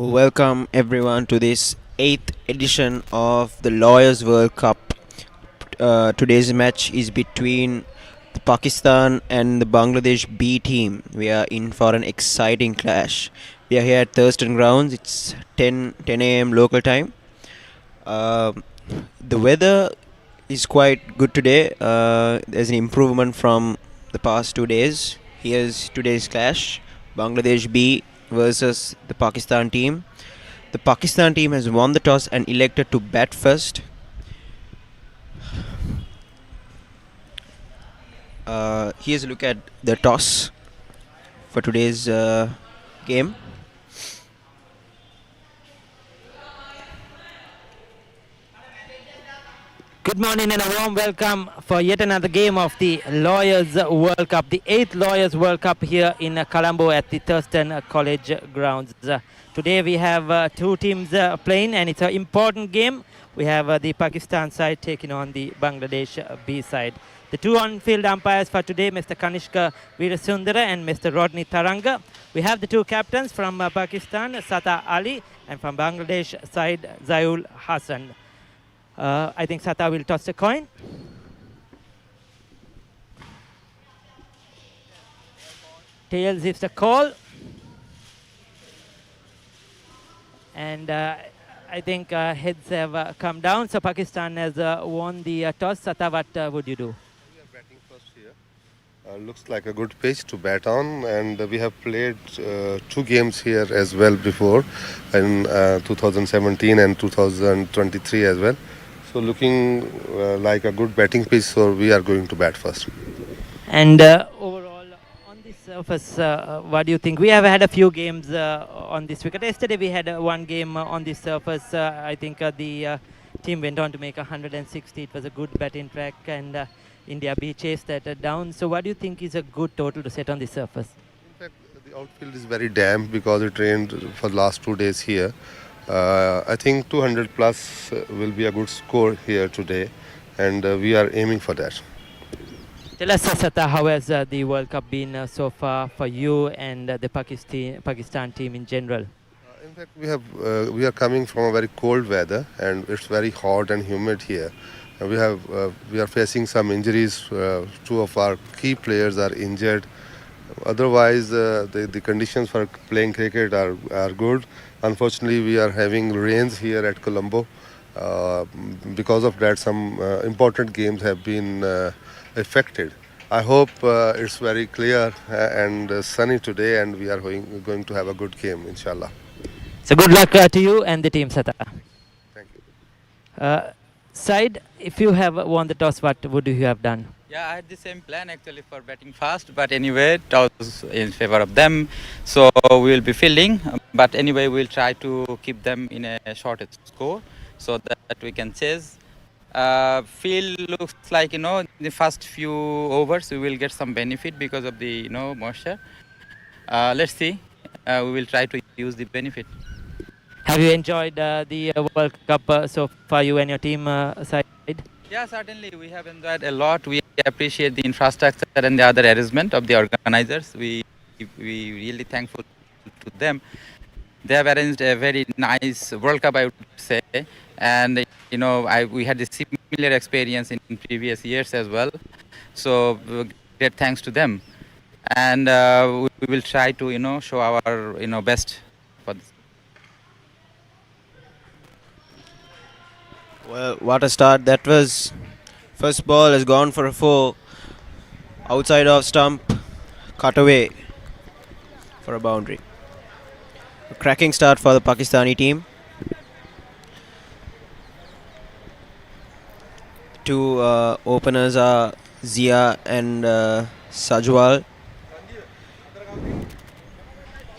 Welcome everyone to this 8th edition of the Lawyers World Cup. Today's match is between the Pakistan and the Bangladesh B team. We are in for an exciting clash. We are here at Thurstan grounds. It's 10 a.m. local time. The weather is quite good today. There's an improvement from the past 2 days. Here's today's clash: Bangladesh B versus the Pakistan team. The Pakistan team has won the toss and elected to bat first. Here's a look at the toss for today's game. Good morning and a warm welcome for yet another game of the Lawyers World Cup, the 8th Lawyers World Cup here in Colombo at the Thurstan College grounds. Today we have two teams playing, and it's an important game. We have the Pakistan side taking on the Bangladesh B side. The two on-field umpires for today, Mr. Kanishka Veerasundara and Mr. Rodney Taranga. We have the two captains from Pakistan, Sata Ali, and from Bangladesh side, Zayul Hassan. I think Sata will toss the coin. Tails is the call. And I think heads have come down. So Pakistan has won the toss. Sata, what would you do? We are batting first here. Looks like a good pitch to bat on, and we have played two games here as well before in 2017 and 2023 as well. So looking like a good batting pitch, so we are going to bat first. And overall, on this surface, what do you think? We have had a few games on this wicket. Yesterday we had one game on this surface. I think the team went on to make 160. It was a good batting track, and India B chased that down. So what do you think is a good total to set on this surface? In fact, the outfield is very damp because it rained for the last 2 days here. I think 200 plus will be a good score here today, and we are aiming for that. Tell us, Sata, how has the World Cup been so far for you and the Pakistan team in general? In fact, we are coming from a very cold weather, and it's very hot and humid here. We are facing some injuries. Two of our key players are injured. Otherwise, the conditions for playing cricket are good. Unfortunately, we are having rains here at Colombo. Because of that, some important games have been affected. I hope it's very clear and sunny today, and we are going to have a good game, inshallah. So good luck to you and the team, Sata. Thank you. Side, if you have won the toss, what would you have done? Yeah, I had the same plan actually for batting fast, but anyway, toss was in favor of them. So we will be fielding, but anyway, we'll try to keep them in a short score so that we can chase. Field looks like, the first few overs we will get some benefit because of the, moisture. Let's see. We will try to use the benefit. Have you enjoyed the World Cup so far, you and your team side? Yeah, certainly. We have enjoyed a lot. We appreciate the infrastructure and the other arrangement of the organizers. We really thankful to them. They have arranged a very nice World Cup, I would say. And, we had a similar experience in previous years as well. So, great thanks to them. And we will try to, show our, best for this. Well, what a start that was. First ball has gone for a 4. Outside off stump, cut away for a boundary. A cracking start for the Pakistani team. Two openers are Zia and Sajwal.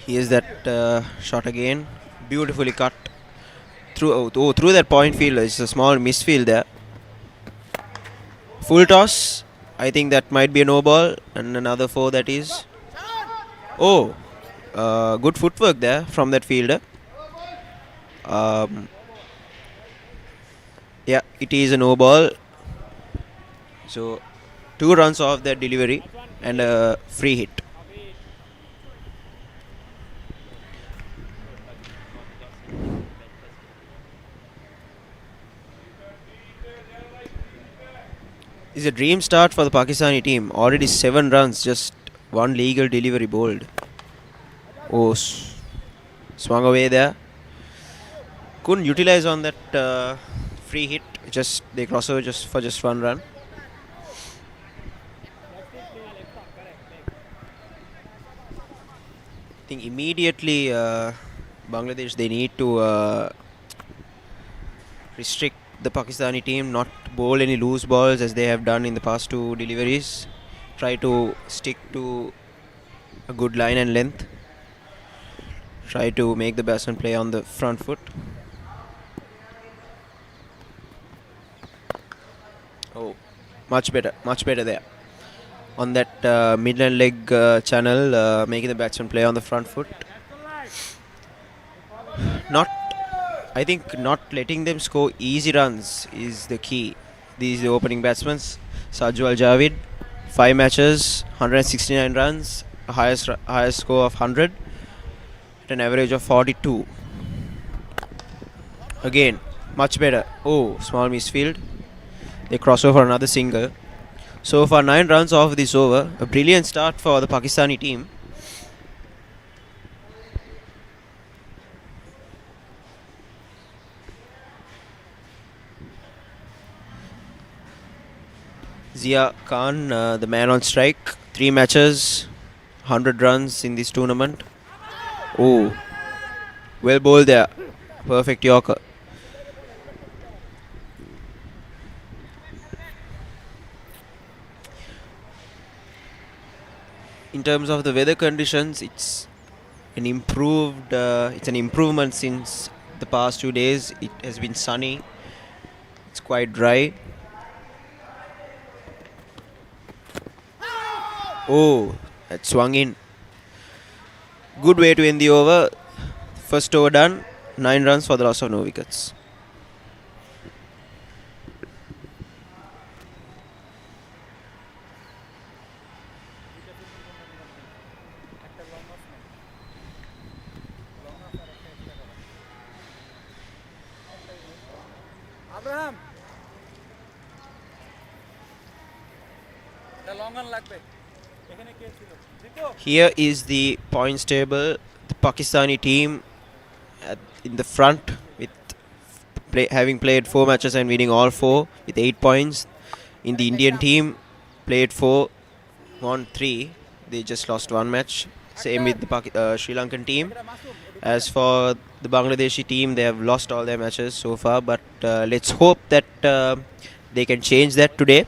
Here's that shot again. Beautifully cut. Through that point field. It's a small misfield there. Full toss. I think that might be a no ball. And another 4 that is. Oh. Good footwork there from that fielder. Yeah, it is a no ball. So 2 runs off that delivery and a free hit. It's a dream start for the Pakistani team. Already 7 runs, just one legal delivery bowled. Oh, swung away there. Couldn't utilize on that free hit. Just they cross over just for just one run. I think immediately Bangladesh they need to restrict the Pakistani team, not bowl any loose balls as they have done in the past two deliveries. Try to stick to a good line and length. Try to make the batsman play on the front foot. Oh, much better there. On that midland leg channel, making the batsman play on the front foot. I think not letting them score easy runs is the key. These are the opening batsmen. Sajwal Javid, 5 matches, 169 runs, highest score of 100, at an average of 42. Again, much better. Oh, small misfield. They cross over another single. So far 9 runs off this over. A brilliant start for the Pakistani team. Zia Khan, the man on strike. 3 matches, 100 runs in this tournament. Oh, well bowled there. Perfect Yorker. In terms of the weather conditions, it's an improvement since the past 2 days. It has been sunny. It's quite dry. Oh, that swung in. Good way to end the over. First over done. 9 runs for the loss of no wickets. Here is the points table. The Pakistani team in the front with having played 4 matches and winning all 4 with 8 points. In the Indian team, played 4, won 3. They just lost 1 match. Same with the Sri Lankan team. As for the Bangladeshi team, they have lost all their matches so far, but let's hope that they can change that today.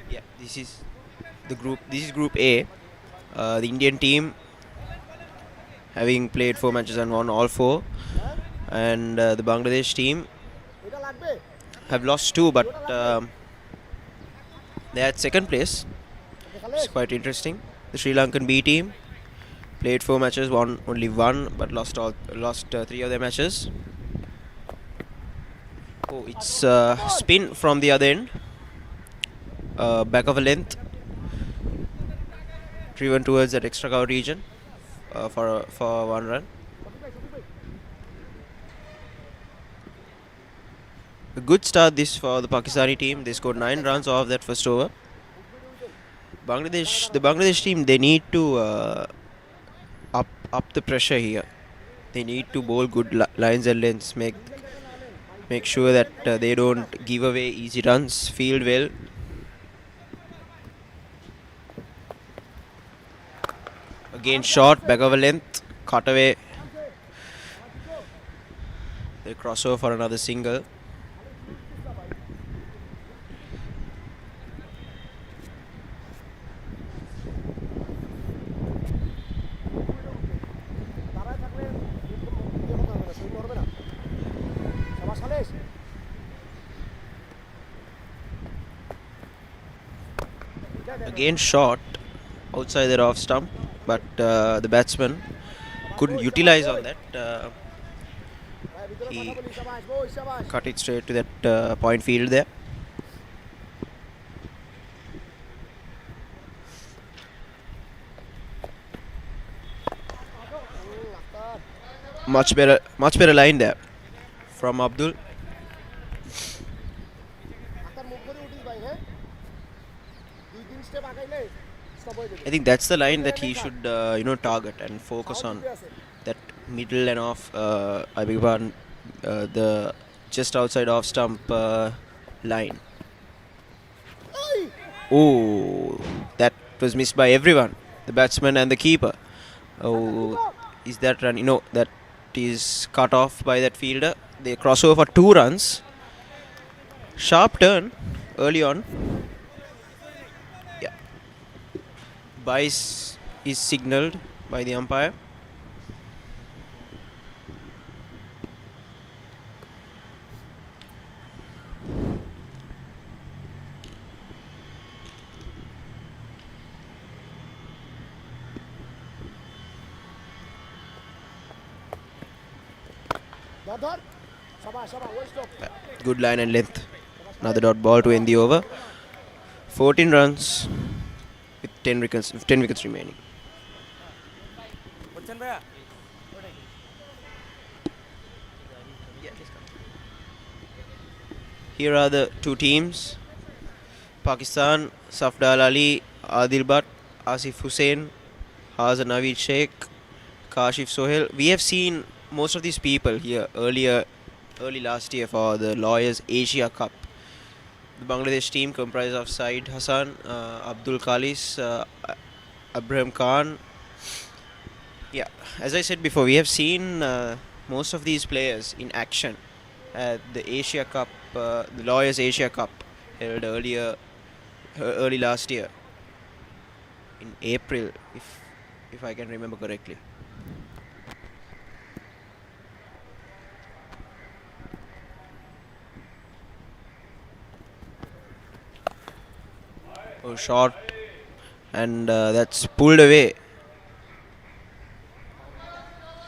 Yeah, this is the group. This is Group A. The Indian team having played 4 matches and won all 4, and the Bangladesh team have lost 2, but they're at second place. It's quite interesting. The Sri Lankan B team played 4 matches, won only 1, but lost 3 of their matches. Oh, it's spin from the other end. Back of a length, driven towards that extra cover region for 1 run. A good start this for the Pakistani team. They scored 9 runs off that first over. The Bangladesh team, they need to up the pressure here. They need to bowl good lines and lengths. Make sure that they don't give away easy runs. Field well. Again short, back of a length, cut away. They cross over for another single. Again short, outside the off stump, but the batsman couldn't utilize on that. He cut it straight to that point field there. Much better line there from Abdul. I think that's the line that he should target and focus on, that middle and off. I beg your pardon, the just outside off stump line. Oh, that was missed by everyone, the batsman and the keeper. Oh, is that run? That is cut off by that fielder. They cross over for 2 runs. Sharp turn early on. Yeah. Vice is signalled by the umpire. Good line and length. Another dot ball to end the over. 14 runs with 10 wickets remaining. Here are the 2 teams. Pakistan, Safdar Ali, Adil Bhatt, Asif Hussain, Hazan Naveed Sheikh, Kashif Sohail. We have seen most of these people here early last year for the Lawyers Asia Cup. The Bangladesh team comprised of Said Hassan, Abdul Khalis, Abraham Khan. Yeah, as I said before, we have seen most of these players in action at the Asia Cup, the Lawyers Asia Cup, held early last year in April, if I can remember correctly. Oh, shot, and that's pulled away.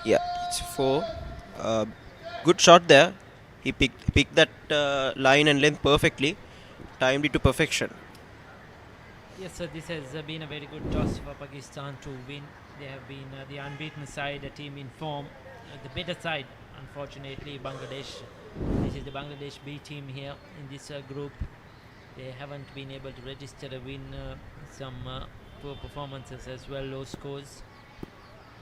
Yeah, it's 4. Good shot there. He picked that line and length perfectly, timed it to perfection. Yes, sir, this has been a very good toss for Pakistan to win. They have been the unbeaten side, a team in form. The better side, unfortunately, Bangladesh. This is the Bangladesh B team here in this group. They haven't been able to register a win, some poor performances as well, low scores.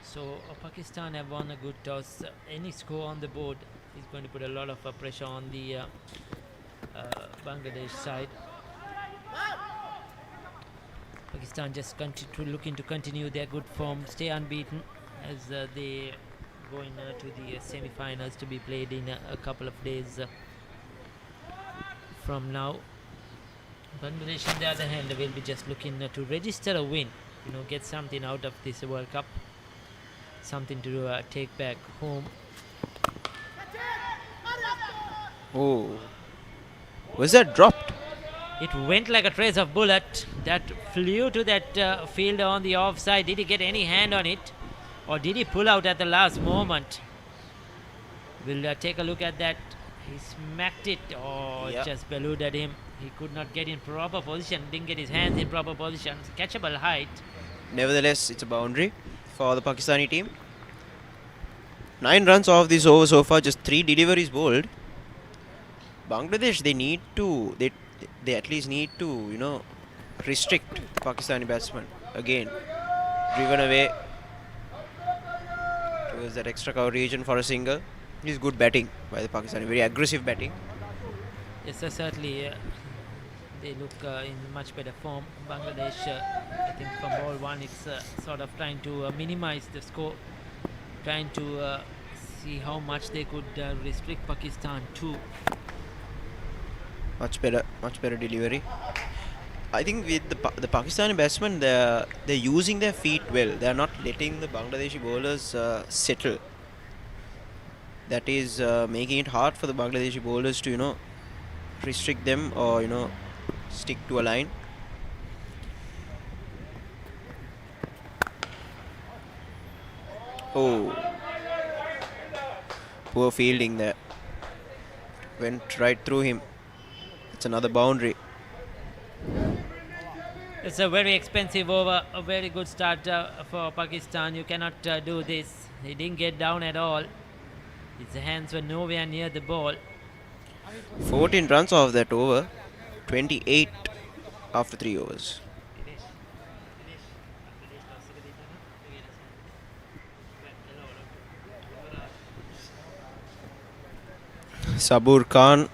So Pakistan have won a good toss. Any score on the board is going to put a lot of pressure on the Bangladesh side. Pakistan just looking to continue their good form, stay unbeaten as they go to the semi-finals to be played in a couple of days from now. Bangladesh, on the other hand, will be just looking to register a win, get something out of this World Cup, something to take back home. Oh, was that dropped? It went like a trace of bullet that flew to that fielder on the offside. Did he get any hand on it, or did he pull out at the last moment? We'll take a look at that. He smacked it, it just eluded him. He could not get in proper position, didn't get his hands in proper position. Catchable height. Nevertheless, it's a boundary for the Pakistani team. 9 runs off this over so far, just 3 deliveries bowled. Bangladesh, they at least need to, restrict the Pakistani batsman. Again, driven away towards that extra cover region for a single. It is good batting by the Pakistani, very aggressive batting. Yes, sir, certainly. They look in much better form. Bangladesh, I think from ball 1, it's sort of trying to minimize the score, trying to see how much they could restrict Pakistan to. Much better delivery. I think with the Pakistani batsmen, they're using their feet well. They're not letting the Bangladeshi bowlers settle. That is making it hard for the Bangladeshi bowlers to restrict them or stick to a line. Oh, poor fielding there. Went right through him. It's another boundary. It's a very expensive over, a very good start for Pakistan. You cannot do this. He didn't get down at all. His hands were nowhere near the ball. 14 runs off that over. 28 after 3 overs. Sabur Khan,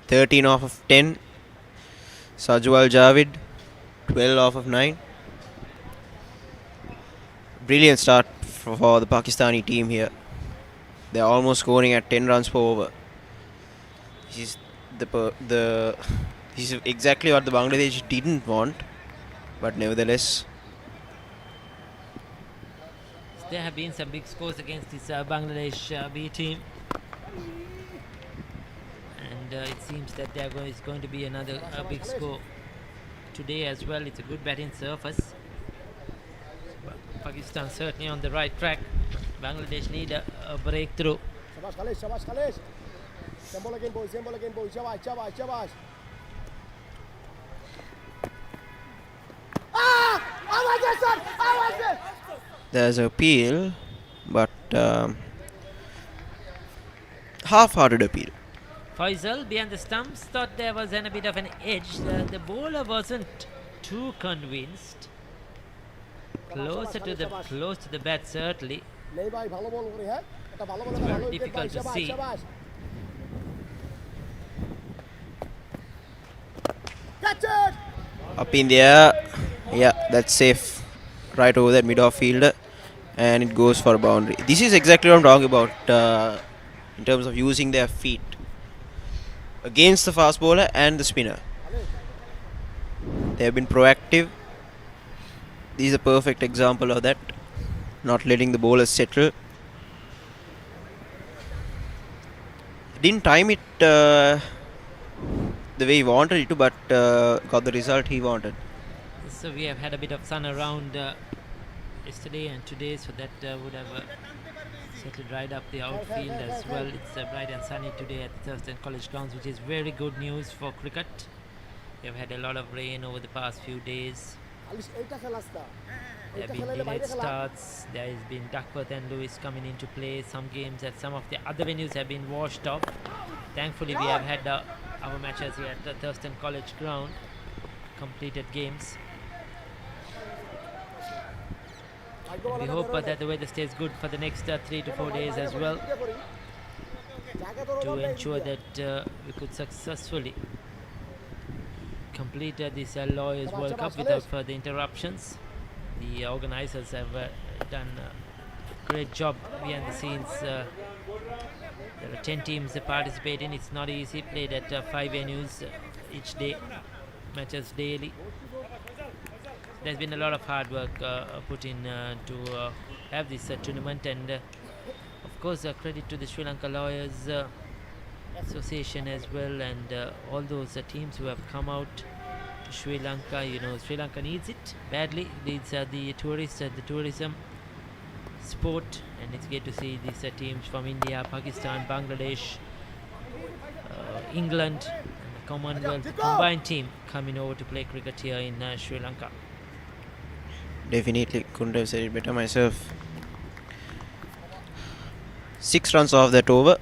13 off of 10. Sajwal Javid, 12 off of 9. Brilliant start for the Pakistani team here. They're almost scoring at 10 runs per over. This is exactly what the Bangladesh didn't want, but nevertheless, There have been some big scores against this Bangladesh B team, and it seems that there is going to be another big score today as well. It's a good batting surface. Pakistan certainly on the right track. Bangladesh need a breakthrough. Shabash Khalees, Shabash Khalees. Same ball again, boys. Same ball again, boys. Shabash, Shabash, Shabash. there's an appeal, but half-hearted appeal. Faisal behind the stumps thought there was a bit of an edge. The bowler wasn't too convinced. Close to the bat certainly. नहीं भाई भालो ball हो रही है এটা ভালো বলে Very ভালো difficult to see. शाबाश catch it Up in the air, yeah, that's safe. Right over that mid-off fielder, and it goes for a boundary. This is exactly what I'm talking about in terms of using their feet against the fast bowler and the spinner. They have been proactive. This is a perfect example of that. Not letting the bowlers settle. Didn't time it the way he wanted it to, but got the result he wanted. So we have had a bit of sun around yesterday and today, so that would have settled right up the outfield as well. It's bright and sunny today at the Thurstan College grounds, which is very good news for cricket. We have had a lot of rain over the past few days. Alish এইটা খেলাস না There have been delayed starts. There has been Duckworth and Lewis coming into play. Some games at some of the other venues have been washed off. Thankfully, we have had our matches here at the Thurstan College ground, completed games. We hope that the weather stays good for the next 3 to 4 days as well, to ensure that we could successfully complete this Lawyers World Cup without further interruptions. The organizers have done a great job behind the scenes. There are 10 teams participating. It's not easy. Played at 5 venues each day, matches daily. There's been a lot of hard work put in to have this tournament, and of course credit to the Sri Lanka Lawyers Association as well, and all those teams who have come out to Sri Lanka. You know, Sri Lanka needs it badly. Needs the tourists, the tourism sport, and it's great to see these teams from India, Pakistan, Bangladesh, England, and the Commonwealth combined team coming over to play cricket here in Sri Lanka. Definitely couldn't have said it better myself. 6 runs off that over.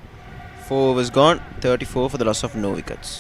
4 overs gone. 34 for the loss of no wickets.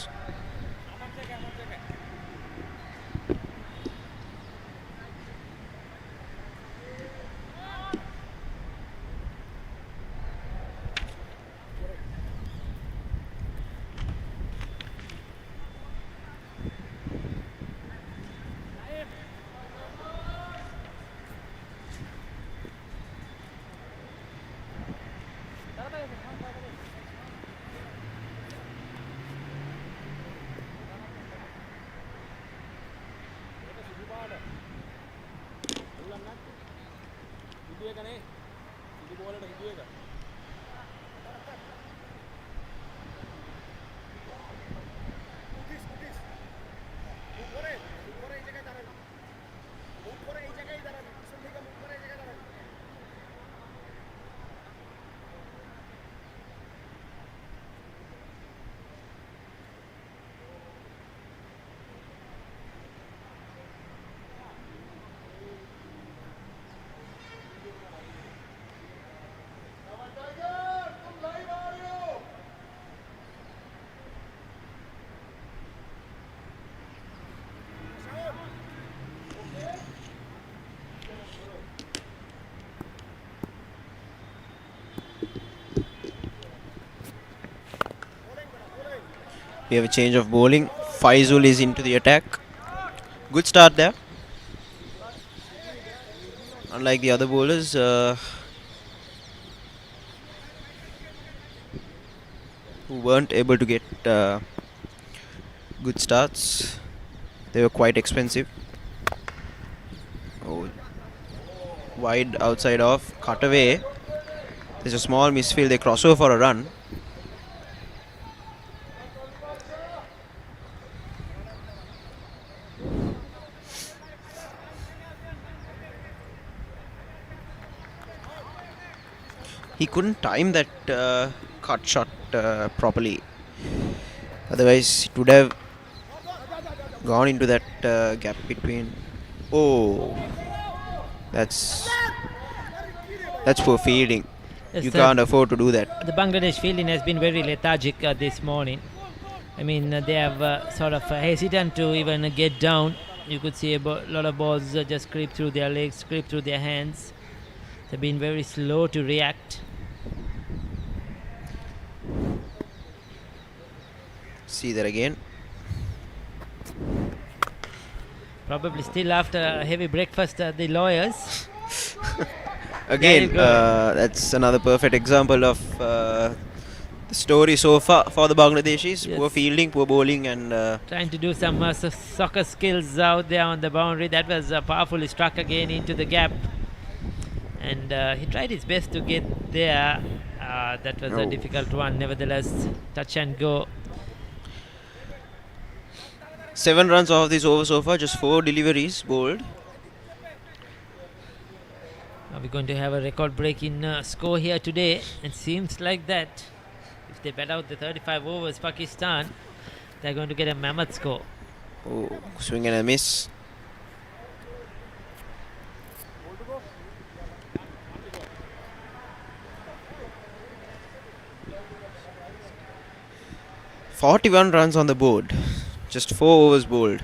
We have a change of bowling. Faizul is into the attack. Good start there. Unlike the other bowlers, who weren't able to get good starts. They were quite expensive. Oh, wide outside off, cut away. There's a small misfield. They cross over for a run. He couldn't time that cut shot properly. Otherwise, it would have gone into that gap between. Oh, that's poor fielding. Yes, You can't afford to do that. the Bangladesh fielding has been very lethargic this morning. I mean, they have sort of hesitant to even get down. You could see a lot of balls just creep through their legs, creep through their hands. They've been very slow to react. See that again. Probably still after a heavy breakfast at the lawyers. Again, you go. that's another perfect example of the story so far for the Bangladeshis. Yes. Poor fielding, poor bowling, and Trying to do some soccer skills out there on the boundary. That was powerfully struck again into the gap. And he tried his best to get there. That was a difficult one. Nevertheless, touch and go. 7 runs off this over so far, just 4 deliveries bowled. Are we going to have a record break in score here today? It seems like that. If they bat out the 35 overs, Pakistan, they're going to get a mammoth score. Oh, swing and a miss. "41 runs on the board, just 4 overs bowled."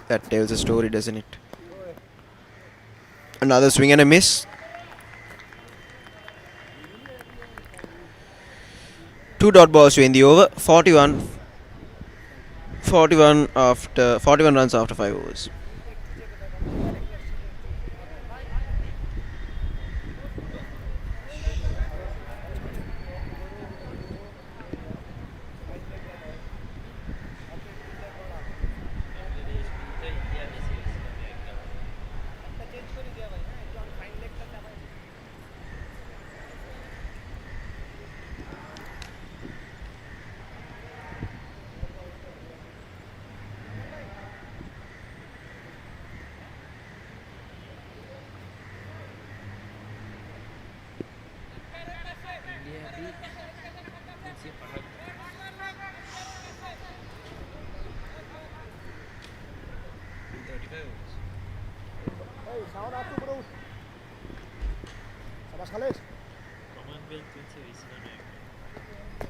That tells a story, doesn't it? Another swing and a miss. 2 dot balls to end the over. 41 runs after 5 overs.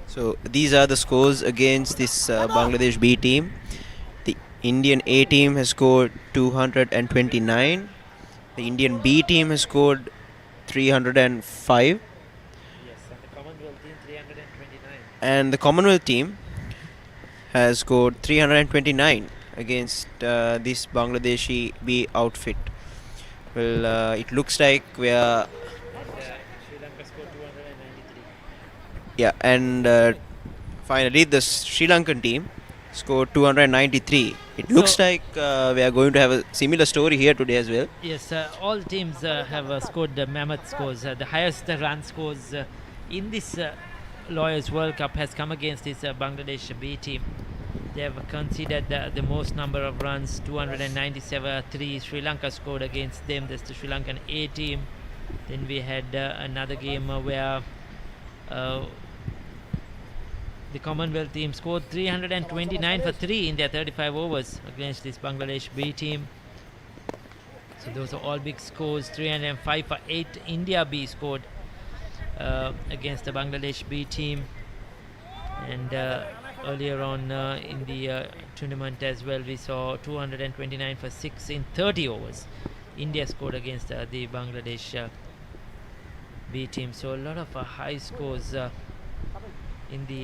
So these are the scores against this Bangladesh B team. The Indian A team has scored 229. The Indian B team has scored 305. Yes, and the Commonwealth team 329. And the Commonwealth team has scored 329 against this Bangladeshi B outfit. Well, it looks like we are. Sri Lanka scored 293. Yeah, and finally the Sri Lankan team scored 293. It looks like we are going to have a similar story here today as well. Yes, all teams have scored mammoth scores. The highest run scores in this Lawyers World Cup has come against this Bangladesh B team. They have conceded the most number of runs, 297. 3 Sri Lanka scored against them. That's the Sri Lankan A team. Then we had another game where the Commonwealth team scored 329 for 3 in their 35 overs against this Bangladesh B team. So those are all big scores. 305 for 8 India B scored against the Bangladesh B team. And earlier on in the tournament as well, we saw 229 for 6 in 30 overs. India scored against the Bangladesh B team. So a lot of high scores in the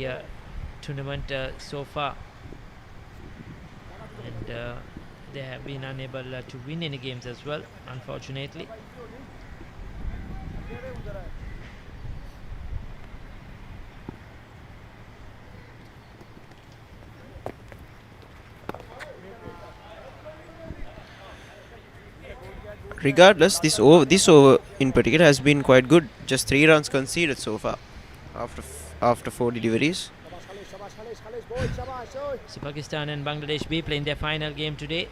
tournament so far, and they have been unable to win any games as well, unfortunately. Regardless, this over in particular has been quite good. Just 3 runs conceded so far after 4 deliveries. Shabash Khalid, Shabash Khalid, Khalid, boy, Shabash, oy. So Pakistan and Bangladesh B playing their final game today.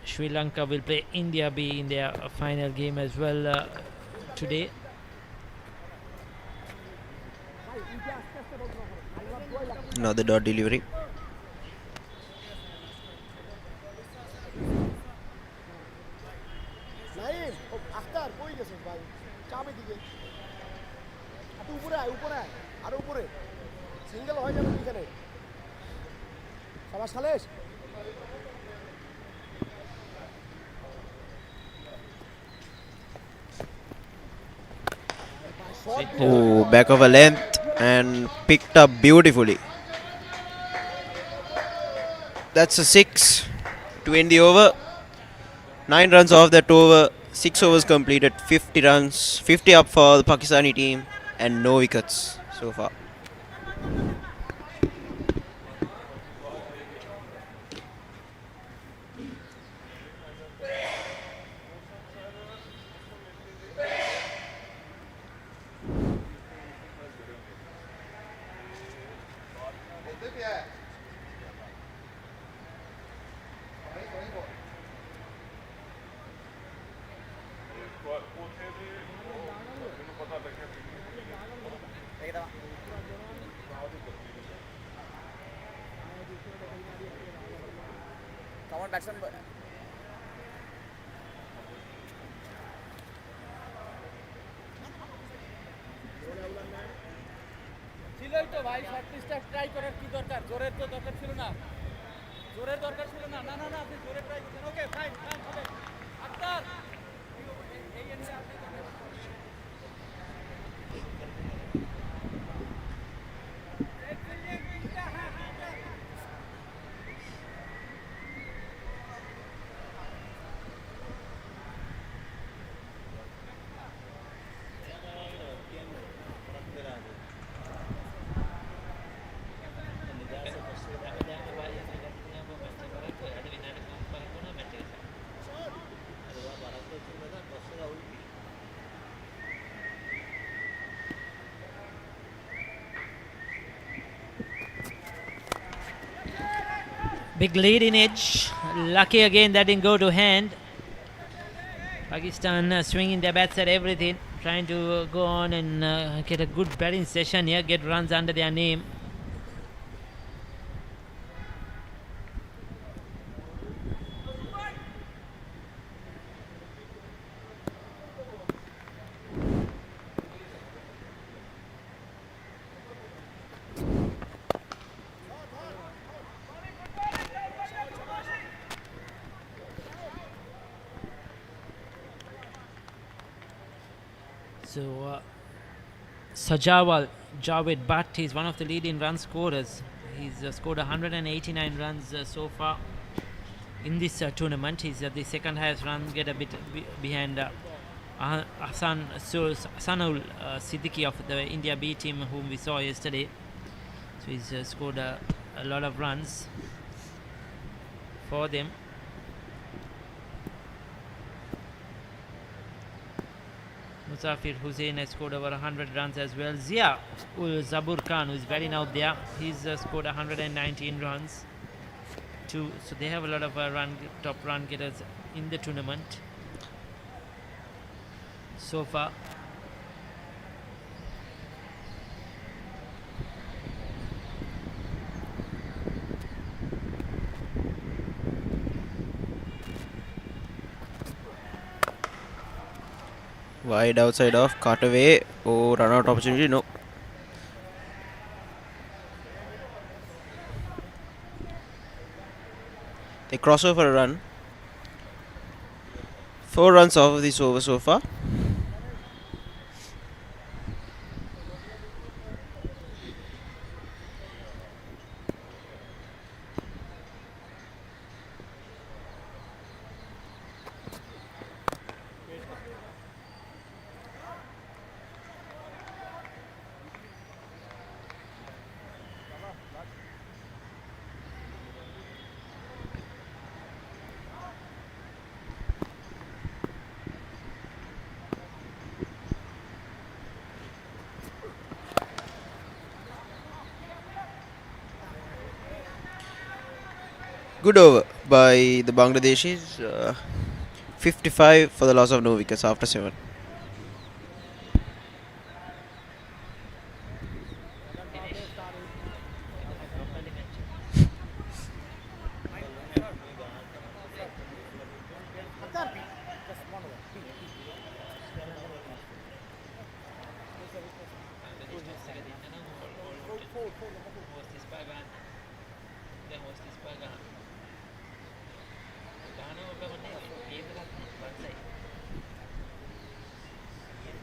Sri Lanka will play India B in their final game as well today. Another dot delivery. Naim ও আখতার কই গেছিস ভাই চাপে দিকে একটু উপরে আয় আর উপরে single হয়ে যাবে এখানে শাবাশ খালেশ Oh, back of a length and picked up beautifully. That's a 6 to end the over. 9 runs off that over. 6 overs completed. 50 runs. 50 up for the Pakistani team and no wickets so far. ছিলই তো ভাই শর্টলিস্টটা try করার কি দরকার জোরের তো দরকার ছিল না জোরের দরকার ছিল না না না না আপনি জোরে ট্রাই করছেন ওকে ফাইন ফাইন হবে আক্তার এই এন্ডে আপনি Big lead in edge. Lucky again that didn't go to hand. Pakistan swinging their bats at everything, trying to go on and get a good batting session here, get runs under their name. So Sajawal Javed Bhatt is one of the leading run scorers. He's scored 189 runs so far in this tournament. He's the second highest run getter behind Sanul Siddiqui of the India B team, whom we saw yesterday. So he's scored a lot of runs for them. Musafir Hussain has scored over 100 runs as well. Zia ul Zabur Khan, who is batting out there, he's scored 119 runs too. So they have a lot of top run getters in the tournament so far. Wide outside off, cut away. Oh, run out opportunity. No. They cross over a run. 4 runs off of this over so far. Good over by the Bangladeshis. 55 for the loss of no wickets after 7.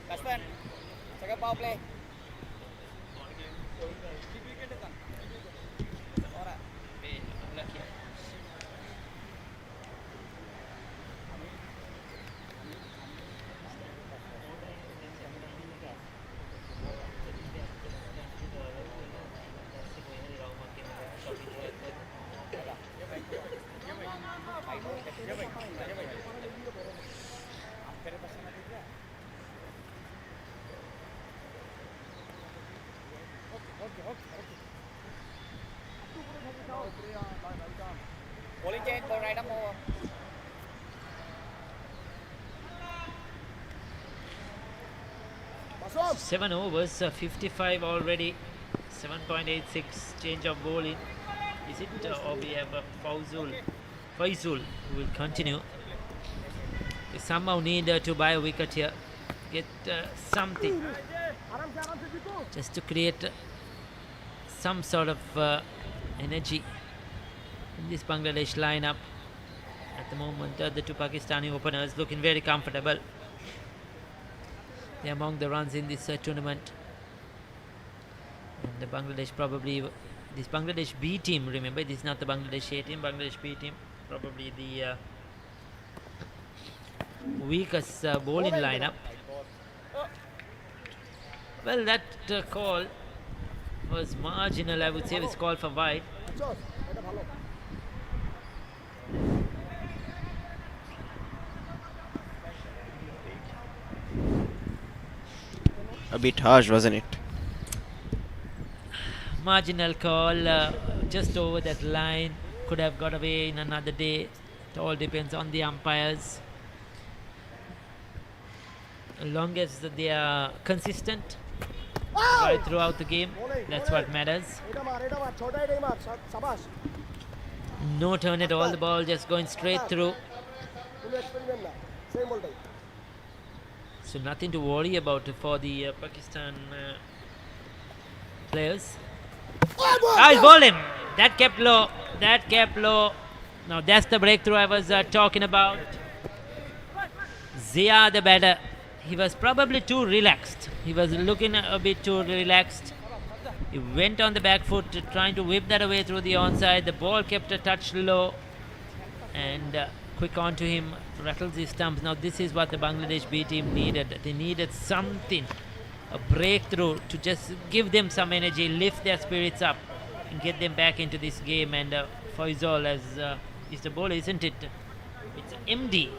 Thurstan, second power play. Bowling change, ball right up over. 7 overs, 55 already, 7.86 change of bowling. Is it or we have a Faizul who will continue. We somehow need to buy a wicket here, get something just to create some sort of energy in this Bangladesh lineup. At the moment, the two Pakistani openers looking very comfortable. They're among the runs in this tournament. And the Bangladesh probably, this Bangladesh B team, remember, this is not the Bangladesh A team, Bangladesh B team, probably the weakest bowling lineup. Well, that call was marginal, I would say. It was called for wide. A bit harsh, wasn't it? Marginal call, just over that line. Could have got away in another day. It all depends on the umpires. As long as they are consistent right throughout the game, that's what matters. No turn at all, the ball just going straight through. So nothing to worry about for the Pakistan players. I'll ball him. That kept low. That kept low. Now that's the breakthrough I was talking about. Zia the batter. He was probably too relaxed. He was looking a bit too relaxed. He went on the back foot trying to whip that away through the onside. The ball kept a touch low. And quick on to him. Rattles his stumps. Now this is what the Bangladesh B team needed. They needed something. A breakthrough to just give them some energy. Lift their spirits up. And get them back into this game. And Faizal is the bowler, isn't it? It's MD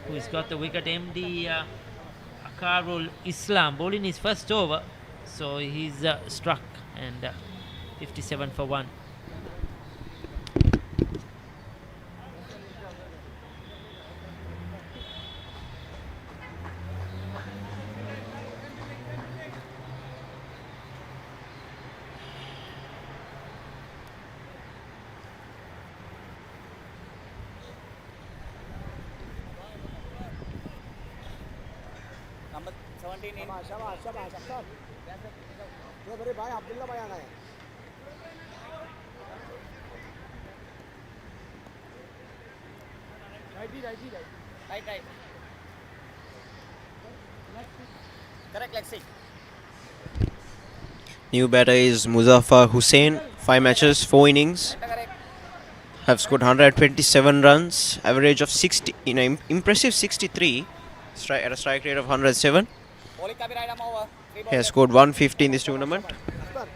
who's got the wicket. MD Akarul Islam bowling his first over, so he's struck, and 57 for 1. Number 17 in. शाबाश ये बड़े भाई अब्दुल्ला भाई आ गए righty Right. Correct, Lexi. New batter is Muzaffar Hussain. 5 matches, 4 innings. Correct. Have scored 127 runs, average of 60, impressive 63, at a strike rate of 107. Bowling ka bhi right arm over. He has scored 150 in this tournament. Akhtar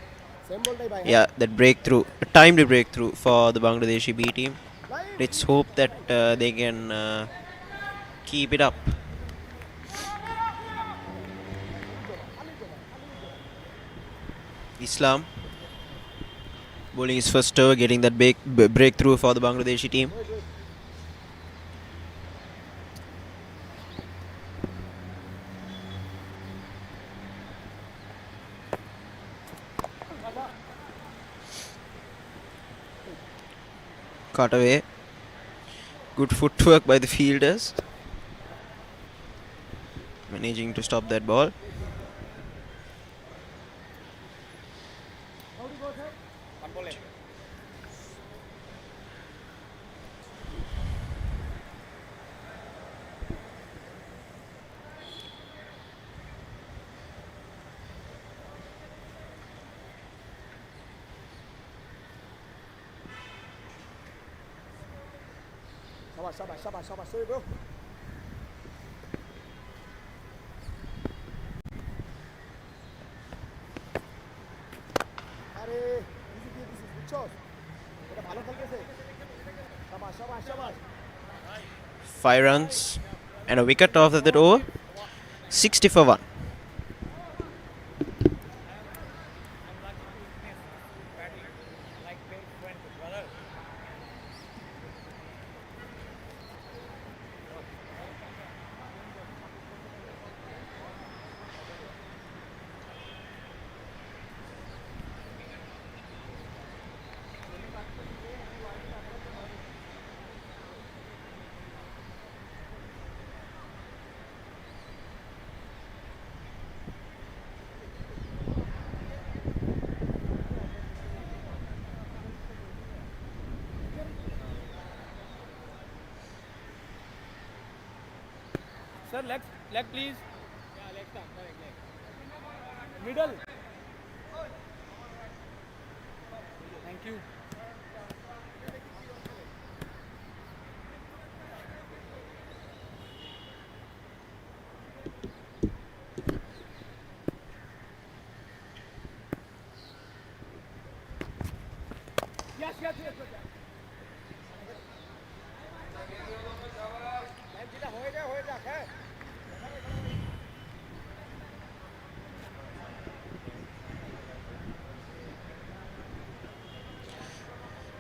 same बोल रही भाई Yeah, that breakthrough, a timely breakthrough for the Bangladeshi B team. Let's hope that they can keep it up. Islam bowling his first over, getting that breakthrough for the Bangladeshi team. Caught away. Good footwork by the fielders, managing to stop that ball. शाबाश सही bro अरे easy this is बुचोस এটা ভালো খেলতেছে शाबाश 5 runs and a wicket off that over. 60 for 1. Sir, leg please. Yeah, leg turn, correct, leg. Middle. Thank you. Yes.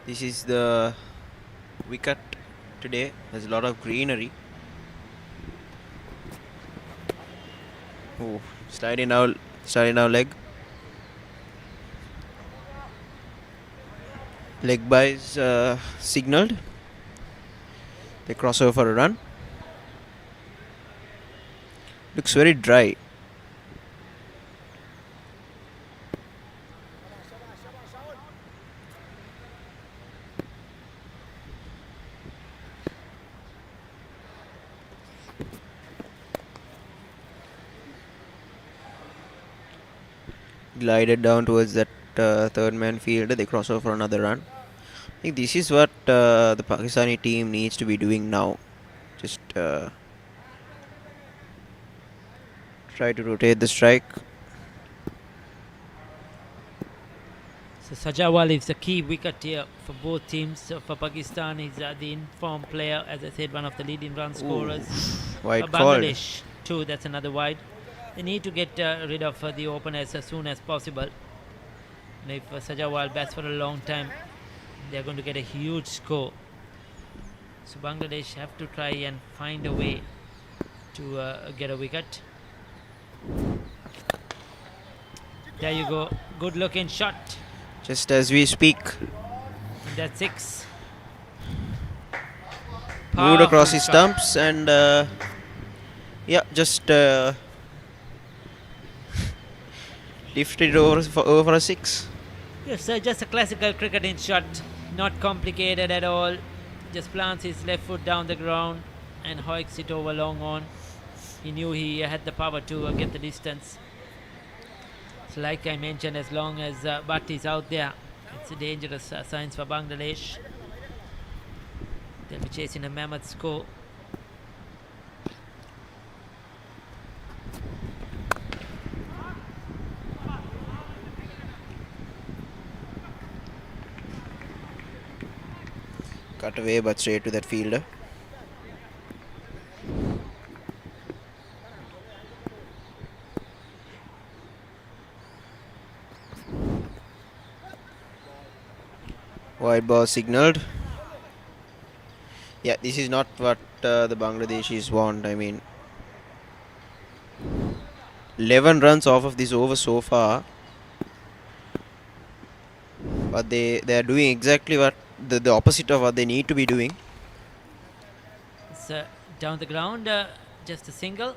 This is the wicket today. There's a lot of greenery. Oh, sliding now leg. Leg byes signaled. They cross over for a run. Looks very dry. Glided down towards that third man fielder. They cross over for another run. I think this is what the Pakistani team needs to be doing now. Just try to rotate the strike. So Sajawal is the key wicket here for both teams. So for Pakistan, he's the informed player, as I said, one of the leading run scorers. Wide For call. Bangladesh too, that's another wide. They need to get rid of the openers as soon as possible. And if Sajawal bats for a long time, they're going to get a huge score. So Bangladesh have to try and find a way to get a wicket. There you go. Good looking shot. Just as we speak. And that's 6. Moved across his Powerful shot. stumps and just lifted it over for a 6. Yes, sir, just a classical cricketing shot. Not complicated at all. Just plants his left foot down the ground. and hoiks it over long on. He knew he had the power to get the distance. So like I mentioned, as long as Bhatt is out there, it's a dangerous signs for Bangladesh. They'll be chasing a mammoth score. Cut away, but straight to that fielder. Wide ball signaled. Yeah, this is not what the Bangladeshis want. I mean, 11 runs off of this over so far, but they are doing exactly what the opposite of what they need to be doing. It's down the ground, just a single.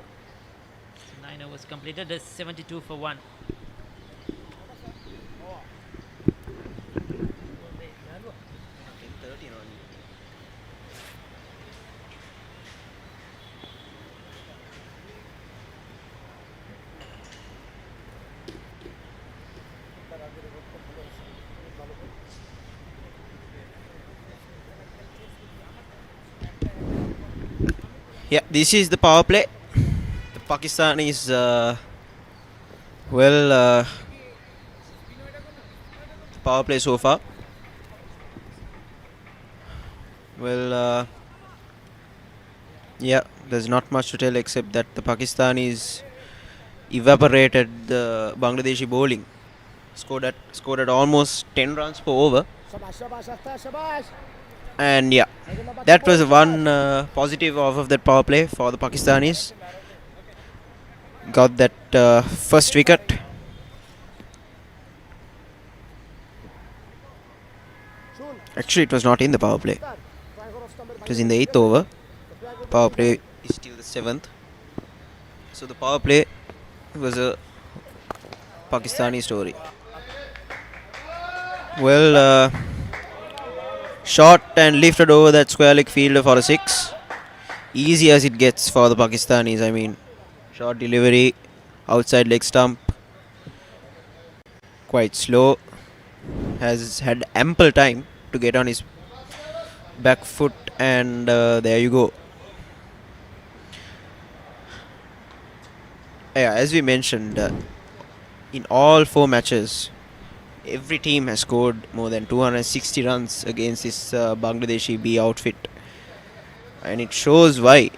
So 9 overs completed. 72 for 1. Yeah, this is the power play. The Pakistan is power play so far. Yeah, there's not much to tell except that the Pakistanis evaporated the Bangladeshi bowling. Scored at almost 10 runs per over. And yeah, that was one positive off of that power play for the Pakistanis. Got that first wicket. Actually, it was not in the power play. It was in the 8th over. The power play is still the 7th. So the power play was a Pakistani story. Shot and lifted over that square leg fielder for a 6. Easy as it gets for the Pakistanis. I mean, short delivery, outside leg stump. Quite slow. Has had ample time to get on his back foot, and there you go. Yeah, as we mentioned, in all 4 matches, every team has scored more than 260 runs against this Bangladeshi B outfit. And it shows why.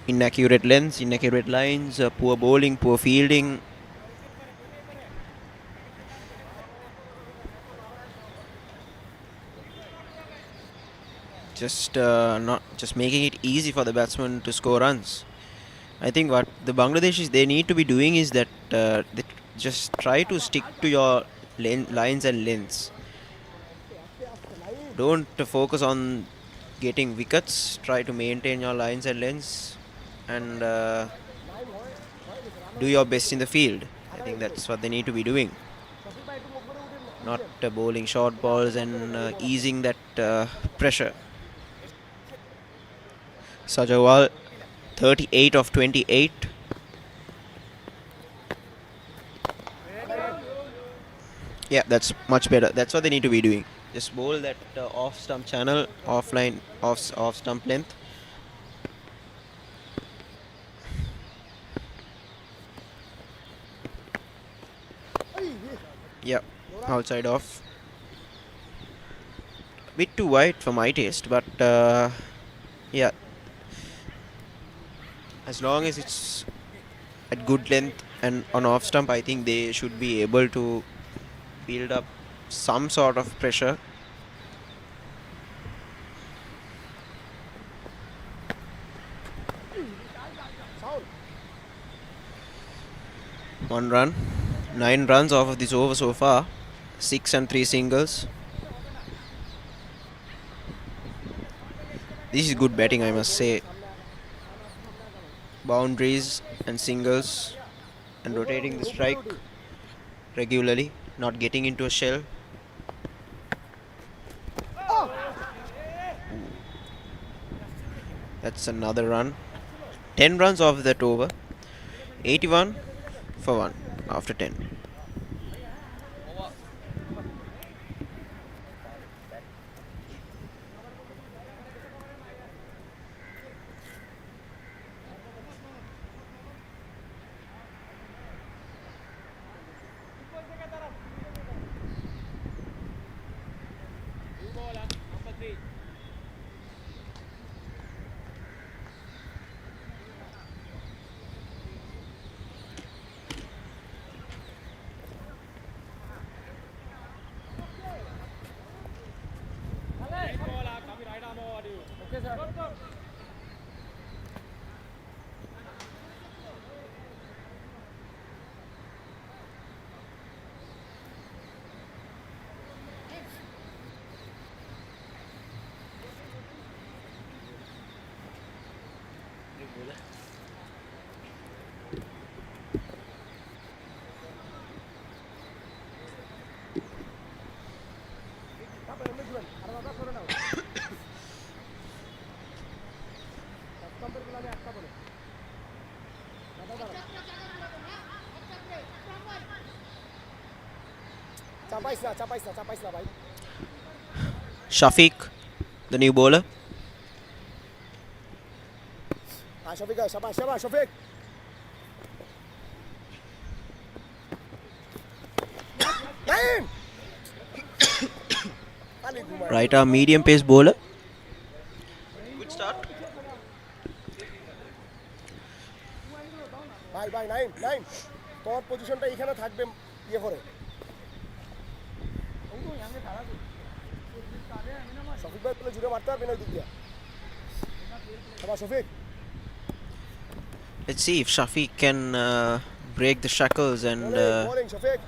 Inaccurate lengths, inaccurate lines, poor bowling, poor fielding. Just making it easy for the batsman to score runs. I think what the Bangladeshis they need to be doing is that they just try to stick to your lines and lengths. Don't focus on getting wickets. Try to maintain your lines and lengths, and do your best in the field. I think that's what they need to be doing. Not bowling short balls and easing that pressure. Sajawal, 38 of 28. Yeah, that's much better. That's what they need to be doing. Just bowl that off stump channel, off stump length. Yeah, outside off. Bit too wide for my taste, but yeah. As long as it's at good length and on off stump, I think they should be able to build up some sort of pressure. One run, 9 runs off of this over so far, 6 and 3 singles. This is good batting, I must say. Boundaries and singles and rotating the strike regularly, not getting into a shell. That's another run. 10 runs off that over. 81 for 1 after 10. চাপাইছ না ভাই Shafiq, the new bowler. Shafiq শাবাশ শাবাশ Shafiq Naim Right arm medium pace bowler. Good start. ভাই ভাই নাইম নাইম তোর পজিশনটা এখানে থাকবে ইয়ে করে শফিক ভাই তুলে জুড়ে মারতে পারবে না দিক দিয়ে শাবাশ Shafiq Let's see if Shafiq can break the shackles and bowling Shafiq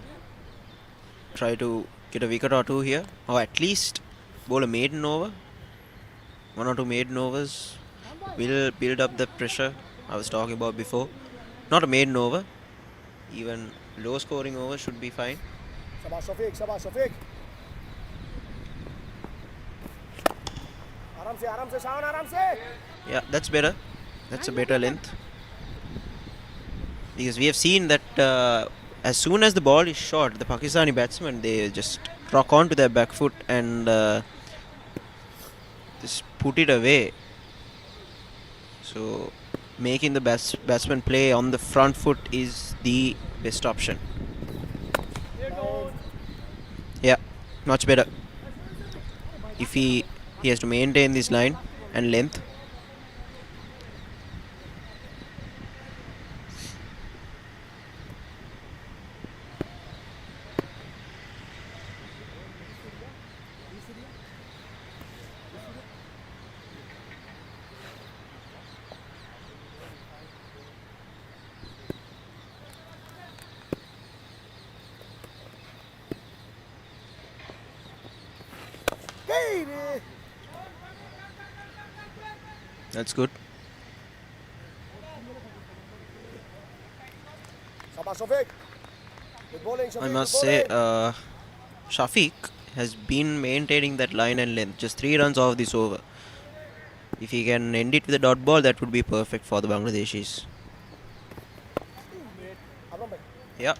try to get a wicket or two here, or at least bowl a maiden over. 1 or 2 maiden overs will build up the pressure I was talking about before. Not a maiden over, even low scoring over should be fine. শাবাশ শফিক শাবাশ শফিক আরামসে শাওন আরামসে Yeah, that's better. That's a better length. Because we have seen that as soon as the ball is short, the Pakistani batsmen, they just rock onto their back foot and just put it away. So making the batsman play on the front foot is the best option. Yeah, much better. If he has to maintain this line and length. That's good. শাবাশ Shafiq bowling I Shafiq must say, Shafiq has been maintaining that line and length. Just 3 runs off this over. If he can end it with a dot ball, that would be perfect for the Bangladeshis. Yeah,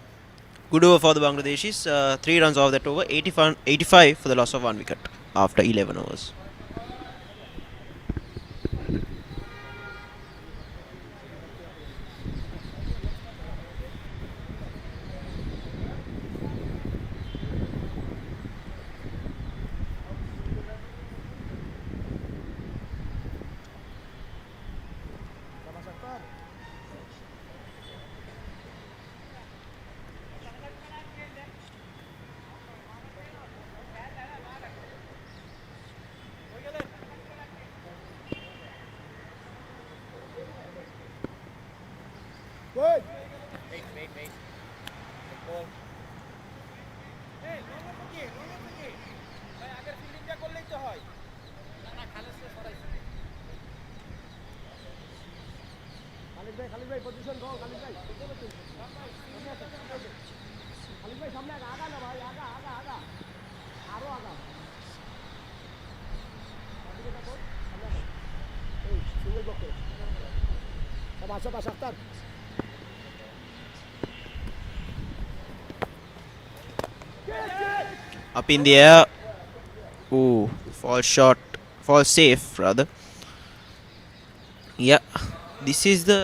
good over for the Bangladeshis. 3 runs off that over. 85 for the loss of 1 wicket after 11 overs. Good. Khalid ভাই position গো খালিদ ভাই সামনে আগা না ভাই আগা আগা আগা আরো আগা single box शाबाश शाबाश Akhtar Up in the air. Ooh, fall short. Fall safe, rather. Yeah, this is the...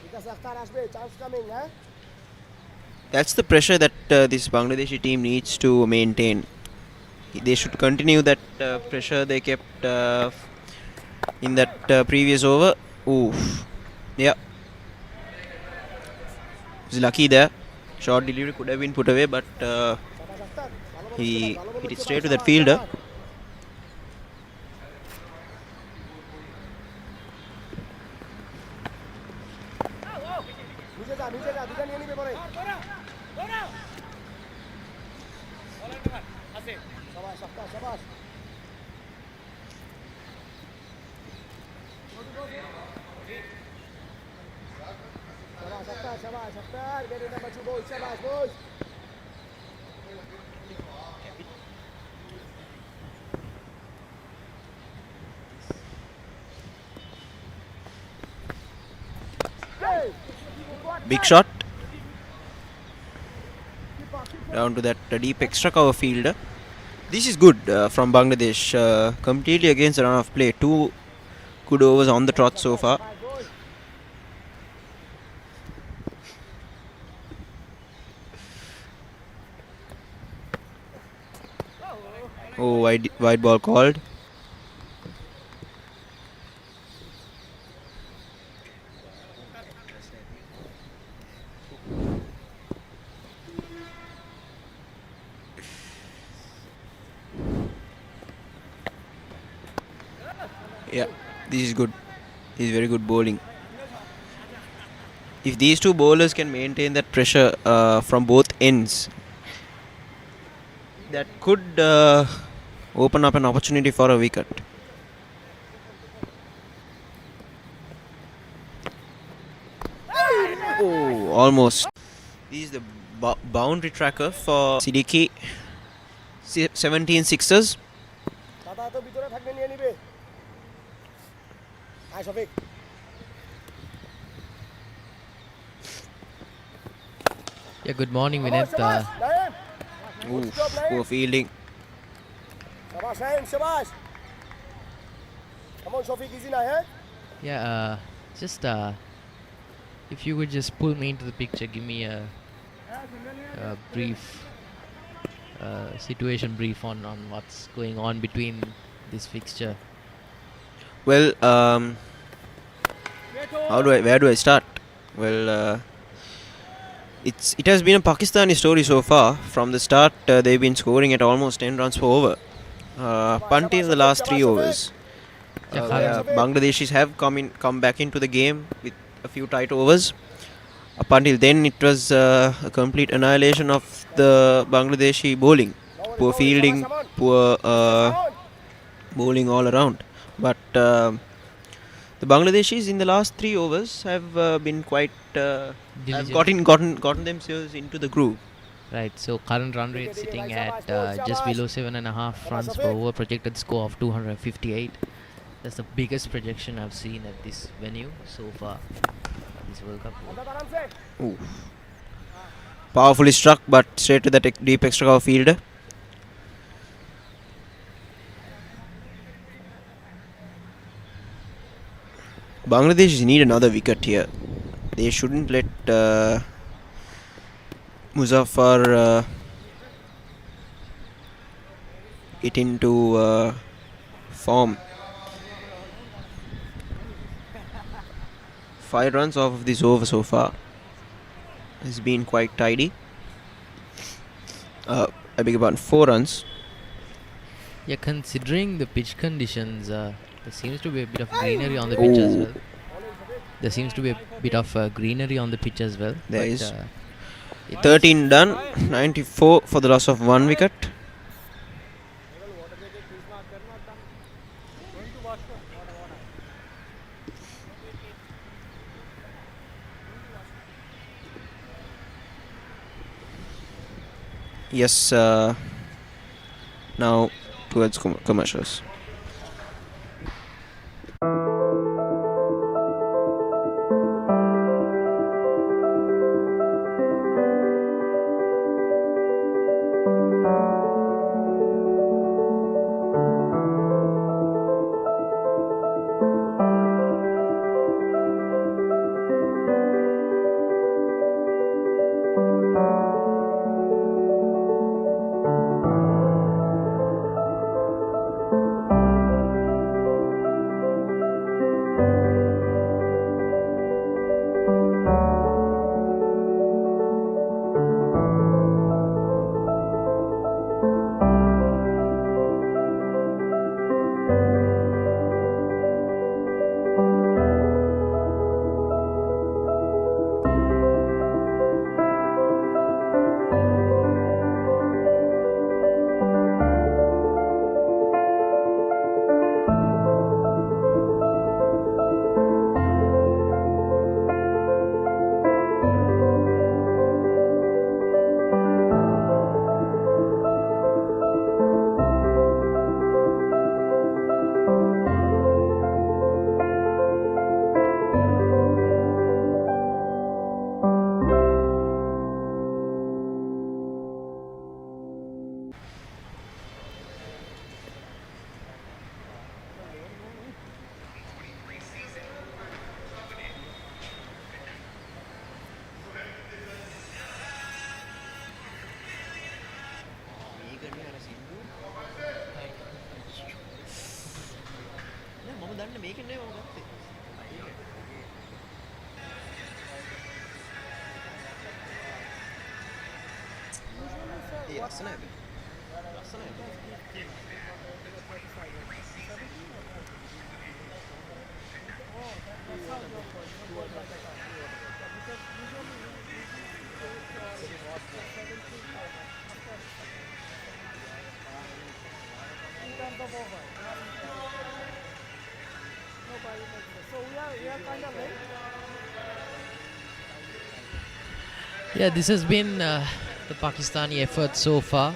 विकास अख्तर আসবে chance coming হ্যাঁ That's the pressure that this Bangladeshi team needs to maintain. They should continue that pressure they kept in that previous over. Oof. Yeah. He's lucky there. Short delivery could have been put away, but শাবাশ আখ্তার ভালো he বল ভালো hit it ball straight to that fielder. নিজে যা দুটো নিয়ে নিবে পরে শাবাশ আখ্তার শাবাশ শাবাশ আখ্তার শাবাশ আখ্তার বেরি number 2 ball শাবাশ ball Big shot. Down to that deep extra cover fielder. This is good from Bangladesh. Completely against the run of play. 2 good overs on the trot so far. Oh, wide ball called. Yeah, this is good. This is very good bowling. If these two bowlers can maintain that pressure from both ends, that could open up an opportunity for a wicket. Oh, almost. This is the boundary tracker for Siddiqui. 17 sixes. দাদা তো ভিতরে থাকবে নিয়ে নিবে আয় Shafiq Yeah, good morning, Vinith. Oof, poor fielding. শাবাশ নাইম শাবাশ come on Shafiq easy না হ্যাঁ Yeah, just if you would just pull me into the picture, give me a brief situation brief on what's going on between this fixture. Well, where do I start? Well, it has been a Pakistani story so far. From the start, they've been scoring at almost 10 runs per over. Until the last 3 overs. Bangladeshis have come back into the game with a few tight overs. Up until then, it was a complete annihilation of the Bangladeshi bowling. Poor fielding, poor bowling all around. But the Bangladeshis in the last 3 overs have been quite have gotten themselves into the groove. Right, so current run rate sitting at just below 7.5 runs per over, projected score of 258. That's the biggest projection I've seen at this venue so far. This World Cup. Ooh. Powerfully struck, but straight to that deep extra cover fielder. Bangladesh need another wicket here. They shouldn't let Muzaffar get into form. 5 runs off of this over so far. Has been quite tidy. I beg your pardon, 4 runs. Yeah, considering the pitch conditions, there seems to be a bit of greenery on the pitch as well. There seems to be a bit of greenery on the pitch as well. There is. 13 done, 94 for the loss of 1 wicket. Yes, now towards commercials. In terms of over. Nobody makes it. So we are kind of late. Yeah, this has been the Pakistani effort so far.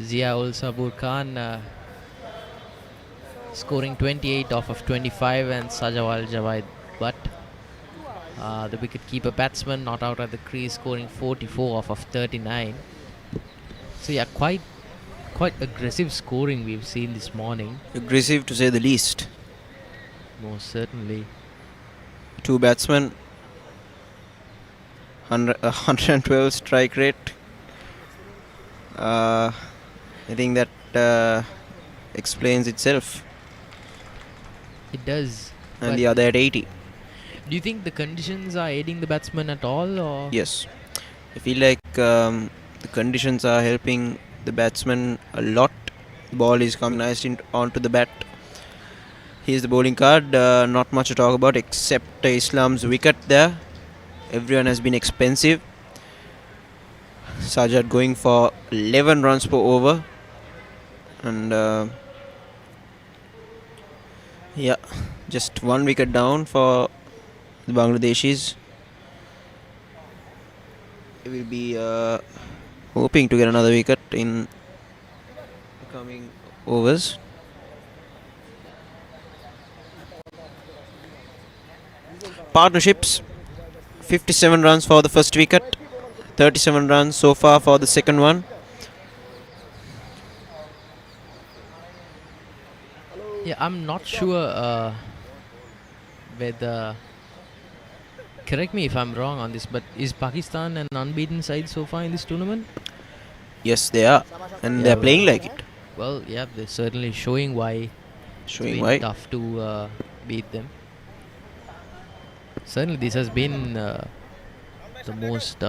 Zia ul Sabur Khan scoring 28 off of 25, and Sajawal Javaid Butt, the wicket-keeper batsman, not out at the crease, scoring 44 off of 39. So yeah, quite aggressive scoring we've seen this morning. Aggressive to say the least. Most certainly. Two batsmen, 112 strike rate. I think that explains itself. It does. And the other at 80. Do you think the conditions are aiding the batsman at all, or? Yes. I feel like the conditions are helping the batsman a lot. The ball is coming nice onto the bat. Here's the bowling card. Not much to talk about except Islam's wicket there. Everyone has been expensive. Sajad going for 11 runs per over. And yeah, just one wicket down for the Bangladeshis. They will be hoping to get another wicket in the coming overs. Partnerships, 57 runs for the first wicket, 37 runs so far for the second one. Yeah, I'm not sure whether, correct me if I'm wrong on this, but is Pakistan an unbeaten side so far in this tournament? Yes, they are, and they're playing like it. Well, yeah, they're certainly showing why it's been tough to beat them. Certainly this has been the most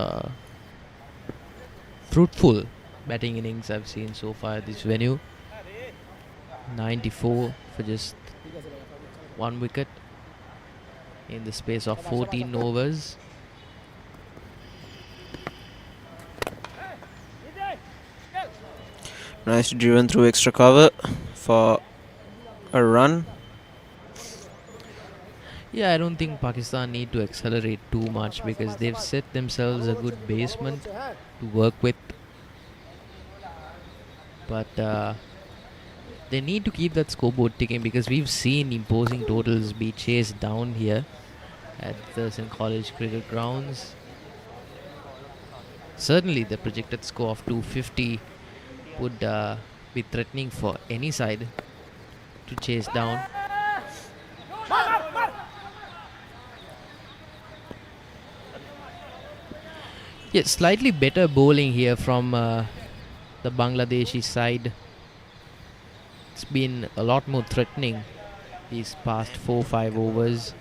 fruitful batting innings I've seen so far at this venue. 94 for just one wicket in the space of 14 overs. Nice driven through extra cover for a run. Yeah, I don't think Pakistan need to accelerate too much because they've set themselves a good basement to work with. But they need to keep that scoreboard ticking because we've seen imposing totals be chased down here at Thurstan College Cricket Grounds. Certainly the projected score of 250 would be threatening for any side to chase down. Yeah, slightly better bowling here from the Bangladeshi side. It's been a lot more threatening these past 4-5 overs.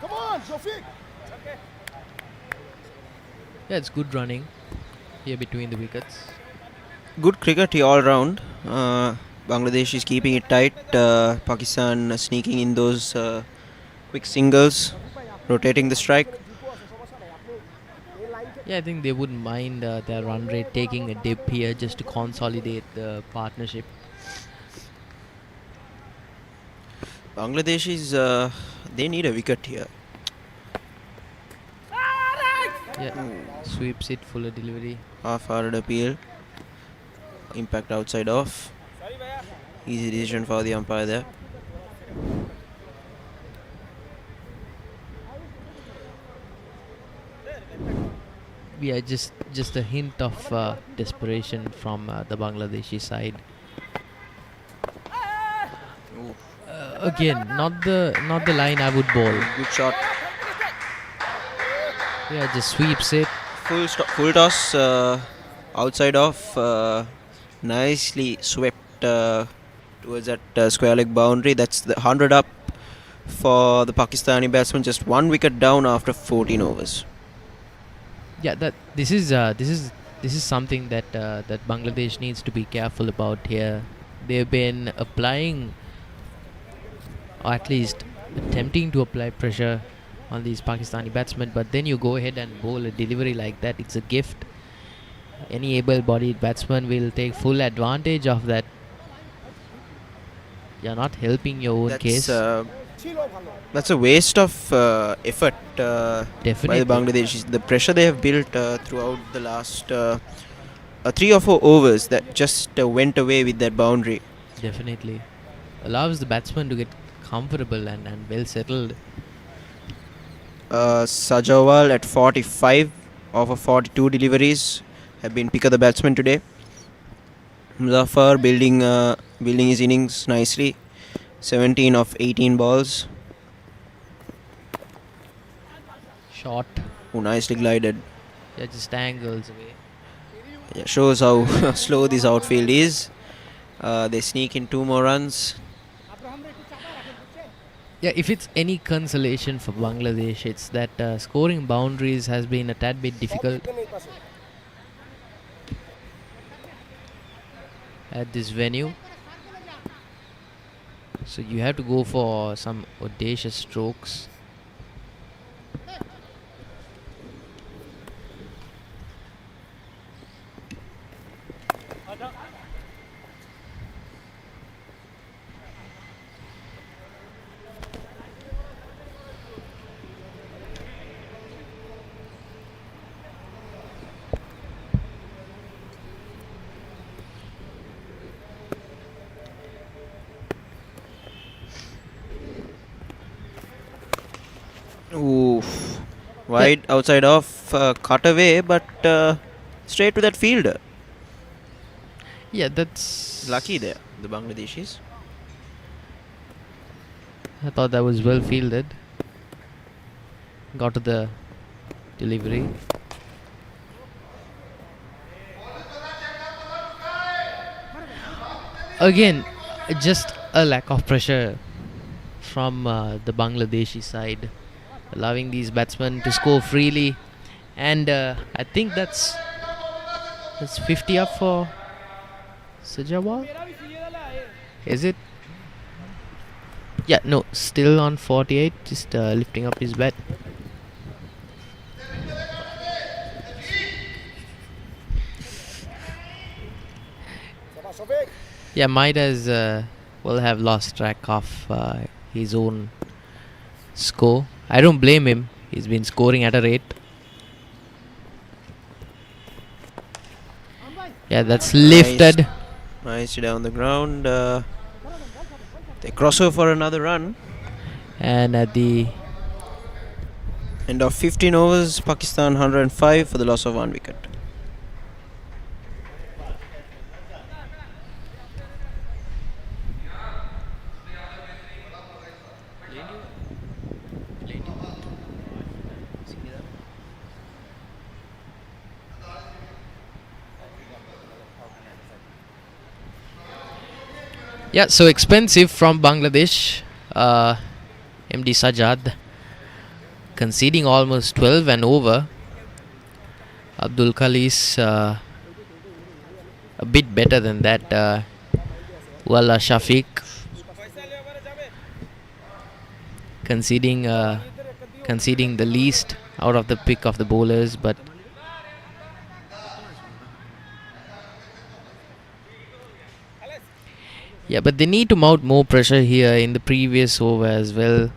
Come on, Shafiq. Yeah, it's good running here between the wickets. Good cricket here all round. Bangladesh is keeping it tight. Pakistan sneaking in those quick singles, rotating the strike. Yeah, I think they wouldn't mind their run rate taking a dip here just to consolidate the partnership. Bangladesh is they need a wicket here. Yeah, sweeps it, fuller delivery. Half-hearted appeal. Impact outside off. Easy decision for the umpire there. Yeah, just a hint of desperation from the Bangladeshi side. Again, not the line I would bowl. Good shot. Yeah, just sweeps it. Full toss outside off. Nicely swept towards that square leg boundary. That's the 100 up for the Pakistani batsman. Just 1 wicket down after 14 overs. Yeah, this is something that Bangladesh needs to be careful about here. They've been applying, or at least attempting to apply pressure on these Pakistani batsmen, but then you go ahead and bowl a delivery like that. It's a gift. Any able-bodied batsman will take full advantage of that. You're not helping your own case. That's a waste of effort by Definitely. the Bangladeshis. The pressure they have built throughout the last 3 or 4 overs that just went away with that boundary. Definitely. Allows the batsman to get comfortable and well settled. Sajawal at 45 of 42 deliveries have been pick of the batsman today. Muzaffar building his innings nicely. 17 of 18 balls. Shot. Oh, nicely glided. Yeah, just angles away. Yeah, shows how slow this outfield is. They sneak in 2 more runs. Yeah, if it's any consolation for Bangladesh, it's that scoring boundaries has been a tad bit difficult at this venue. So you have to go for some audacious strokes. Oof. Wide outside off, cut away, but straight to that fielder. Yeah, that's Lucky there, the Bangladeshis. I thought that was well fielded. Got to the delivery. Again, just a lack of pressure from the Bangladeshi side, allowing these batsmen to score freely, and I think that's 50 up for Sajawal. Is it? Yeah, no, still on 48, just lifting up his bat. Yeah, might as well have lost track of his own score. I don't blame him. He's been scoring at a rate. Yeah, that's lifted. Nice down the ground. They cross over for another run. And at the end of 15 overs, Pakistan 105 for the loss of 1 wicket. Yeah, so expensive from Bangladesh. MD Sajad conceding almost 12 and over. Abdul Khalis a bit better than that. Walla Shafiq conceding the least out of the pick of the bowlers, but yeah, but they need to mount more pressure here in the previous over as well.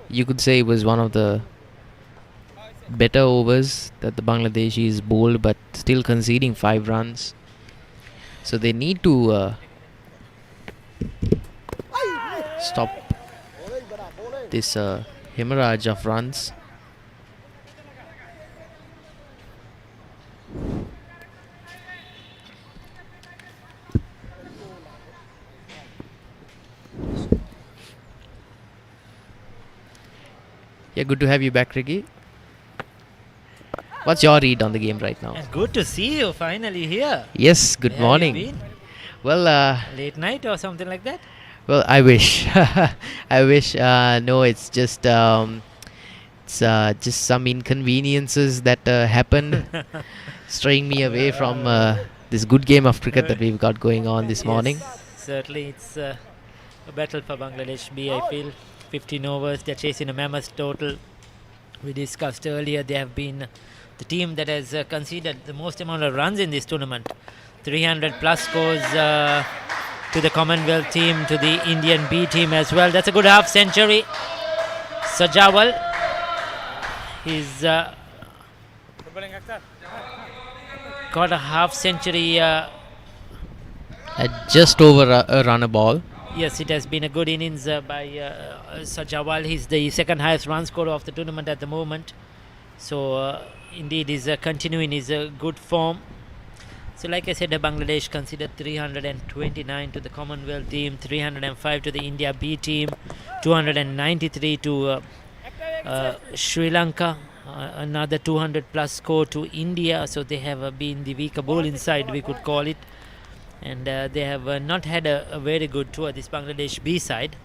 You could say it was one of the better overs that the Bangladeshis bowled, but still conceding 5 runs. So they need to stop this hemorrhage of runs. Yeah, good to have you back, Ricky. What's your read on the game right now? Good to see you finally here. Yes, good Where have morning. you been? Well, Late night or something like that? well, I wish. I wish. No, it's just some inconveniences that happened, straying me away from this good game of cricket that we've got going on this morning. Yes, certainly it's a battle for Bangladesh B, I feel. 15 overs, they're chasing a mammoth total. We discussed earlier, they have been the team that has conceded the most amount of runs in this tournament. 300 plus scores to the Commonwealth team, to the Indian B team as well. That's a good half century. Sajawal, he's got a half century. Just over a run a ball. Yes, it has been a good innings by Sajawal. He's the second highest run scorer of the tournament at the moment. So indeed he's continuing his good form. So like I said, Bangladesh considered 329 to the Commonwealth team, 305 to the India B team, 293 to Sri Lanka, another 200 plus score to India. So they have been the weaker bowling side, we could call it. And they have not had a very good tour, this Bangladesh B side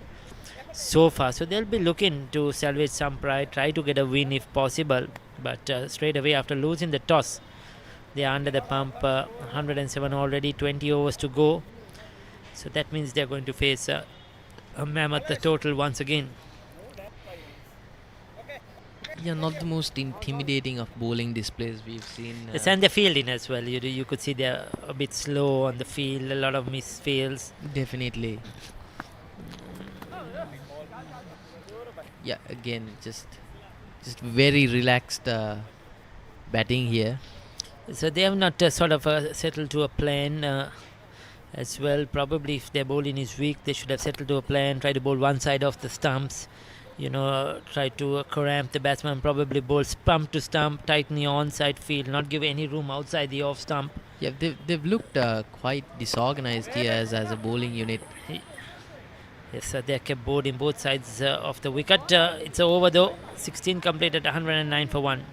so far. So they'll be looking to salvage some pride, try to get a win if possible. But straight away after losing the toss, they are under the pump. 107 already, 20 overs to go. So that means they're going to face a mammoth total once again. Yeah, not the most intimidating of bowling displays we've seen. Yes, and the fielding as well. You could see they're a bit slow on the field, a lot of misfields. Definitely. Yeah, again, just very relaxed batting here. So they have not sort of settled to a plan as well. Probably if their bowling is weak, they should have settled to a plan, try to bowl one side of the stumps. Try to cramp the batsman, probably bowl stump to stump, tighten the onside field, not give any room outside the off stump. Yeah, they've looked quite disorganized here as a bowling unit. Yes, they kept boarding both sides of the wicket. It's over though. 16 completed, 109 for 1.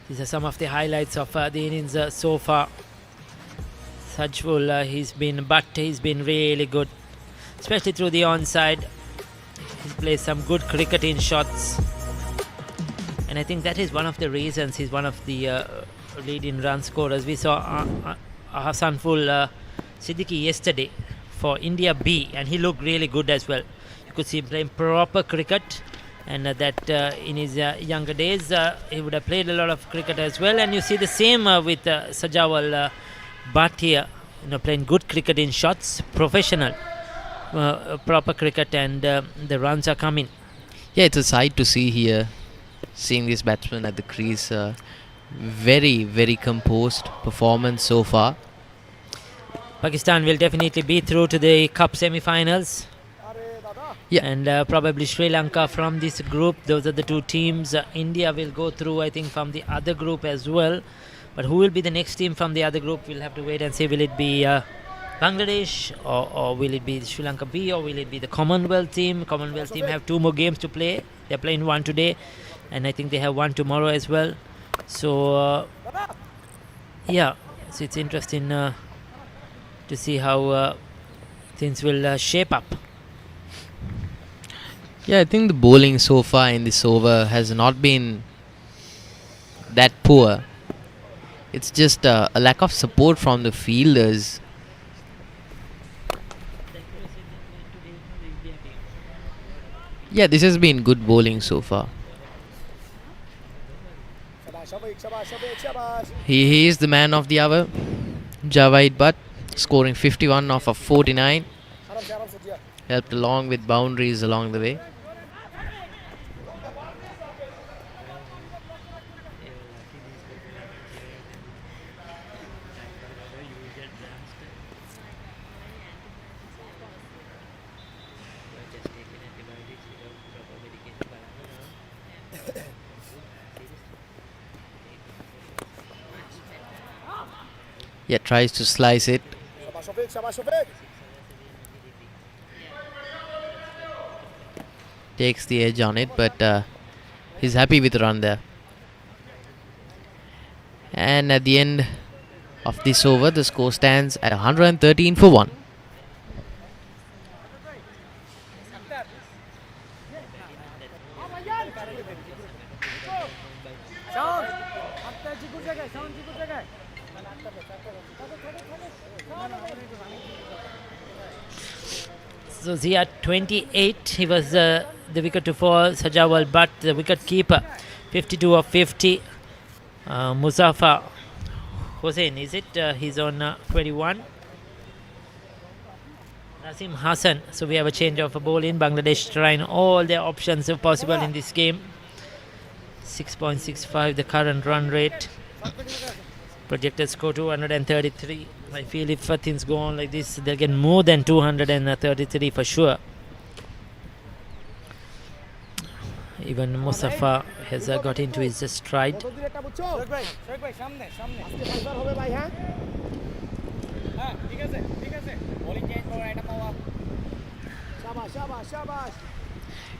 These are some of the highlights of the innings so far. Sajwal, he's been really good, especially through the onside. He's played some good cricketing shots, and I think that is one of the reasons he's one of the leading run scorers. We saw Hasanful Siddiqui yesterday for India B, and he looked really good as well. You could see him playing proper cricket. And that in his younger days, he would have played a lot of cricket as well. And you see the same with Sajawal Bhatia, playing good cricket in shots, professional, proper cricket, and the runs are coming. Yeah, it's a sight to see here, seeing this batsman at the crease. Very, very composed performance so far. Pakistan will definitely be through to the Cup semi-finals. Yeah. And probably Sri Lanka from this group. Those are the two teams. India will go through, I think, from the other group as well. But who will be the next team from the other group? We'll have to wait and see. Will it be Bangladesh or will it be Sri Lanka B or will it be the Commonwealth team? Commonwealth team have 2 more games to play. They're playing one today and I think they have one tomorrow as well. So, yeah. So it's interesting to see how things will shape up. Yeah, I think the bowling so far in this over has not been that poor. It's just a lack of support from the fielders. Yeah, this has been good bowling so far. He is the man of the hour, Javed Butt, scoring 51 off of 49. Helped along with boundaries along the way. Yeah, tries to slice it. Shabash Shafiq, Shabash Shafiq. Takes the edge on it, but he's happy with the run there. And at the end of this over, the score stands at 113 for 1. So Zia 28, he was the wicket to fall, Sajawal, but the wicket keeper 52 of 50. Muzaffar Hussain, is it? He's on 21. Nasim Hassan. So we have a change of a ball in. Bangladesh trying all their options if possible in this game. 6.65 the current run rate. Projected score 233. I feel if things go on like this, they'll get more than 233 for sure. Even Mustafa has got into his stride.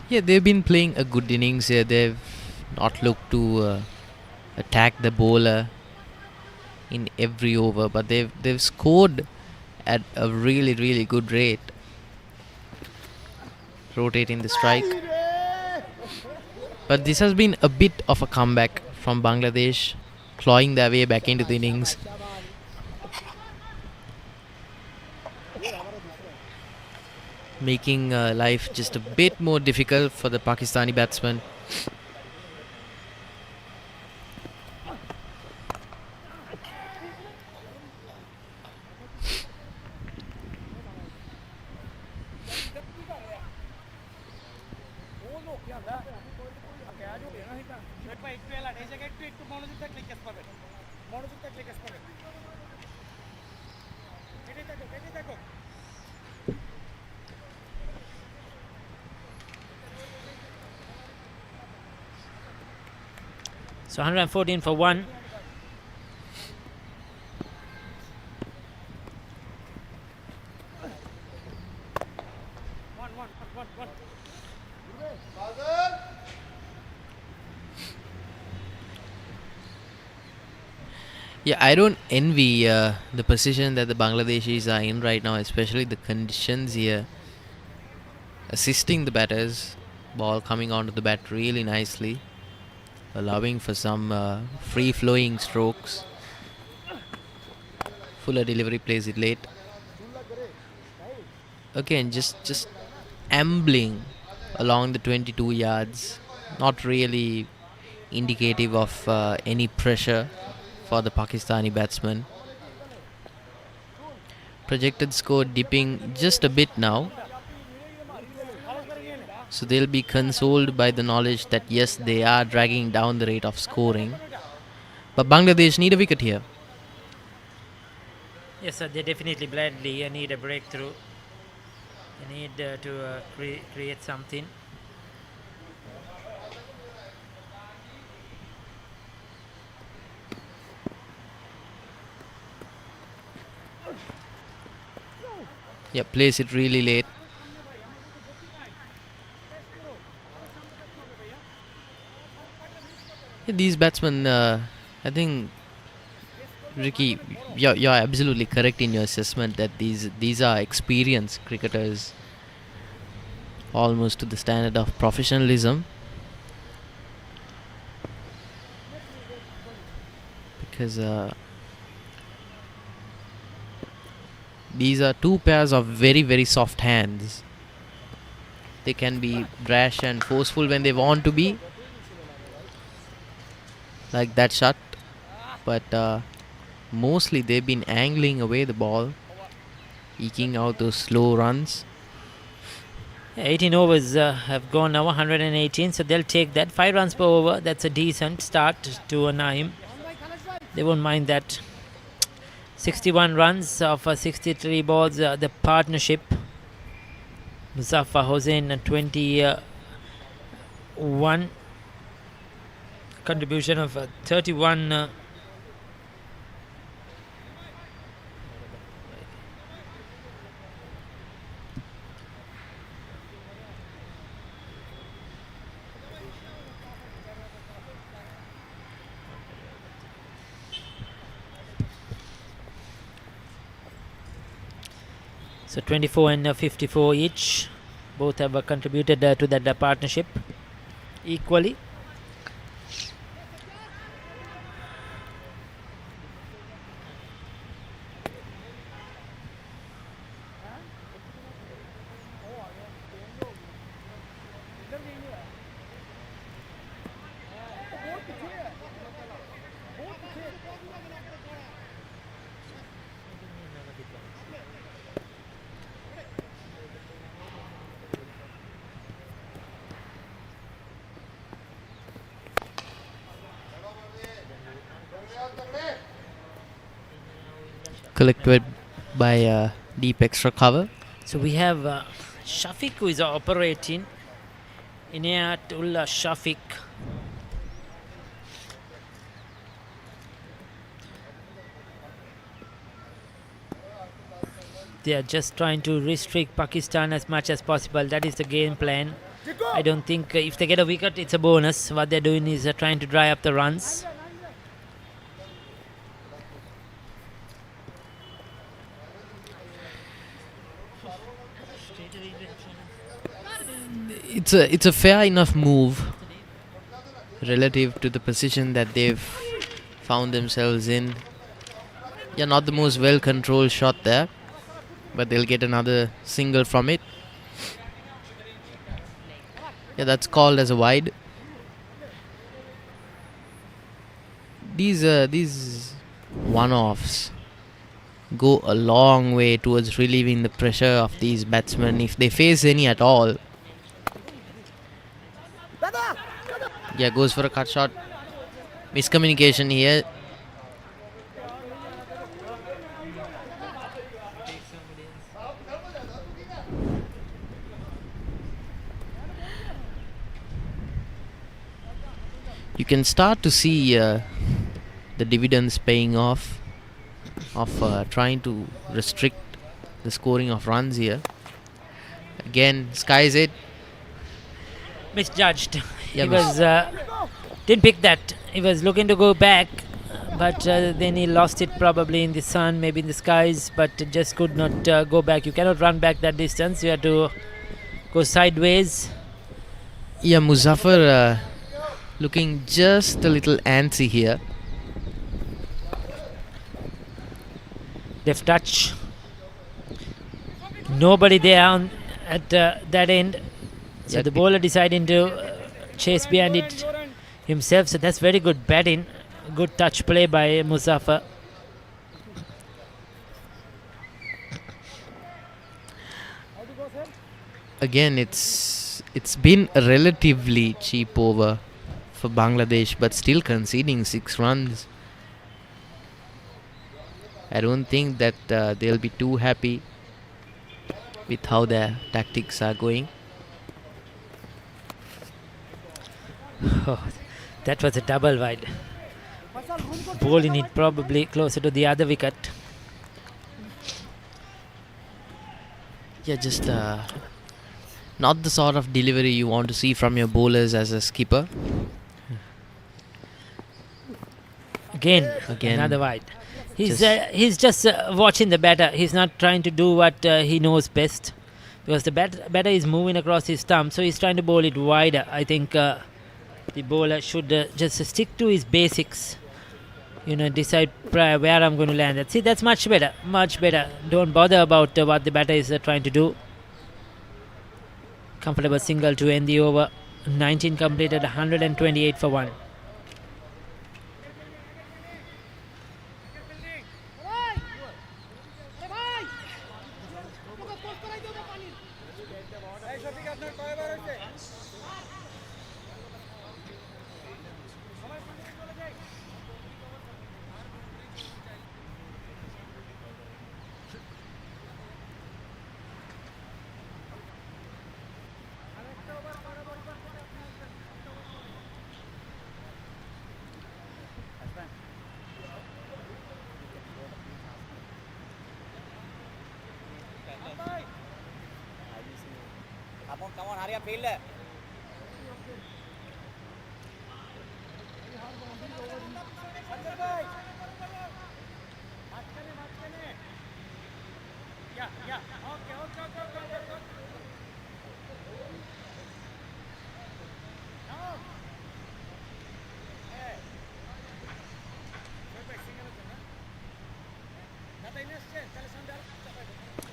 Yeah, they've been playing a good innings here. They've not looked to attack the bowler in every over, but they've scored at a really good rate. Rotating the strike. But this has been a bit of a comeback from Bangladesh, clawing their way back into the innings. Making life just a bit more difficult for the Pakistani batsmen. So 114 for 1. Yeah, I don't envy the position that the Bangladeshis are in right now, especially the conditions here. Assisting the batters, ball coming onto the bat really nicely, allowing for some free-flowing strokes. Fuller delivery plays it late. Again, just ambling along the 22 yards, not really indicative of any pressure for the Pakistani batsman. Projected score dipping just a bit now. So they'll be consoled by the knowledge that yes, they are dragging down the rate of scoring. But Bangladesh need a wicket here. Yes, sir, they definitely badly need a breakthrough. They need to create something. Yeah, plays it really late. Yeah, these batsmen, I think, Ricky, you're absolutely correct in your assessment that these are experienced cricketers, almost to the standard of professionalism. Because these are two pairs of very soft hands. They can be brash and forceful when they want to be, like that shot, but mostly they've been angling away the ball, eking out those slow runs. 18 overs have gone now, 118, so they'll take that. 5 runs per over, that's a decent start to a Naim. They won't mind that. 61 runs of 63 balls, the partnership. Muzaffar Hussain 21. Contribution of 31 So 24 and 54 each. Both have contributed to that partnership equally. Collected by deep extra cover. So we have Shafiq who is operating. Inayatullah Shafiq. They are just trying to restrict Pakistan as much as possible. That is the game plan. I don't think if they get a wicket, it's a bonus. What they're doing is trying to dry up the runs. It's a fair enough move relative to the position that they've found themselves in. Yeah, not the most well controlled shot there, but they'll get another single from it. Yeah, that's called as a wide. These one-offs go a long way towards relieving the pressure of these batsmen if they face any at all. Yeah, goes for a cut shot. Miscommunication here. You can start to see the dividends paying off of trying to restrict the scoring of runs here. Again, skies it. Misjudged. Yeah, He was didn't pick that. He was looking to go back, but then he lost it probably in the sun, maybe in the skies, but just could not go back. You cannot run back that distance. You have to go sideways. Yeah, Muzaffar looking just a little antsy here. Left touch. Nobody there at that end. So Yeah, the bowler deciding to chase behind it himself. So that's very good batting. Good touch play by Muzaffar. Again, it's been a relatively cheap over for Bangladesh, but still conceding 6 runs. I don't think that they'll be too happy with how their tactics are going. Oh, that was a double wide. Bowling it probably closer to the other wicket. Yeah, just not the sort of delivery you want to see from your bowlers as a skipper. Again, another wide. He's just watching the batter. He's not trying to do what he knows best, because the batter is moving across his stump, so he's trying to bowl it wider. I think the bowler should just stick to his basics. Decide prior where I'm going to land. See, that's much better. Much better. Don't bother about what the batter is trying to do. Comfortable single to end the over. 19 completed, 128 for 1. Come on, hurry up, fielder. Yeah.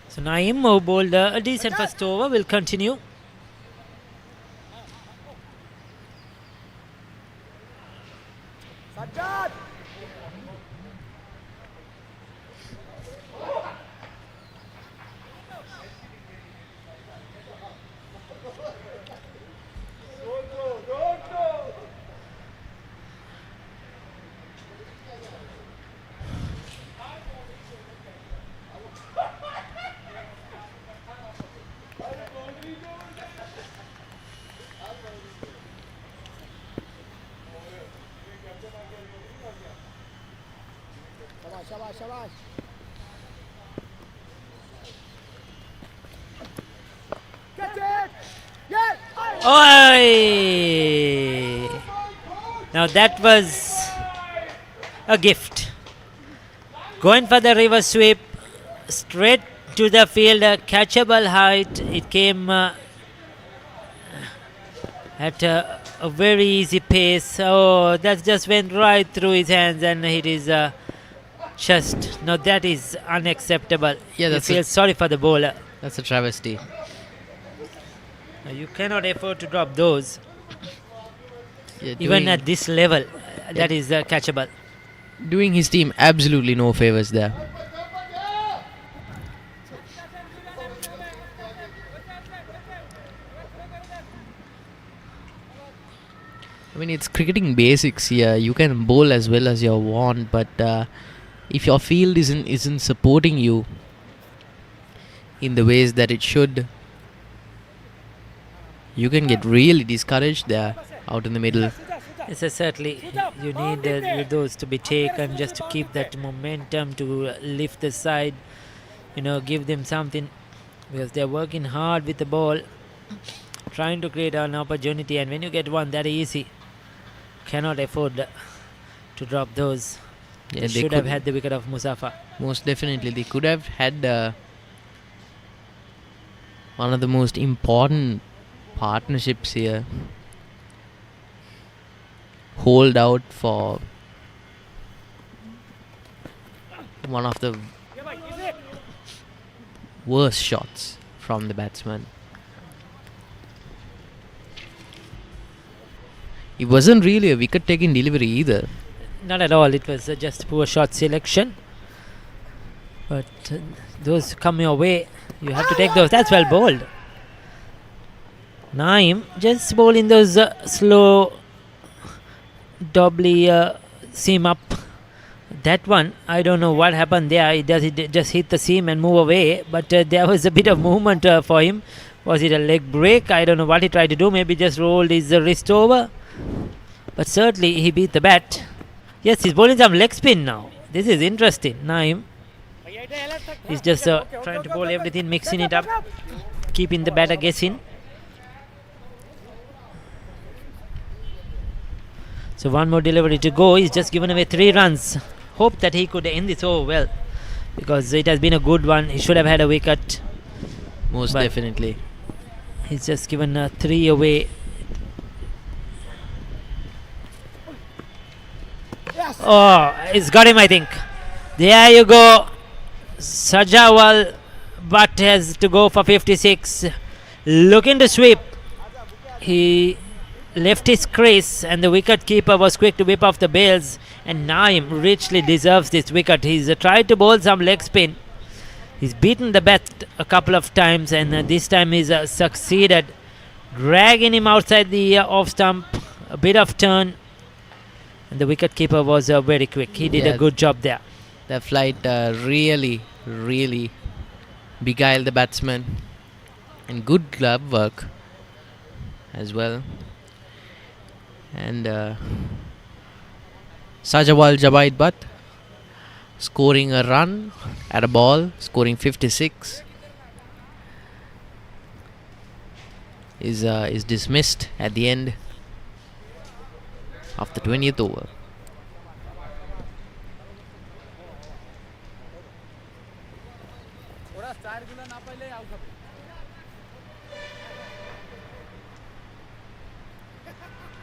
So Naim, who bowled a decent first over, will continue. Sajjad. Shabash, shabash, shabash. Catch it! Yes! Oi! Now that was a gift. Going for the reverse sweep, straight to the field, catchable height. It came at a very easy pace. Oh, that just went right through his hands, and it is just no. That is unacceptable. Yeah, you that's feel sorry for the bowler. That's a travesty. You cannot afford to drop those, Yeah, even at this level. That is catchable. doing his team absolutely no favors there. I mean, it's cricketing basics here. You can bowl as well as you want, but if your field isn't supporting you in the ways that it should, you can get really discouraged there out in the middle. Yes, certainly. You need those to be taken just to keep that momentum to lift the side. Give them something, because they're working hard with the ball, trying to create an opportunity. And when you get one that easy, cannot afford to drop those. Yeah, They should have had the wicket of Musafa. Most definitely, they could have had one of the most important partnerships here. Hold out for one of the worst shots from the batsman. It wasn't really a wicket-taking delivery either. Not at all. It was just poor shot selection. But those come your way. You have to take those. That's well bowled. Naim just bowling those slow, doubly seam up. That one, I don't know what happened there. It just hit the seam and move away. But there was a bit of movement for him. Was it a leg break? I don't know what he tried to do. Maybe just rolled his wrist over. But certainly he beat the bat. Yes, he's bowling some leg spin now. This is interesting. Naim. He's just trying to bowl everything, mixing it up, keeping the batter guessing. So one more delivery to go. He's just given away 3 runs. Hope that he could end this over well, because it has been a good one. He should have had a wicket. Most But definitely. He's just given 3 away. Yes! Oh, it's got him, I think. There you go. Sajawal, but has to go for 56. Looking to sweep. He left his crease, and the wicket keeper was quick to whip off the bails. And Naim richly deserves this wicket. He's tried to bowl some leg spin. He's beaten the bat a couple of times, and this time he's succeeded, dragging him outside the off stump. A bit of turn, and the wicket keeper was very quick. He did a good job there. The flight really beguiled the batsman, and good glove work as well. And Sajawal Jabaid Butt scoring a run at a ball, scoring 56, is dismissed at the end of the 20th over. थोड़ा 4 তুলে না পাইলে out হবে।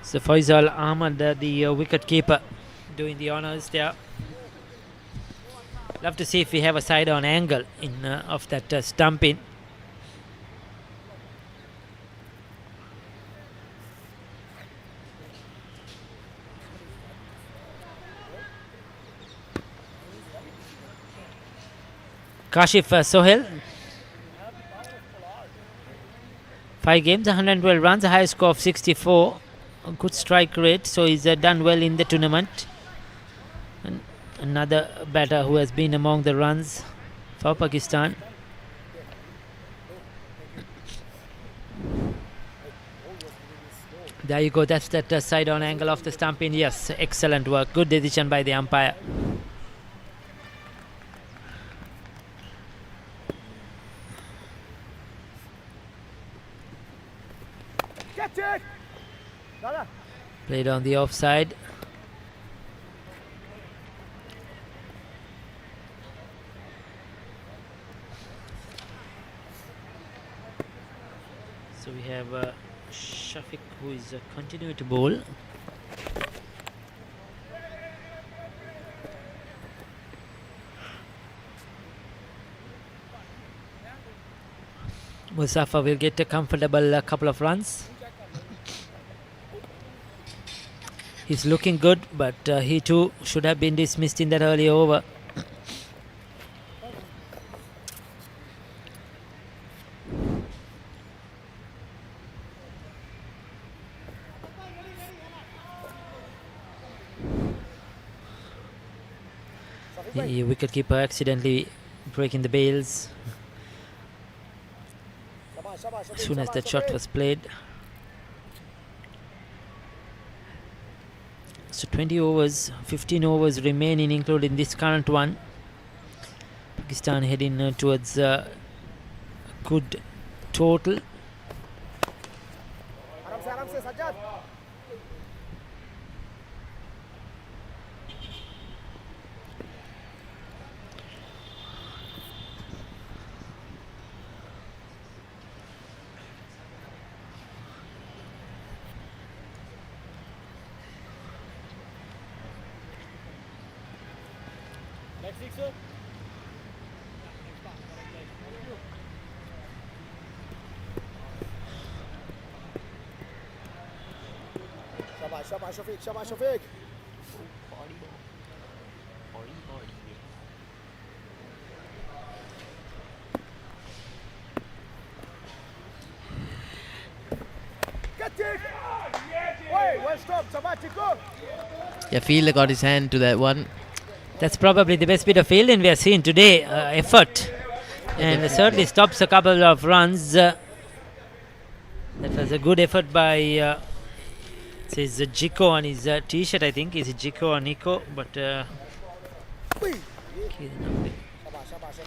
So Faisal Ahmad, the wicket keeper, doing the honours there. Love to see if we have a side on angle in of that stump in. Kashif Sohail, 5 games, 112 runs, a high score of 64, a good strike rate, so he's done well in the tournament. And another batter who has been among the runs for Pakistan. There you go, that's that side on angle of the stump in. Yes, excellent work, good decision by the umpire. Catch it! Dada. Played on the offside. So we have Shafiq who is continuing to bowl. Musafa will get a comfortable couple of runs. He's looking good, but he too should have been dismissed in that early over. The wicketkeeper accidentally breaking the bails as soon as that shot was played. So 20 overs, 15 overs remaining, including this current one. Pakistan heading towards a good total. आराम से Sajjad. Next sixer. Shabash Shafiq, Shabash Shafiq. Get it! Wait, well stopped, Shabash, go! Yeah, Fielder got his hand to that one. That's probably the best bit of fielding we have seen today. Effort. And certainly stops a couple of runs. That was a good effort by it says Jiko on his t-shirt, I think. Is it Jiko or Nico? But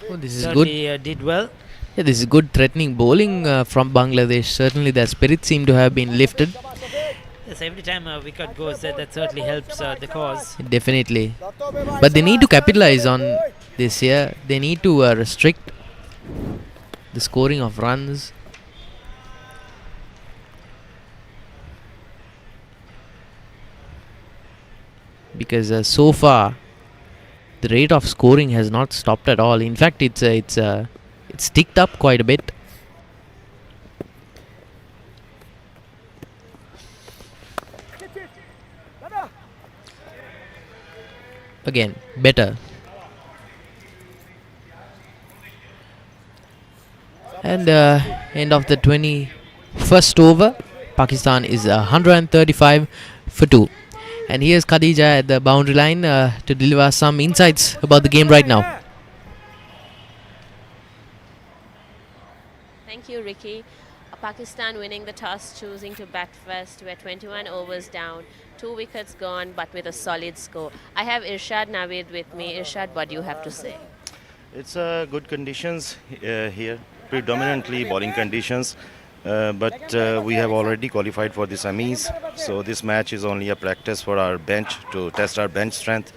Oh, this is certainly good. did well. Yeah, this is good threatening bowling from Bangladesh. Certainly their spirits seem to have been lifted. Yes, every time a wicket goes, that certainly helps the cause. Definitely. But they need to capitalize on this here. They need to restrict the scoring of runs. Because so far the rate of scoring has not stopped at all. In fact, it's ticked up quite a bit. Again, better. And end of the 21st over, Pakistan is 135 for 2. And here's Khadija at the boundary line to deliver some insights about the game right now. Thank you, Ricky. Pakistan winning the toss, choosing to bat first. We're 21 overs down, 2 wickets gone, but with a solid score. I have Irshad Naveed with me. Irshad, what do you have to say? It's good conditions here, predominantly bowling conditions. But we have already qualified for the semis, so this match is only a practice for our bench to test our bench strength,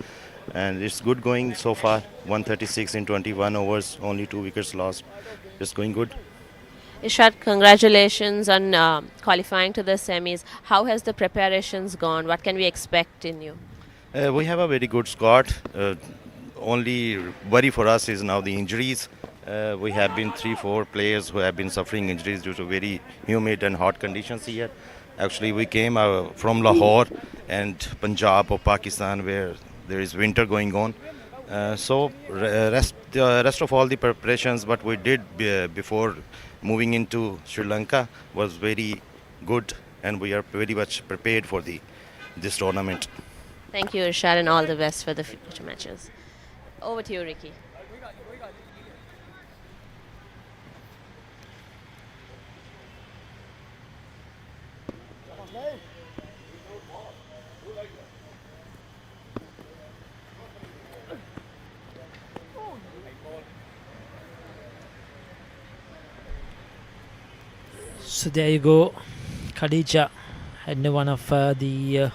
and it's good going so far. 136 in 21 overs, only 2 wickets lost. it's going good. Irshad, congratulations on qualifying to the semis. How has the preparations gone? What can we expect in you? We have a very good squad. Only worry for us is now the injuries. We have been 3-4 players who have been suffering injuries due to very humid and hot conditions here. Actually, we came from Lahore and Punjab of Pakistan, where there is winter going on. Rest of all the preparations what we did before moving into Sri Lanka was very good, and we are very much prepared for this tournament. Thank you, Irshad, and all the best for the future matches. Over to you, Ricky. So there you go, Khadija, and one of the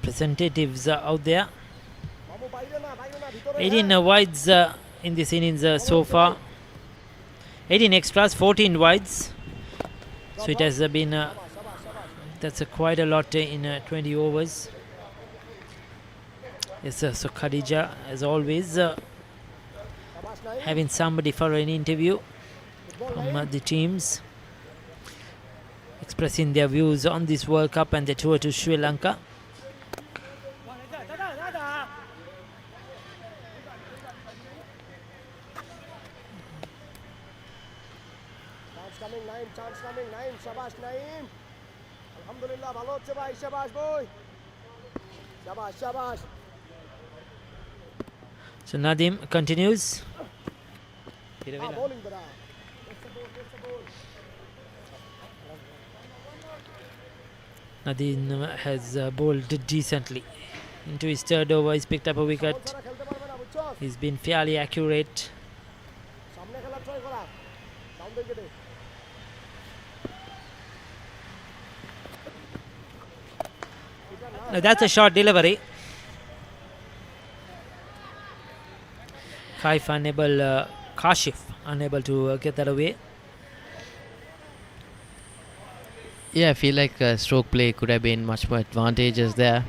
representatives out there. 18 wides in this innings so far. 18 extras, 14 wides. So it has been that's quite a lot in 20 overs. Yes, so Khadija, as always, having somebody for an interview from the teams, expressing their views on this World Cup and the tour to Sri Lanka. Chance coming, Naim, Shabash, Naim. Alhamdulillah, bhalo hocche bhai, Shabash boy. Shabash, Shabash. So Nadim continues. Bowling bada. Nadim has bowled decently. Into his third over, he's picked up a wicket. He's been fairly accurate. Samne khela try kora. Down the gate. Now that's a short delivery. Kashif unable to get that away. Yeah, I feel like stroke play could have been much more advantageous there.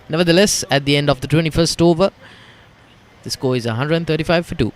Nevertheless, at the end of the 21st over, the score is 135 for 2.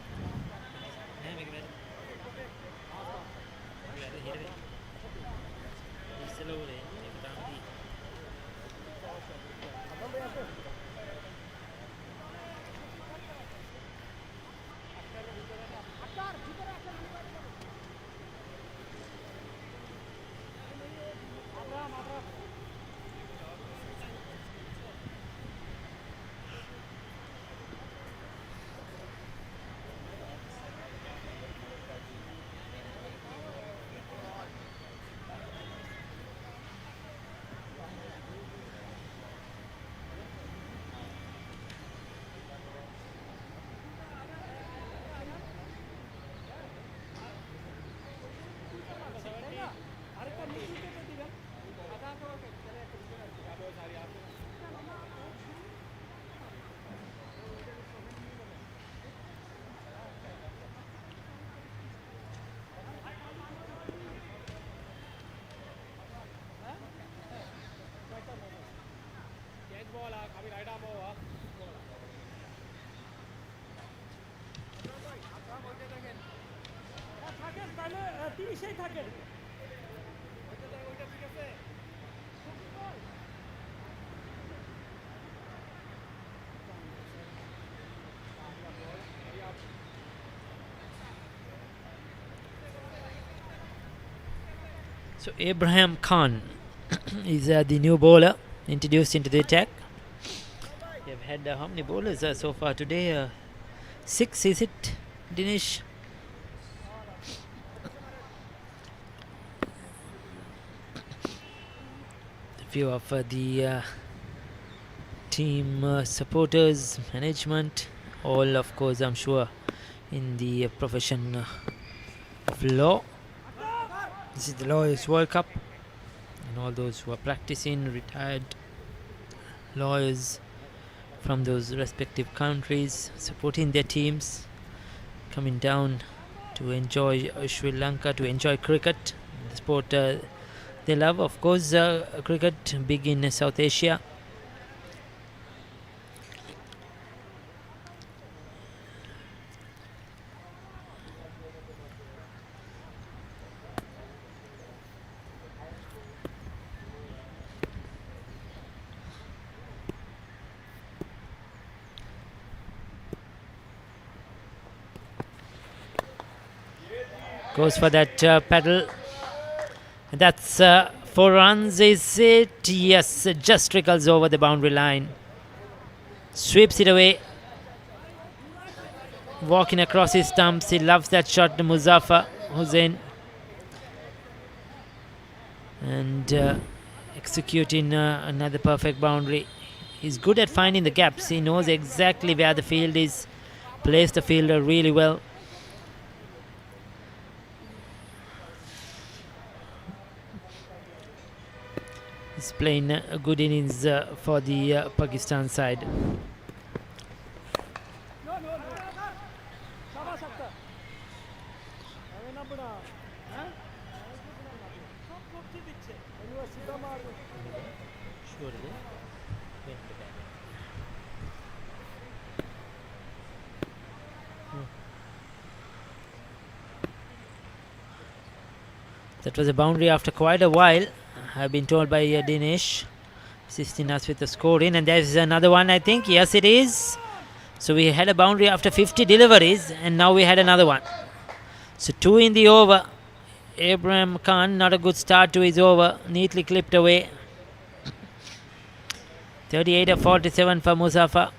So Abraham Khan is the new bowler introduced into the attack. We have had how many bowlers so far today? 6, is it, Dinesh? A few of the team supporters, management, all of course I'm sure in the profession of law. This is the Lawyers World Cup, and all those who are practicing, retired lawyers from those respective countries supporting their teams, coming down to enjoy Sri Lanka, to enjoy cricket, the sport they love. Of course, cricket big in South Asia. Goes for that paddle. That's 4 runs, is it? Yes, just trickles over the boundary line. Sweeps it away. Walking across his stumps. He loves that shot, Muzaffar Hussain. And executing another perfect boundary. He's good at finding the gaps. He knows exactly where the field is. Plays the fielder really well. He's playing a good innings for the Pakistan side. That was a boundary after quite a while. I've been told by Dinesh, assisting us with the scoring, and there's another one, I think. Yes, it is. So we had a boundary after 50 deliveries, and now we had another one. So 2 in the over. Abraham Khan, not a good start to his over, neatly clipped away. 38 of 47 for Muzaffar.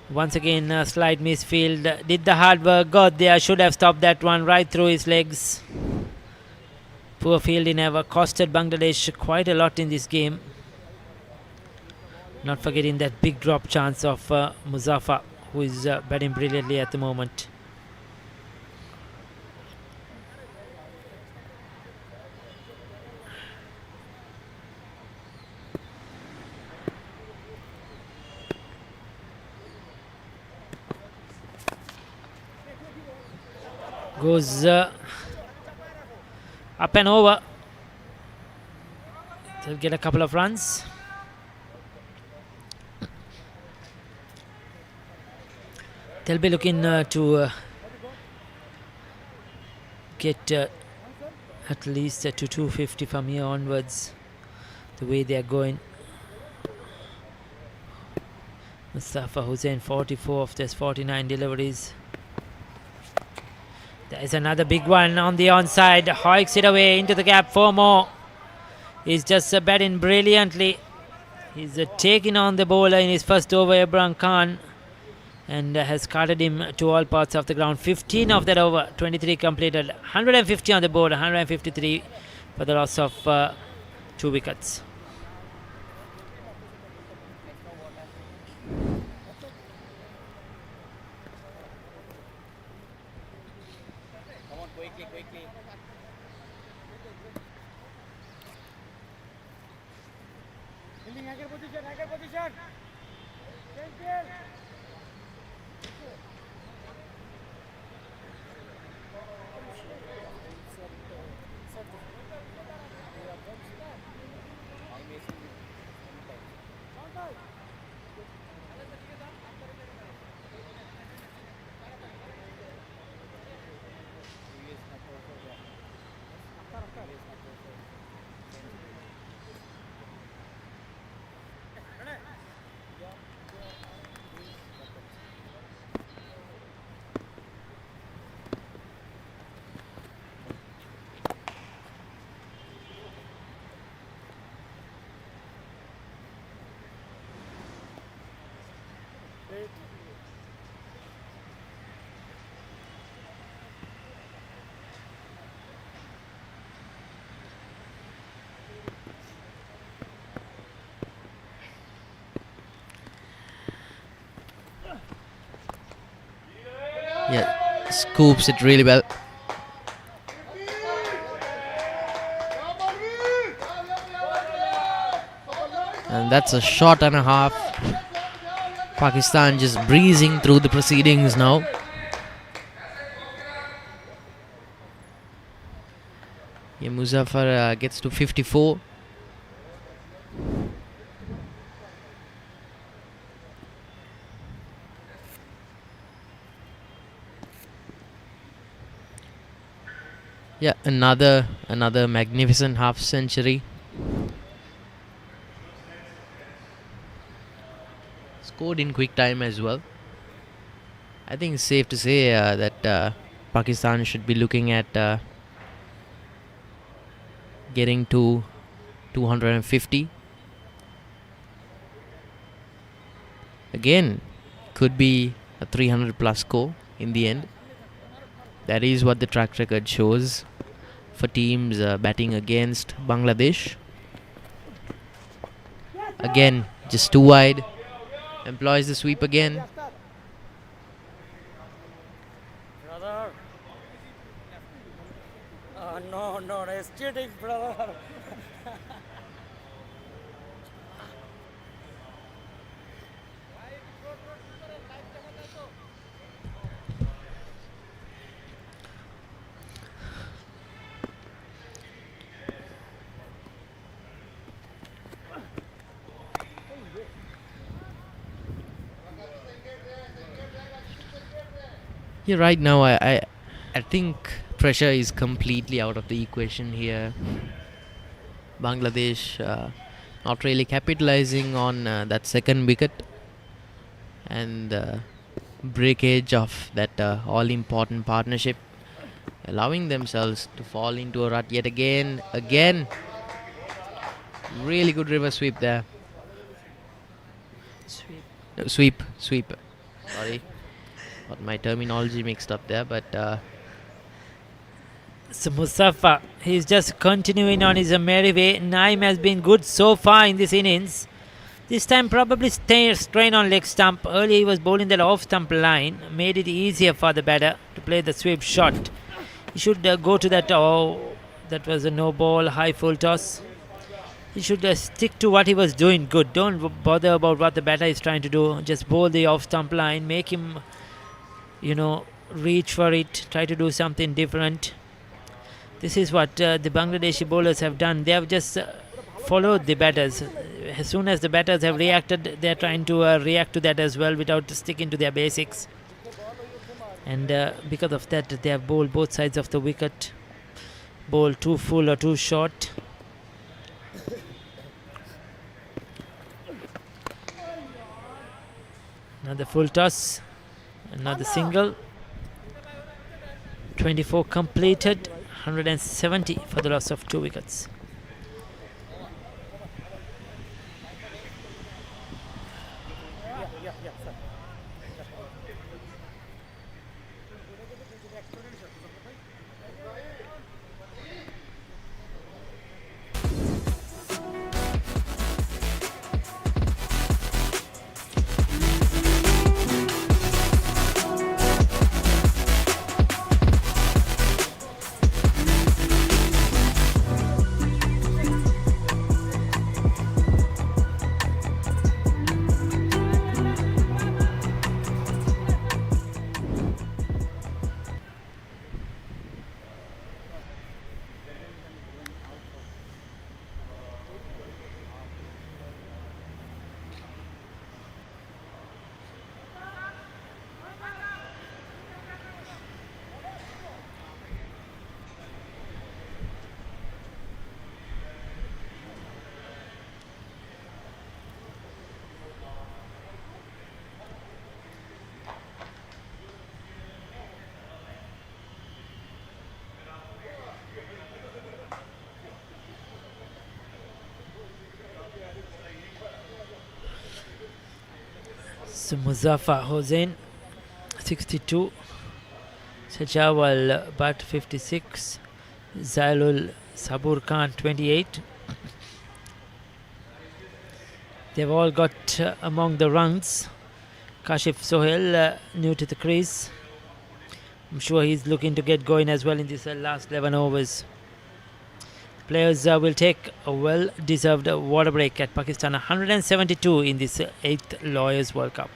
Once again, a slight misfield. Did the hard work, got there, should have stopped that one right through his legs. Poor fielding ever costed Bangladesh quite a lot in this game. Not forgetting that big drop chance of Muzaffar, who is batting brilliantly at the moment. Goes up and over. They'll get a couple of runs. They'll be looking to get at least to 250 from here onwards, the way they are going. Mustafa Hussain, 44 of those 49 deliveries. There's another big one on the onside. Hoiks it away into the gap. 4 more. He's just batting brilliantly. He's taking on the bowler in his first over, Abraham Khan, and has carted him to all parts of the ground. 15 of that over, 23 completed. 150 on the board, 153 for the loss of 2 wickets. Yeah, scoops it really well. And that's a shot and a half. Pakistan just breezing through the proceedings now. Yeah, Muzaffar gets to 54. Yeah, another magnificent half century. Scored in quick time as well. I think it's safe to say that Pakistan should be looking at getting to 250. Again, could be a 300 plus score in the end. That is what the track record shows for teams batting against Bangladesh. Again, just too wide. Employs the sweep again. Brother. No, it's cheating, brother. Yeah, right now I think pressure is completely out of the equation here. Bangladesh not really capitalizing on that second wicket and breakage of that all-important partnership, allowing themselves to fall into a rut yet again. Really good river sweep there. Sweep. Sorry, got my terminology mixed up there, but So Muzaffar, he's just continuing on his merry way. Naim has been good so far in this innings. This time probably strain on leg stump. Earlier he was bowling that off stump line, made it easier for the batter to play the sweep shot. He should go to that. Oh, that was a no ball, high full toss. He should stick to what he was doing good. Don't bother about what the batter is trying to do. Just bowl the off stump line, make him, reach for it, try to do something different. This is what the Bangladeshi bowlers have done. They have just followed the batters. As soon as the batters have reacted, they are trying to react to that as well without sticking to their basics. And because of that, they have bowled both sides of the wicket. Bowled too full or too short. Another full toss. Another single. 24 completed. 170 for the loss of 2 wickets. So Muzaffar Hossain 62, Sajawal Bhatt 56, Zailul Sabur Khan 28. They've all got among the runs. Kashif Sohail new to the crease. I'm sure he's looking to get going as well in this last 11 overs. Players will take a well-deserved water break at Pakistan. 172 in this 8th Lawyers World Cup.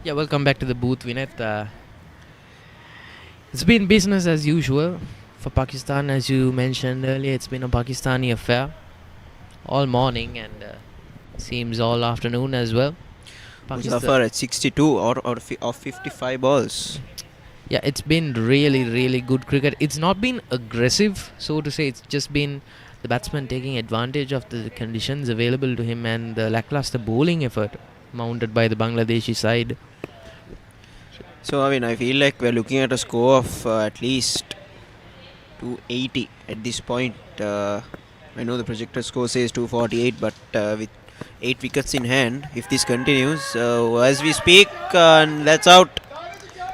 Yeah, welcome back to the booth, Vinay. It's been business as usual for Pakistan, as you mentioned earlier. It's been a Pakistani affair all morning and seems all afternoon as well. Muzaffar at 62 of 55 balls. Yeah, it's been really good cricket. It's not been aggressive, so to say. It's just been the batsman taking advantage of the conditions available to him and the lackluster bowling effort mounted by the Bangladeshi side. So, I mean, I feel like we're looking at a score of at least 280 at this point. I know the projected score says 248, but with 8 wickets in hand, if this continues, as we speak, that's out.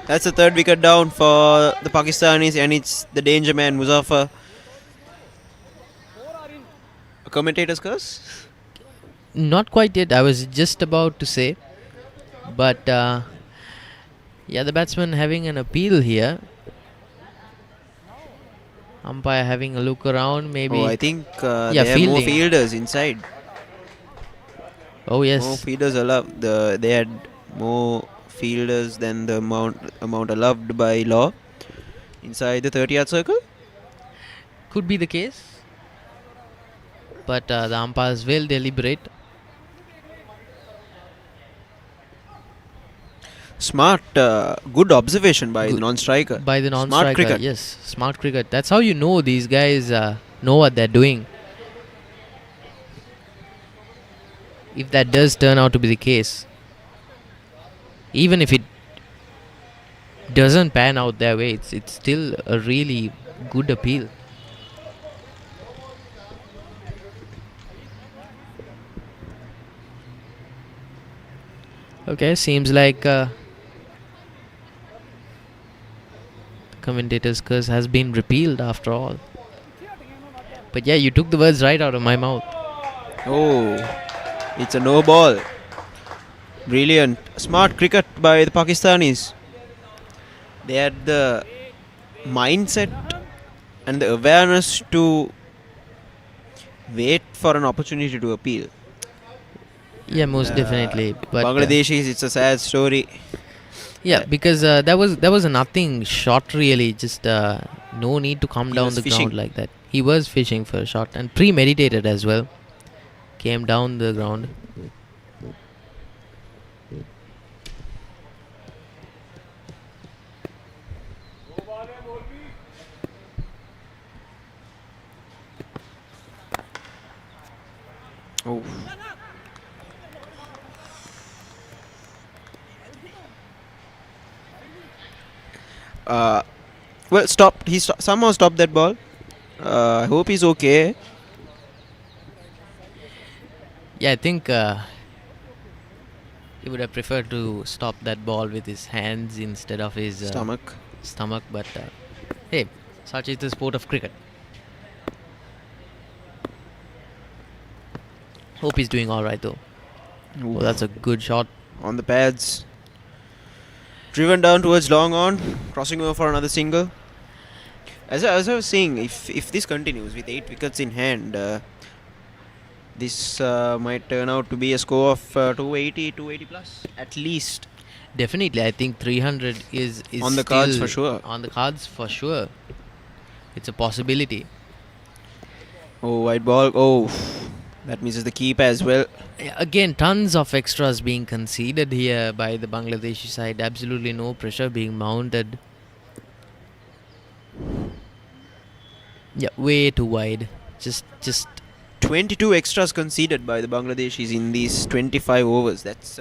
That's the third wicket down for the Pakistanis, and it's the danger man, Muzaffar. A commentator's curse? Not quite yet, I was just about to say. But, yeah, the batsman having an appeal here. Umpire having a look around, maybe. Oh, I think they have more fielders inside. Oh, yes. More fielders allowed. They had more fielders than the amount allowed by law inside the 30-yard circle. Could be the case. But the umpires will deliberate. Smart, good observation by the non-striker. By the non-striker, smart cricket. Yes, smart cricket. That's how you know these guys know what they're doing. If that does turn out to be the case. Even if it doesn't pan out their way, it's still a really good appeal. Okay, seems like commentator's curse has been repealed after all. But yeah, you took the words right out of my mouth. Oh, it's a no ball. Brilliant. Smart cricket by the Pakistanis. They had the mindset and the awareness to wait for an opportunity to appeal. Yeah, most definitely. But Bangladeshis, it's a sad story. Yeah, because there was a nothing shot really. Just no need to come down the ground like that. He was fishing for a shot and premeditated as well. Came down the ground. Oh. Well, stopped. He somehow stopped that ball. I hope he's okay. Yeah, I think he would have preferred to stop that ball with his hands instead of his Stomach. But hey, such is the sport of cricket. Hope he's doing all right though. Oh, that's a good shot. On the pads. Driven down towards long on, crossing over for another single. As I was saying, if this continues with 8 wickets in hand, this might turn out to be a score of 280 plus at least. Definitely, I think 300 is on the still cards for sure. On the cards for sure. It's a possibility. Oh, white ball. Oh, that misses the keeper as well. Again, tons of extras being conceded here by the Bangladeshi side. Absolutely no pressure being mounted. Yeah, way too wide. Just 22 extras conceded by the Bangladeshis in these 25 overs. That's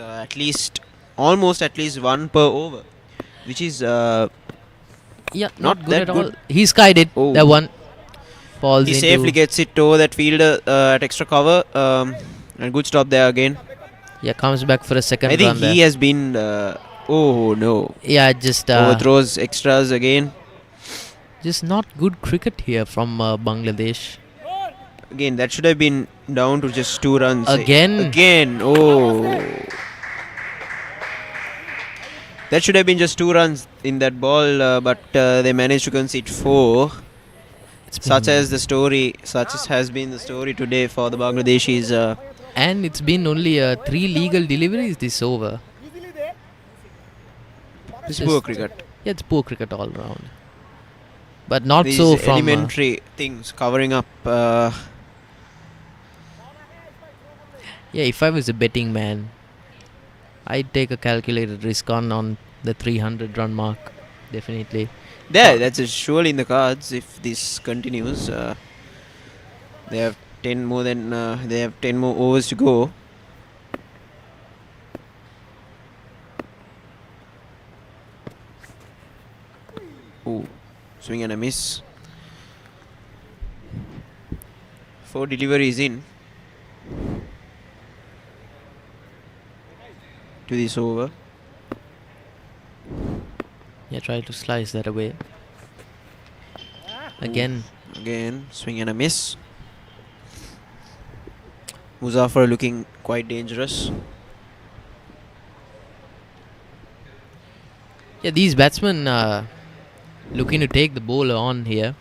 almost at least one per over, which is yeah, not good that at good. all. He skied it. Oh. That one falls He into. safely gets it over that fielder at extra cover. And good stop there again. Yeah, comes back for a second I think run there. he has been. Oh no. Yeah, just overthrows extras again. Just not good cricket here from Bangladesh. Again, that should have been down to just 2 runs. Again. Oh. That should have been just 2 runs in that ball, but they managed to concede 4. Such has been the story today for the Bangladeshis. And it's been only 3 legal deliveries this over. It's poor cricket. Yeah, it's poor cricket all round. But not These so from elementary things covering up. Yeah, if I was a betting man, I'd take a calculated risk on the 300 run mark. Definitely. That's surely in the cards if this continues. They have 10 more overs to go. Ooh, swing and a miss. 4 deliveries in to this over. Yeah, try to slice that away. Again, swing and a miss. Muzaffar looking quite dangerous. yeah, these batsmen looking to take the bowler on here.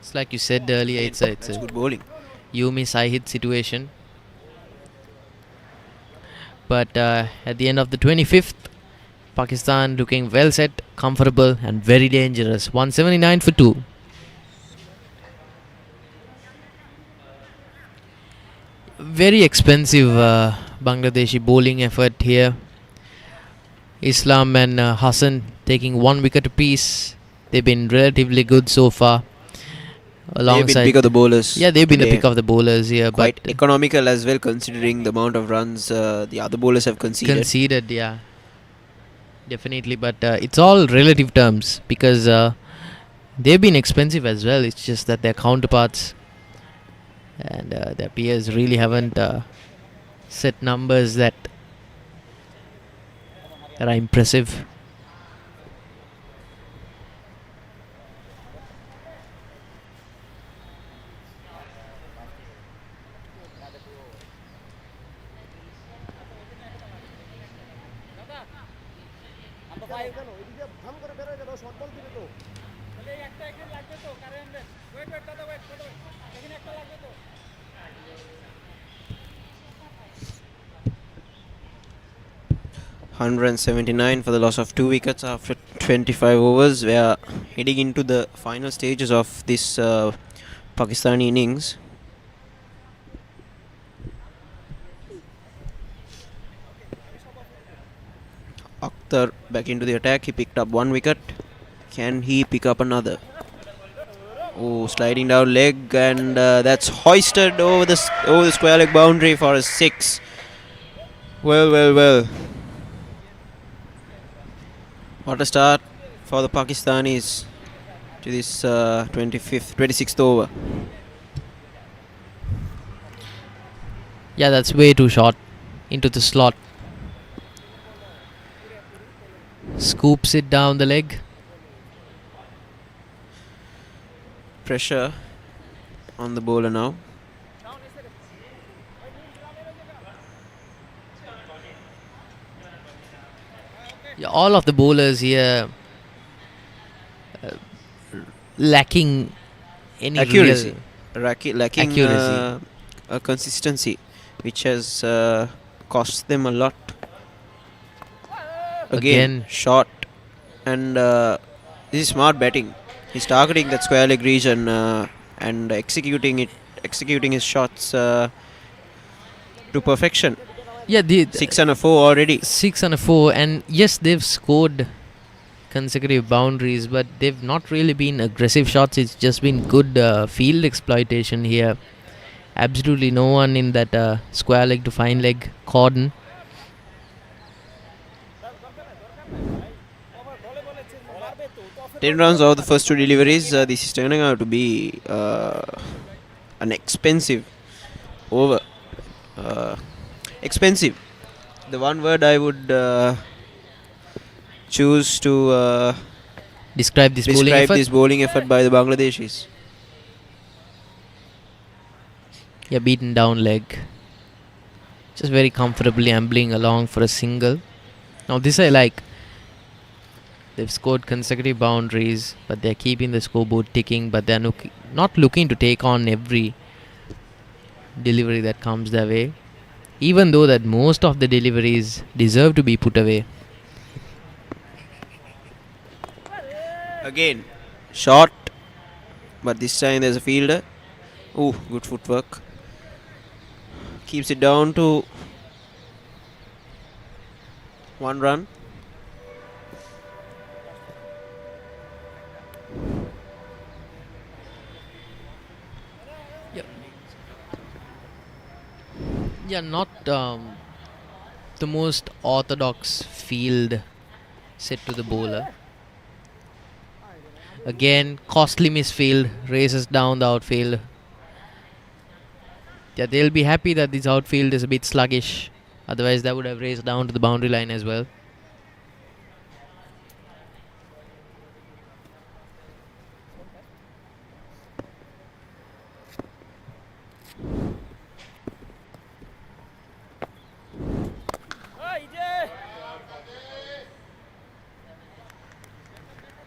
It's like you said earlier, it's a good bowling. You miss, I hit situation. But at the end of the 25th, Pakistan looking well set, comfortable and very dangerous. 179 for 2. Very expensive Bangladeshi bowling effort here. Islam and Hassan taking 1 wicket apiece. They've been relatively good so far. They've been pick of the bowlers. Yeah, they've been the pick of the bowlers here. Quite but economical as well, considering the amount of runs the other bowlers have conceded. Yeah. Definitely, but it's all relative terms because they've been expensive as well. It's just that their counterparts and their peers really haven't set numbers that are impressive. $179 for the loss of 2 wickets after 25 overs. We are heading into the final stages of this Pakistani innings. Akhtar back into the attack. He picked up 1 wicket. Can he pick up another? Oh, sliding down leg, and that's hoisted over the square leg boundary for a 6. Well. What a start for the Pakistanis. to this 26th over. Yeah, that's way too short into the slot. Scoops it down the leg. Pressure on the bowler now. Yeah, all of the bowlers here lacking any Accuracy. real Lacking accuracy. a consistency, which has cost them a lot. Again, shot, and this is smart batting. He's targeting that square leg region and executing his shots to perfection. Yeah, the 6 and a 4 already. 6 and a 4, and yes, they've scored consecutive boundaries, but they've not really been aggressive shots. It's just been good field exploitation here. Absolutely no one in that square leg to fine leg cordon. Ten 10 runs out of the first 2 deliveries. This is turning out to be an expensive over. Expensive. The one word I would choose to Describe this bowling describe effort. this bowling effort by the Bangladeshis. Yeah, beaten down leg. Just very comfortably ambling along for a single. Now this I like. They've scored consecutive boundaries, but they're keeping the scoreboard ticking, but they're not looking to take on every delivery that comes their way, even though that most of the deliveries deserve to be put away. Again, shot, but this time there's a fielder. Ooh, good footwork. Keeps it down to 1 run. Yeah, not the most orthodox field set to the bowler. Again, costly misfield, races down the outfield. Yeah, they'll be happy that this outfield is a bit sluggish. Otherwise, they would have raced down to the boundary line as well.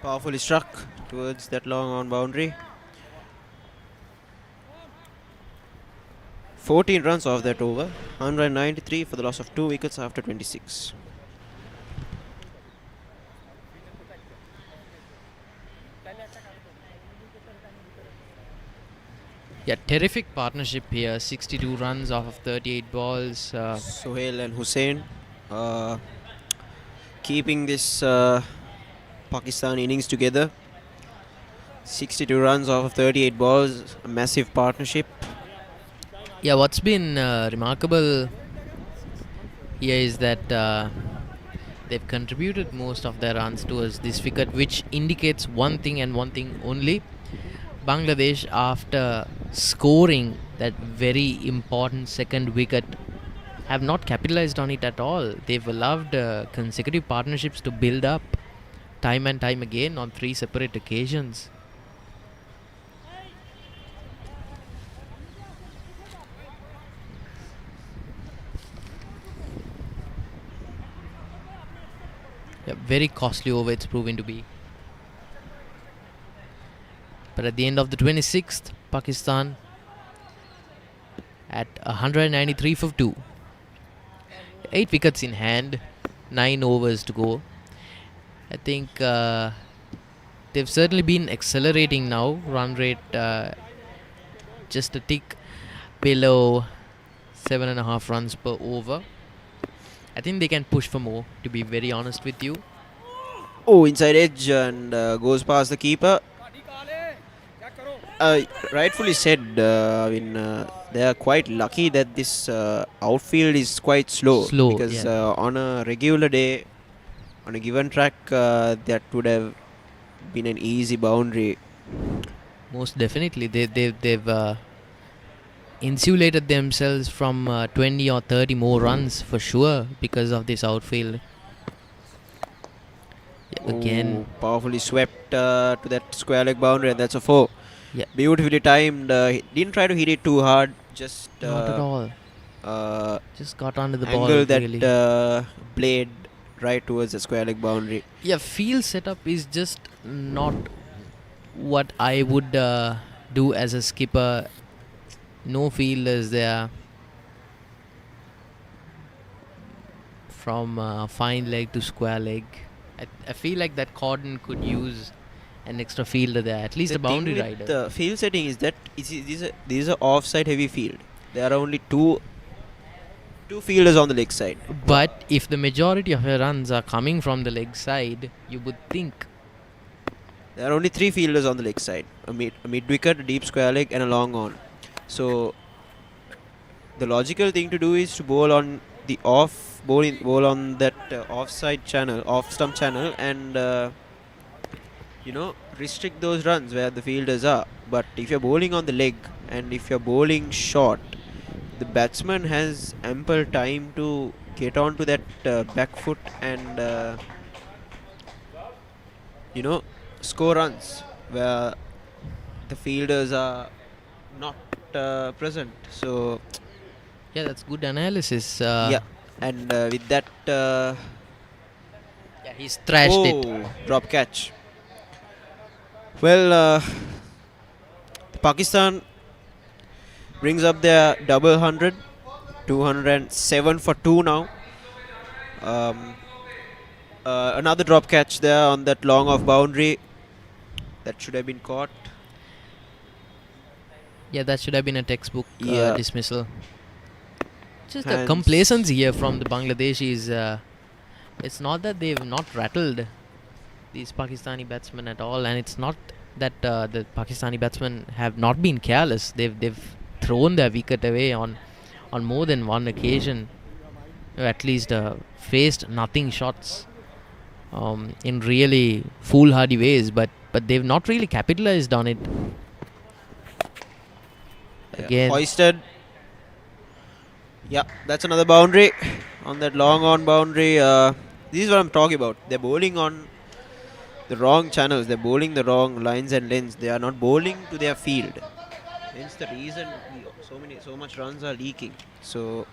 Powerfully struck towards that long on boundary. 14 runs off that over. 193 for the loss of 2 wickets after 26. Yeah, terrific partnership here. 62 runs off of 38 balls. Sohail and Hussain keeping this Pakistan innings together. 62 runs off of 38 balls. A massive partnership. Yeah, what's been remarkable here is that they've contributed most of their runs towards this wicket, which indicates one thing and one thing only. Bangladesh, after scoring that very important second wicket, have not capitalized on it at all. They've allowed consecutive partnerships to build up time and time again on 3 separate occasions. Yeah, very costly over it's proven to be. But at the end of the 26th, Pakistan at 193 for 2. 8 wickets in hand, 9 overs to go. I think they've certainly been accelerating now. Run rate just a tick below 7.5 runs per over. I think they can push for more, to be very honest with you. Oh, inside edge and goes past the keeper. Rightfully said. They are quite lucky that this outfield is quite slow. Because yeah. on a regular day, on a given track, that would have been an easy boundary. Most definitely, they've insulated themselves from 20 or 30 more runs for sure because of this outfield. Yeah, again, Ooh, powerfully swept to that square leg boundary, and that's a 4. Yeah. Beautifully timed. He didn't try to hit it too hard. Just not at all. Just got under the ball angle that really. blade right towards the square leg boundary. Yeah, field setup is just not what I would do as a skipper. No fielders there. From fine leg to square leg. I feel like that cordon could use an extra fielder there, at least The a boundary thing with rider. the field setting is that these are offside heavy field. There are only two fielders on the leg side. But if the majority of your runs are coming from the leg side, you would think. There are only 3 fielders on the leg side. A mid wicket, a deep square leg, and a long on. So the logical thing to do is to bowl on the bowl on that offside channel, off stump channel, and restrict those runs where the fielders are. But if you're bowling on the leg and if you're bowling short, the batsman has ample time to get onto that back foot and score runs where the fielders are not present. So Yeah, that's good analysis. yeah, and with that, Yeah, he's thrashed it. Drop catch. Well, Pakistan brings up their double 100, 207 for 2 now. Another drop catch there on that long off boundary. That should have been caught. Yeah, that should have been a textbook Yeah. dismissal. Just the Hands. complacency here from the Bangladeshis. It's not that they've not rattled these Pakistani batsmen at all, and it's not that the Pakistani batsmen have not been careless. They've thrown their wicket away on more than one occasion. At least faced nothing shots in really foolhardy ways, but they've not really capitalized on it. Again, Hoisted. Yeah, that's another boundary on that long on boundary. This is what I'm talking about. They're bowling on the wrong channels. They're bowling the wrong lines and lanes. They are not bowling to their field. Hence the reason so much runs are leaking. So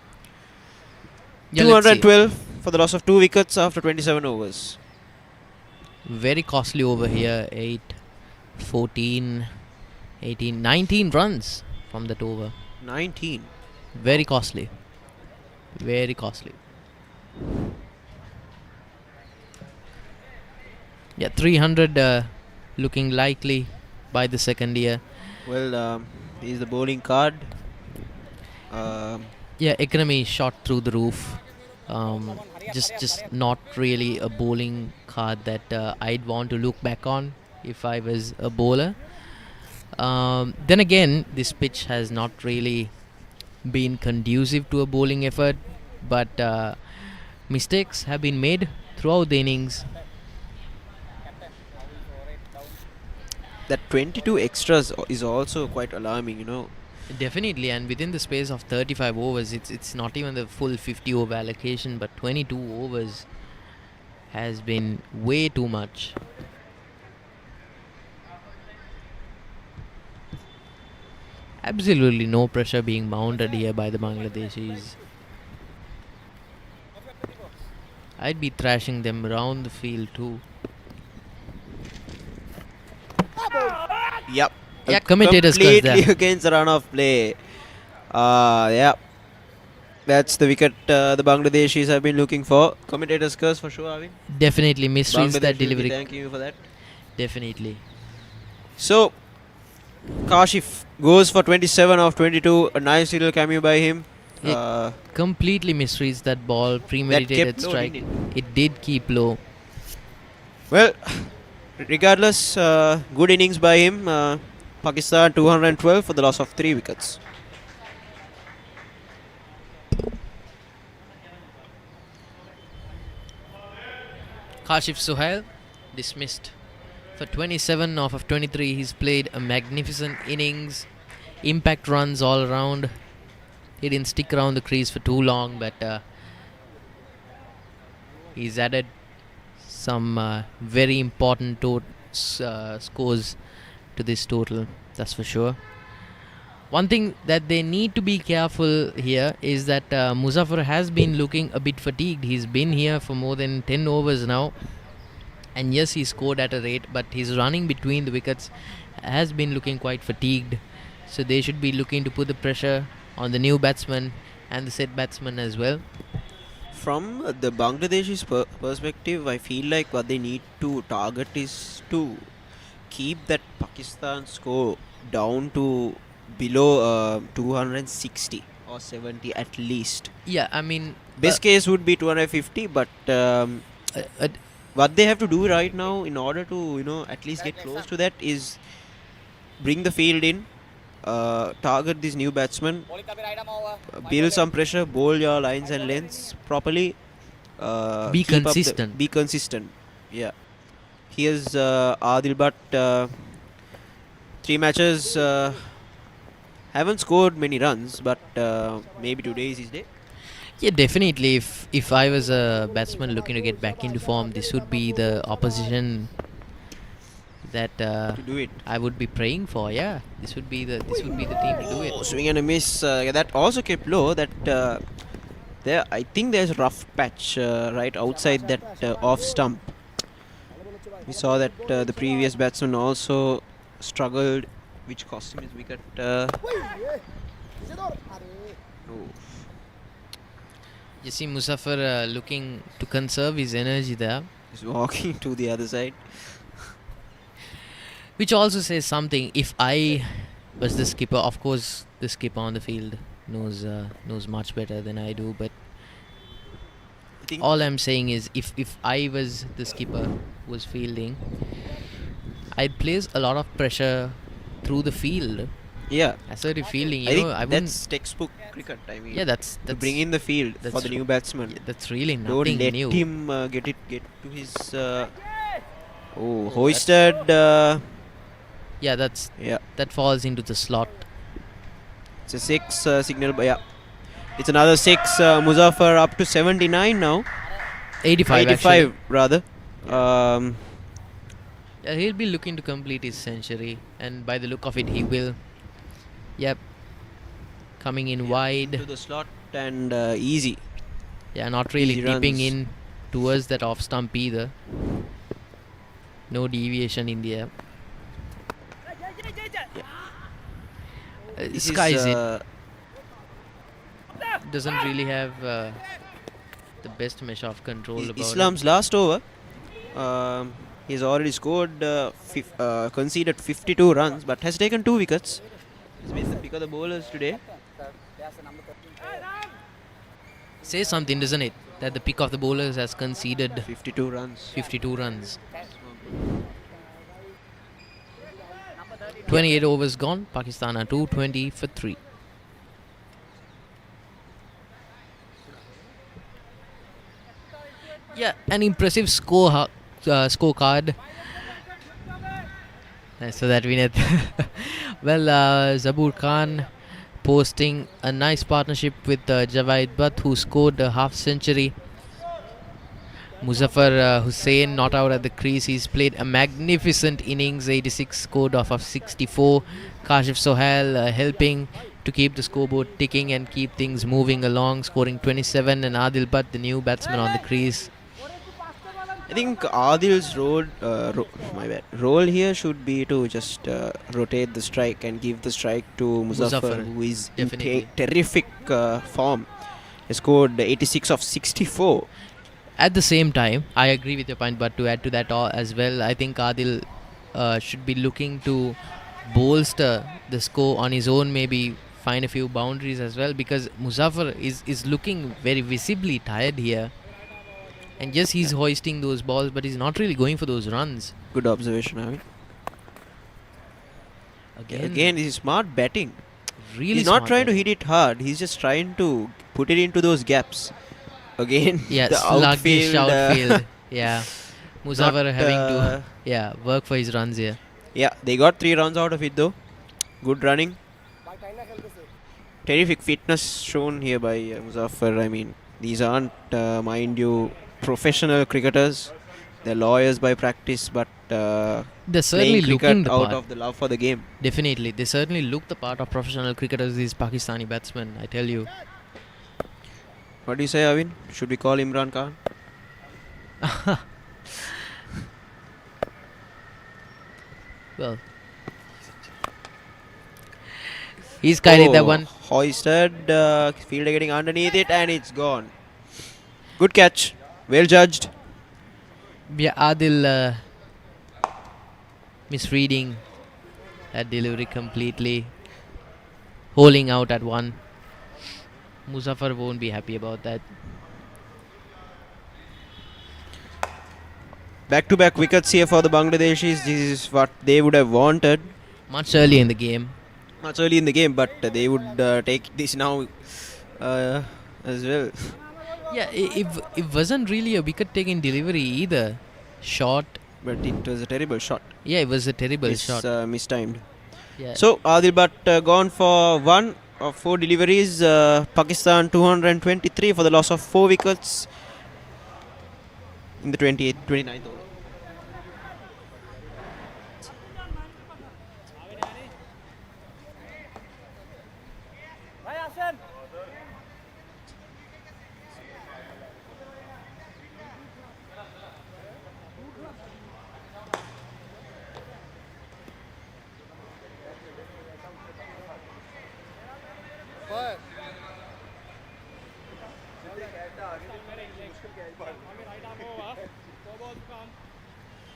yeah, let's see. 212 for the loss of 2 wickets after 27 overs. Very costly over here. 8, 14, 18, 19 runs from that over. 19. Very costly. Very costly. Yeah, 300 looking likely by the second year. Well, here's the bowling card. Yeah, economy shot through the roof. Just not really a bowling card that I'd want to look back on if I was a bowler. Then again, this pitch has not really been conducive to a bowling effort, but mistakes have been made throughout the innings. That 22 extras is also quite alarming, Definitely, and within the space of 35 overs, it's not even the full 50 over allocation, but 22 overs has been way too much. Absolutely no pressure being mounted here by the Bangladeshis. I'd be thrashing them around the field too. Yep. Yeah, commentators curse completely there. against the run of play. Yeah. That's the wicket the Bangladeshis have been looking for. Commentators curse for sure, Arvind. Definitely misreads that Bangladesh will be delivery. thanking you for that. Definitely. So, Kashif goes for 27 of 22. A nice little cameo by him. Completely misreads that ball. Premeditated kept low, strike. didn't It did keep low. Well, regardless, good innings by him. Pakistan 212 for the loss of 3 wickets. Kashif Suhail dismissed For 27 off of 23, he's played a magnificent innings. Impact runs all around. He didn't stick around the crease for too long, but he's added some very important scores to this total, that's for sure. One thing that they need to be careful here is that Muzaffar has been looking a bit fatigued. He's been here for more than 10 overs now. And yes, he scored at a rate, but his running between the wickets has been looking quite fatigued. So they should be looking to put the pressure on the new batsman and the set batsman as well. From the Bangladeshi's perspective, I feel like what they need to target is to keep that Pakistan score down to below 260 or 70 at least. Yeah, I mean... Best case would be 250, but what they have to do right now in order to, at least get close to that is bring the field in, target this new batsman, build some pressure, bowl your lines and lengths properly. Be consistent. Be consistent. Yeah. Here's Adil Butt. 3 matches. Haven't scored many runs, but maybe today is his day. Yeah, definitely. If I was a batsman looking to get back into form, this would be the opposition that to do it. I would be praying for. Yeah, this would be the team to do it. Swing and a miss. That also kept low. That there, I think there's a rough patch right outside that off stump. We saw that the previous batsman also struggled, which cost him his wicket. You see Muzaffar looking to conserve his energy there. He's walking to the other side. Which also says something. If I was the skipper, of course the skipper on the field knows much better than I do, but all I'm saying is if I was the skipper was fielding, I'd place a lot of pressure through the field. Yeah. Assertive fielding, I think I that's textbook cricket. I mean, yeah, that's to bring in the field for the new batsman. Yeah, that's really Don't nothing let new. him get to his. Hoisted. Yeah, that falls into the slot. It's a 6 signal. Yeah, it's another 6. Muzaffar up to 79 now. 85 actually. Rather. Yeah, he'll be looking to complete his century, and by the look of it, he will. Yep. Coming in wide. To the slot and easy. Yeah, not really Easy dipping runs. in towards that off stump either. No deviation in the air. Skies it. Doesn't really have the best measure of control about Islam's last over. He's already scored, conceded 52 runs, but has taken 2 wickets. He's been the pick of the bowlers today. Says something, doesn't it? That the pick of the bowlers has conceded 52 runs. 52 runs. 28 overs gone. Pakistan are 220 for 3. Yeah, an impressive scorecard. So that we net. Well, Zabur Khan posting a nice partnership with Javaid Butt, who scored a half century. Muzaffar Hussain not out at the crease. He's played a magnificent innings, 86 scored off of 64. Kashif Sohail helping to keep the scoreboard ticking and keep things moving along, scoring 27, and Adil Butt, the new batsman on the crease. I think Adil's role here should be to just rotate the strike and give the strike to Muzaffar, who is in terrific form. He scored 86 of 64. At the same time, I agree with your point, but to add to that as well, I think Adil should be looking to bolster the score on his own, maybe find a few boundaries as well, because Muzaffar is looking very visibly tired here. And yes, he's hoisting those balls, but he's not really going for those runs. Good observation, Avi. Again, he's smart batting. Really, he's not trying to hit it hard. He's just trying to put it into those gaps. Again, yeah, the sluggish outfield. Yeah. Muzaffar having uh, to work for his runs here. Yeah, they got 3 runs out of it though. Good running. Terrific fitness shown here by Muzaffar. I mean, these aren't, mind you, professional cricketers. They're lawyers by practice, but They're certainly playing looking cricket the out part. of the love for the game. Definitely, they certainly look the part of professional cricketers. These Pakistani batsmen, I tell you. What do you say, Avin? Should we call Imran Khan? Well, he's carried that one. Hoisted, fielder getting underneath it, and it's gone. Good catch. Well judged. Yeah, Adil misreading that delivery completely. Holding out at one. Muzaffar won't be happy about that. Back-to-back wickets here for the Bangladeshis. This is what they would have wanted Much early in the game. much early in the game, but they would take this now as well. Yeah, it wasn't really a wicket-taking delivery either. Short. But it was a terrible shot. Yeah, it was a terrible It's shot. mistimed. Yeah. So Adil Bhatt gone for 1 of 4 deliveries. Pakistan 223 for the loss of 4 wickets in the 29th over.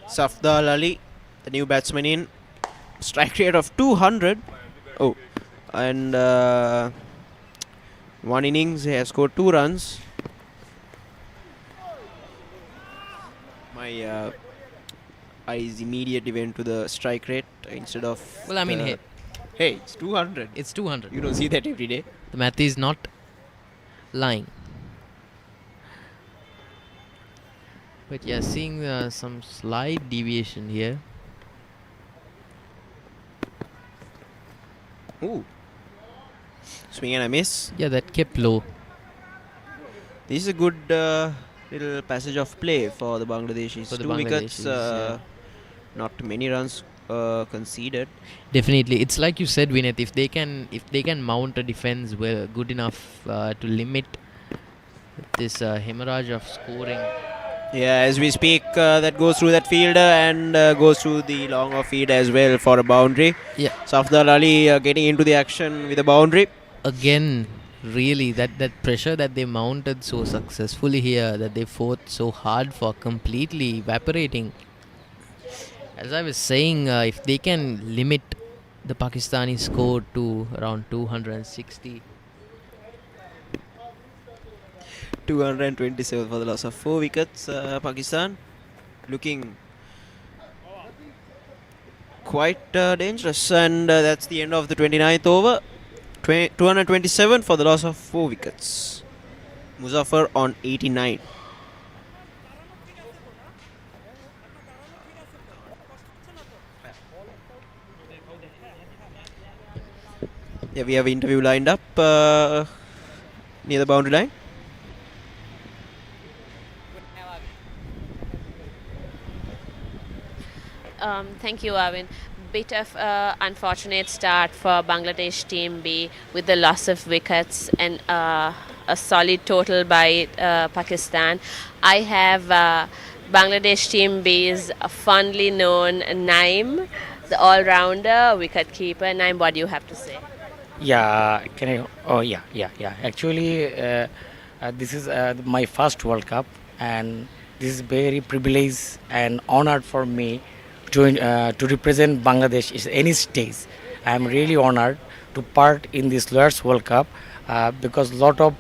Safdar Ali, the new batsman in. Strike rate of 200. Oh, and one innings he has scored 2 runs. My eyes immediately went to the strike rate instead of. Well, I mean, hey, it's 200. it's 200. You don't see that every day. The math is not lying. But yeah, seeing some slight deviation here. Ooh. Swing and a miss. Yeah, that kept low. This is a good little passage of play for the Bangladeshis. For the 2 wickets, Bangladeshis, yeah. not many runs conceded. Definitely, it's like you said, Vinith. If they can mount a defense well, good enough to limit this hemorrhage of scoring. Yeah, as we speak, that goes through that fielder and goes through the long off feed as well for a boundary. Yeah. Safdar Ali getting into the action with a boundary. Again, really, that pressure that they mounted so successfully here, that they fought so hard for, completely evaporating. As I was saying, if they can limit the Pakistani score to around 260. 227 for the loss of 4 wickets. Pakistan looking quite dangerous, and that's the end of the 29th over. 227 for the loss of 4 wickets. Muzaffar on 89. Yeah, we have interview lined up near the boundary line. Thank you, Arvind. Bit of unfortunate start for Bangladesh Team B with the loss of wickets and a solid total by Pakistan. I have Bangladesh Team B's fondly known Naim, the all-rounder wicket-keeper. Naim, what do you have to say? Yeah, can I? Oh, yeah. Actually, this is my first World Cup, and this is very privileged and honored for me to represent Bangladesh in any stage. I am really honored to part in this Lawyers World Cup because lot of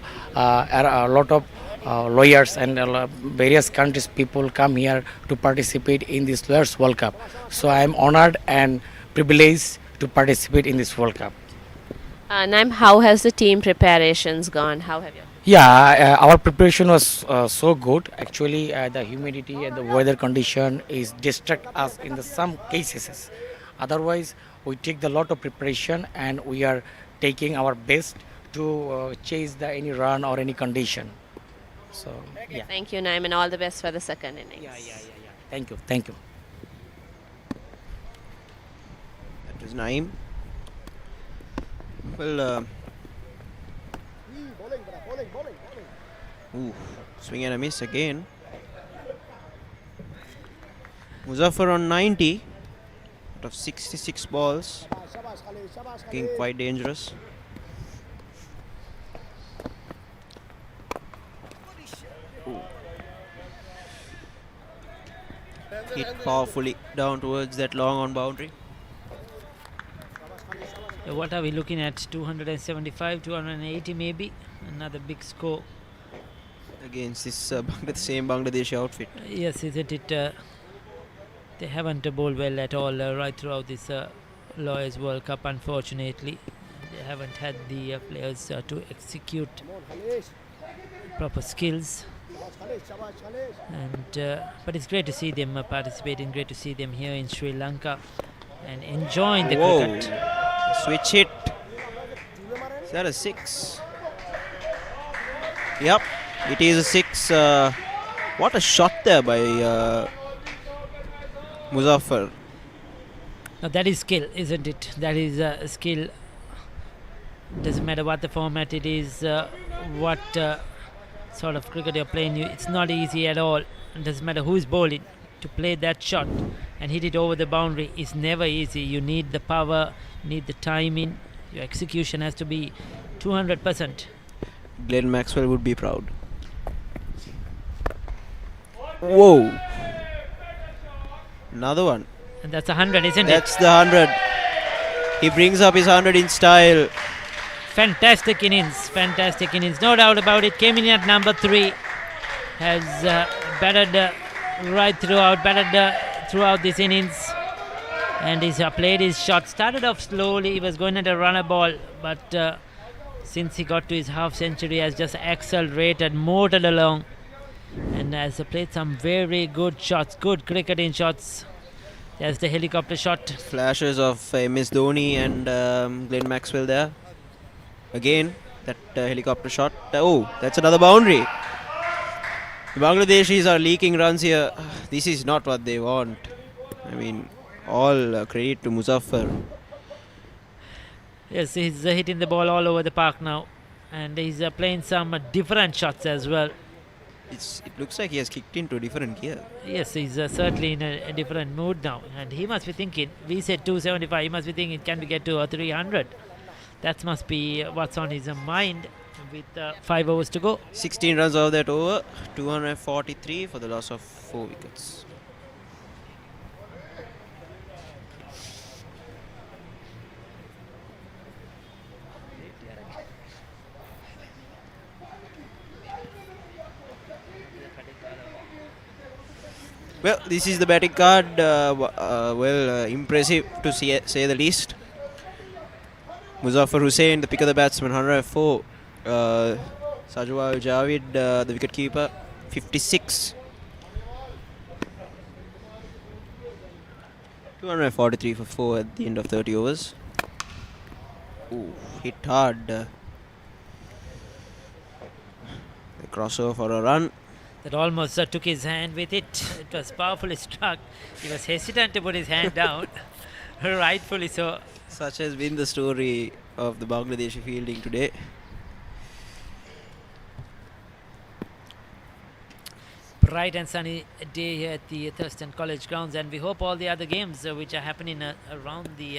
lawyers and various countries people come here to participate in this Lawyers World Cup. So I am honored and privileged to participate in this World Cup. Naim, how has the team preparations gone? How have you? Yeah, our preparation was so good. Actually, the humidity and the weather condition is distract us in the some cases. Otherwise, we take the lot of preparation and we are taking our best to chase the any run or any condition. So yeah, Thank you, Naim, and all the best for the second innings. yeah. Thank you, thank you. That was Naeem. Well, Bowling, brother, bowling. swing and a miss again. Muzaffar on 90 out of 66 balls. Shabash, Khalid, shabash, Looking Khalid. quite dangerous. Hit powerfully down towards that long on boundary. What are we looking at? 275, 280 maybe? Another big score. Against this the same Bangladeshi outfit. Yes, isn't it? They haven't bowled well at all right throughout this Lawyers World Cup, unfortunately. They haven't had the players to execute Come on, Khalid. proper skills. Shabash, Khalid. And but it's great to see them participating, great to see them here in Sri Lanka and enjoying the Whoa. cricket. Switch hit. Is that a 6? Yep, it is a 6. What a shot there by Muzaffar. Now that is skill, isn't it? That is skill. Doesn't matter what the format it is, what sort of cricket you're playing. It's not easy at all. It doesn't matter who is bowling. To play that shot and hit it over the boundary is never easy. You need the power, need the timing. Your execution has to be 200%. Glenn Maxwell would be proud. Whoa. Another one. And that's 100, isn't That's it? the 100. He brings up his 100 in style. Fantastic innings, no doubt about it. Came in at number 3, has batted right throughout, throughout this innings, and he's played his shot. Started off slowly, he was going at a runner ball, but since he got to his half century, has just accelerated, motored along, and has played some very good shots, good cricketing shots. There's the helicopter shot. Flashes of MS Dhoni and Glenn Maxwell there. Again, that helicopter shot. Oh, that's another boundary. The Bangladeshis are leaking runs here. This is not what they want. I mean, all credit to Muzaffar. Yes, he's hitting the ball all over the park now, and he's playing some different shots as well. It looks like he has kicked into a different gear. Yes, he's certainly in a different mood now, and he must be thinking, we said 275, he must be thinking, can we get to 300? That must be what's on his mind with 5 overs to go. 16 runs out of that over, 243 for the loss of 4 wickets. Well, this is the batting card. Impressive to say the least. Muzaffar Hussain, the pick of the batsman, 104. Sajwal Javid, the wicketkeeper, 56. 243 for 4 at the end of 30 overs. Ooh, hit hard. The crossover for a run. That almost took his hand with it. It was powerfully struck. He was hesitant to put his hand down. Rightfully so. Such has been the story of the Bangladeshi fielding today. Bright and sunny day here at the Thurstan College grounds, and we hope all the other games which are happening around the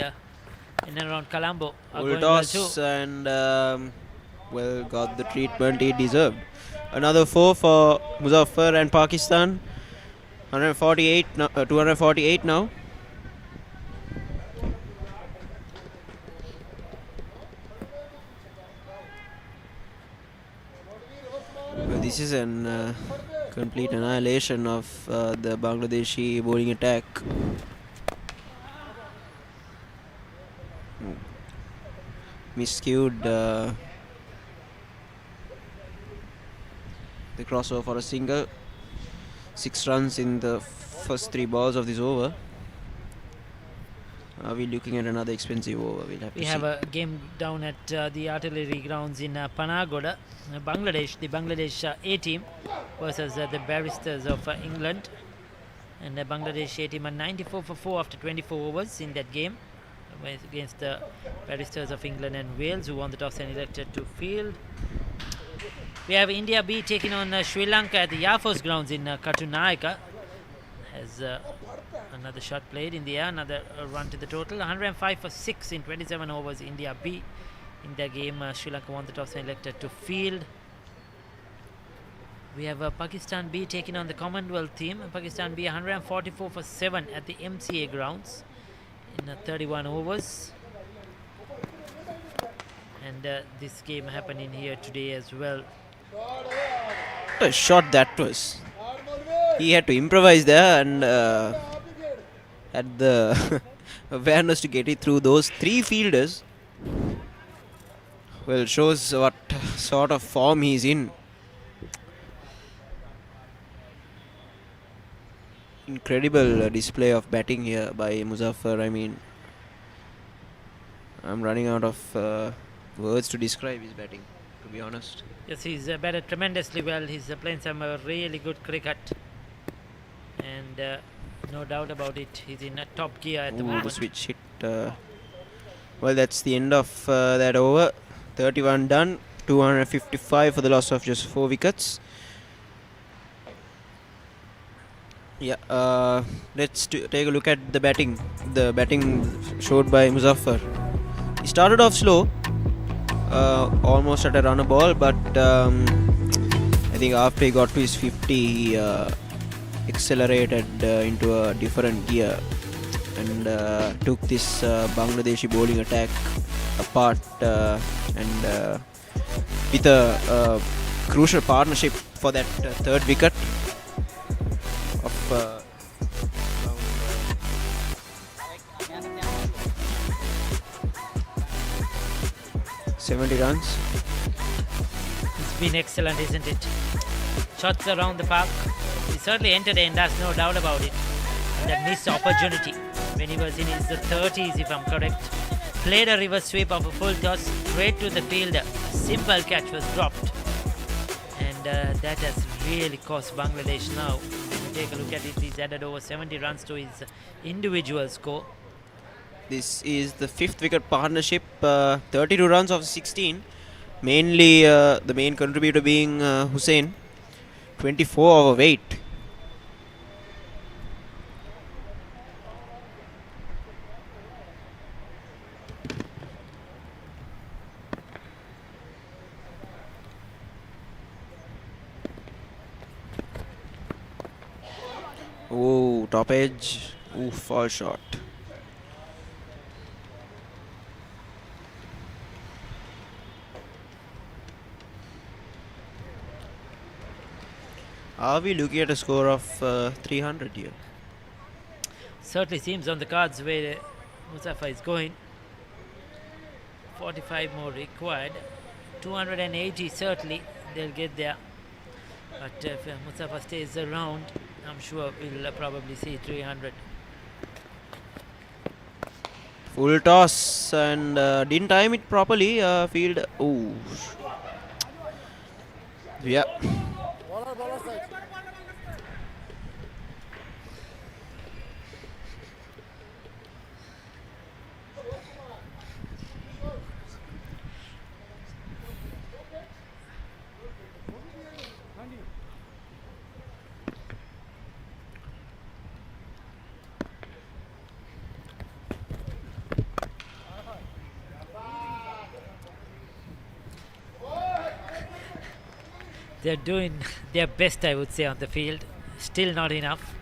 in and around Colombo are going well too. Ultos and got the treatment he deserved. Another 4 for Muzaffar and Pakistan. 248 now. Well, this is an complete annihilation of the Bangladeshi bowling attack. Miscued The crossover for a single. 6 runs in the first 3 balls of this over. Are we looking at another expensive over? We'll have to We see. have a game down at the artillery grounds in Panagoda, Bangladesh. The Bangladesh A team versus the Barristers of England. And the Bangladesh A team are 94 for 4 after 24 overs in that game against the Barristers of England and Wales, who won the toss and elected to field. We have India B taking on Sri Lanka at the Yafos grounds in Katunayaka. Has another shot played in the air, another run to the total. 105 for 6 in 27 overs. India B in the game. Sri Lanka won the toss and elected to field. We have Pakistan B taking on the Commonwealth team. Pakistan B 144 for 7 at the MCA grounds in 31 overs. And this game happening here today as well. What a shot that was. He had to improvise there and had the awareness to get it through those 3 fielders. Well, shows what sort of form he's in. Incredible display of batting here by Muzaffar. I mean, I'm running out of words to describe his batting, to be honest. Yes, he's batted tremendously well. He's playing some really good cricket. And no doubt about it, he's in a top gear at the moment. The switch hit. Well, that's the end of that over. 31 done. 255 for the loss of just 4 wickets. Yeah, let's take a look at the batting. The batting showed by Muzaffar. He started off slow, almost at a runner ball, but I think after he got to his 50, he accelerated into a different gear and took this Bangladeshi bowling attack apart and with a crucial partnership for that 3rd wicket of 70 runs. It's been excellent, isn't it? Shots around the park. He certainly entertained us, no doubt about it. And that missed opportunity when he was in his 30s, if I'm correct. Played a reverse sweep of a full toss straight to the fielder. Simple catch was dropped. And that has really cost Bangladesh now. When you take a look at it, he's added over 70 runs to his individual score. This is the 5th wicket partnership, 32 runs of 16. Mainly the main contributor being Hussain, 24 over 8. Oh, top edge. Ooh, fall shot. Are we looking at a score of 300 here? Certainly seems on the cards where Muzaffar is going. 45 more required. 280 certainly they'll get there. But if Muzaffar stays around, I'm sure we'll probably see 300. Full toss and didn't time it properly. Field. Ooh. Yeah. Bowler side. They're doing their best, I would say, on the field. Still not enough.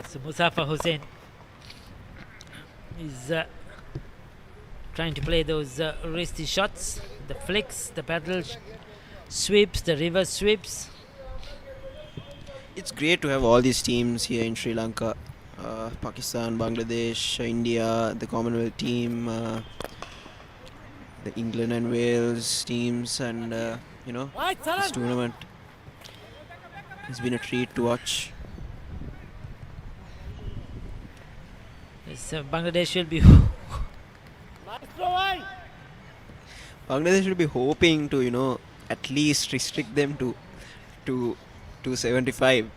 So Muzaffar Hussain is trying to play those wristy shots, the flicks, the paddle sweeps, the reverse sweeps. It's great to have all these teams here in Sri Lanka. Pakistan, Bangladesh, India, the Commonwealth team, the England and Wales teams, and this tournament has been a treat to watch. Yes, Bangladesh will be Bangladesh will be hoping to at least restrict them to 275.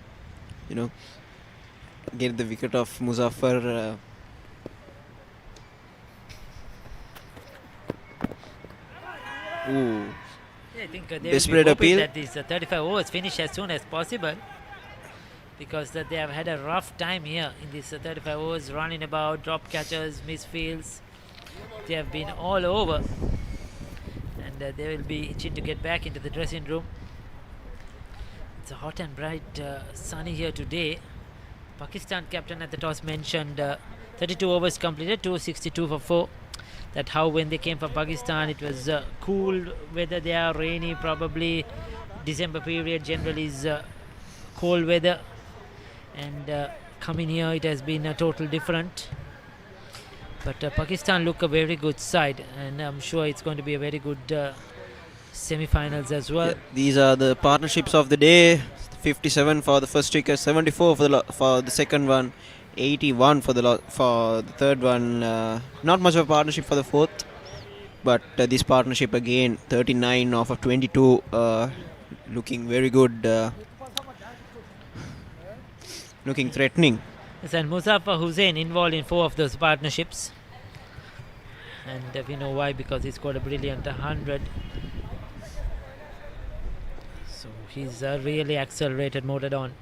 Get the wicket of Muzaffar. Ooh. I think they will be Desperate hoping appeal. that these 35 overs finish as soon as possible, because they have had a rough time here in these 35 overs, running about, drop catches, misfields. They have been all over, and they will be itching to get back into the dressing room. It's a hot and bright, sunny here today. Pakistan captain at the toss mentioned 32 overs completed, 262 for 4. That how when they came from Pakistan, it was cool weather there, rainy probably. December period generally is cold weather, and coming here it has been a total different. But Pakistan look a very good side, and I'm sure it's going to be a very good semi-finals as well. Yeah, these are the partnerships of the day. 57 for the first wicket, 74 for the second one, 81 for the third one. Not much of a partnership for the fourth, but this partnership again, 39 off of 22, looking very good, looking threatening. Yes, and Muzaffar Hussain involved in 4 of those partnerships, and we know why, because he scored a brilliant 100. So he's really accelerated, motored on.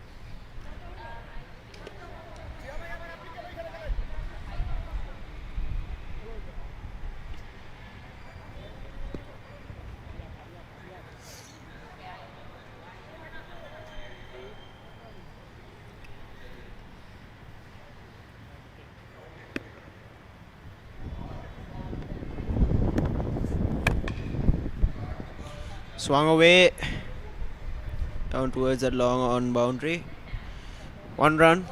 Swung away down towards that long on boundary. 1 run.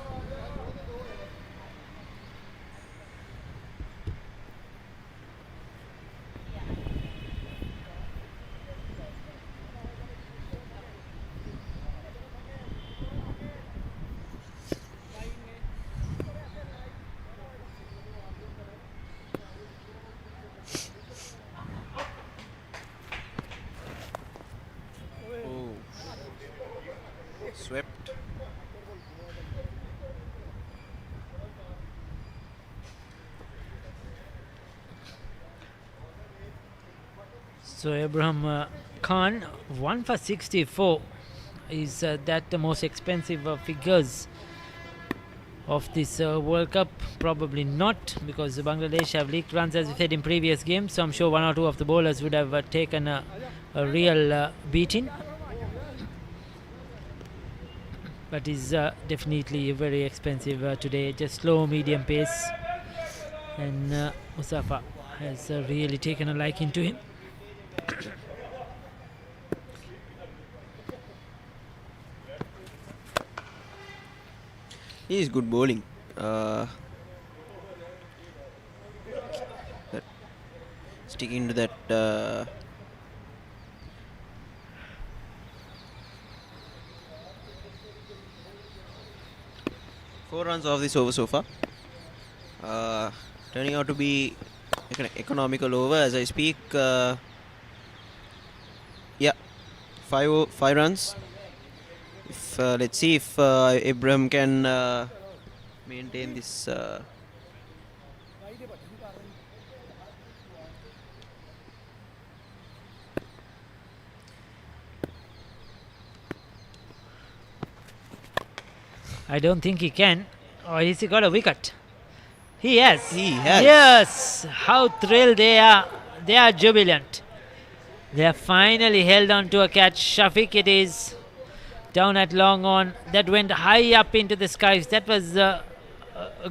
Swept. So Abraham Khan, 1 for 64. Is that the most expensive figures of this World Cup? Probably not, because Bangladesh have leaked runs, as we said in previous games. So I'm sure 1 or 2 of the bowlers would have taken a real beating. But is definitely very expensive today. Just slow, medium pace, and Muzaffar has really taken a liking to him. He is good bowling. Sticking to that. 4 runs off this over so far. Turning out to be an economical over as I speak. Yeah, 5 runs. Let's see if Ibrahim can maintain this. I don't think he can. Or has he got a wicket? He has. He has. Yes. How thrilled they are. They are jubilant. They have finally held on to a catch. Shafiq it is. Down at long on. That went high up into the skies. That was a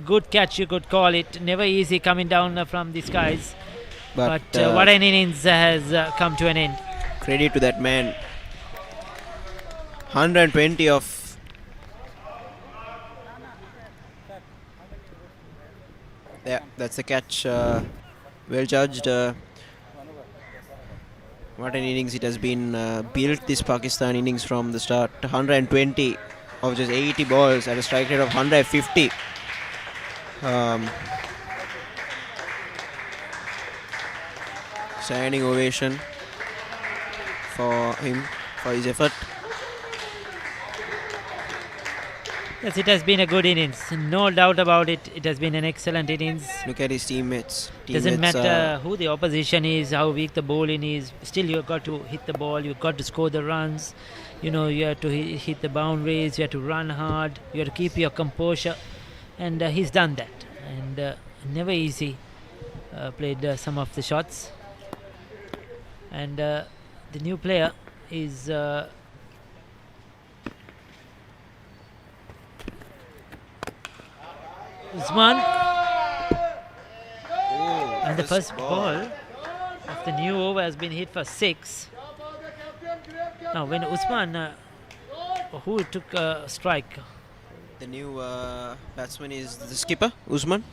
good catch, you could call it. Never easy coming down from the skies. But what an innings has come to an end. Credit to that man. 120 of Yeah, that's the catch. Well judged. What an innings it has been built, this Pakistan innings from the start. 120 of just 80 balls at a strike rate of 150. Standing ovation for him, for his effort. Yes, it has been a good innings. No doubt about it. It has been an excellent innings. Look at his teammates. Doesn't matter who the opposition is, how weak the bowling is. Still, you've got to hit the ball. You've got to score the runs. You know, you have to hit the boundaries. You have to run hard. You have to keep your composure. And he's done that. And never easy. Played some of the shots. And the new player is... Usman, and the first ball of the new over has been hit for 6. Now when Usman, who took a strike? The new batsman is the skipper, Usman.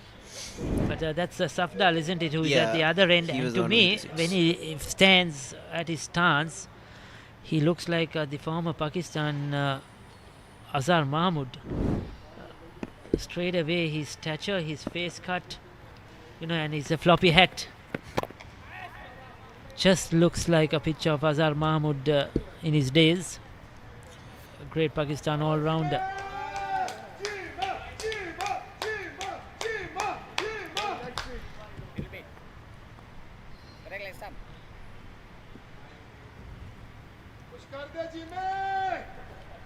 But that's Safdal, isn't it, who's at the other end? And to me, when he stands at his stance, he looks like the former Pakistan Azhar Mahmood. Straight away, his stature, his face cut, you know, and his floppy hat just looks like a picture of Azhar Mahmood in his days. A great Pakistan all-rounder.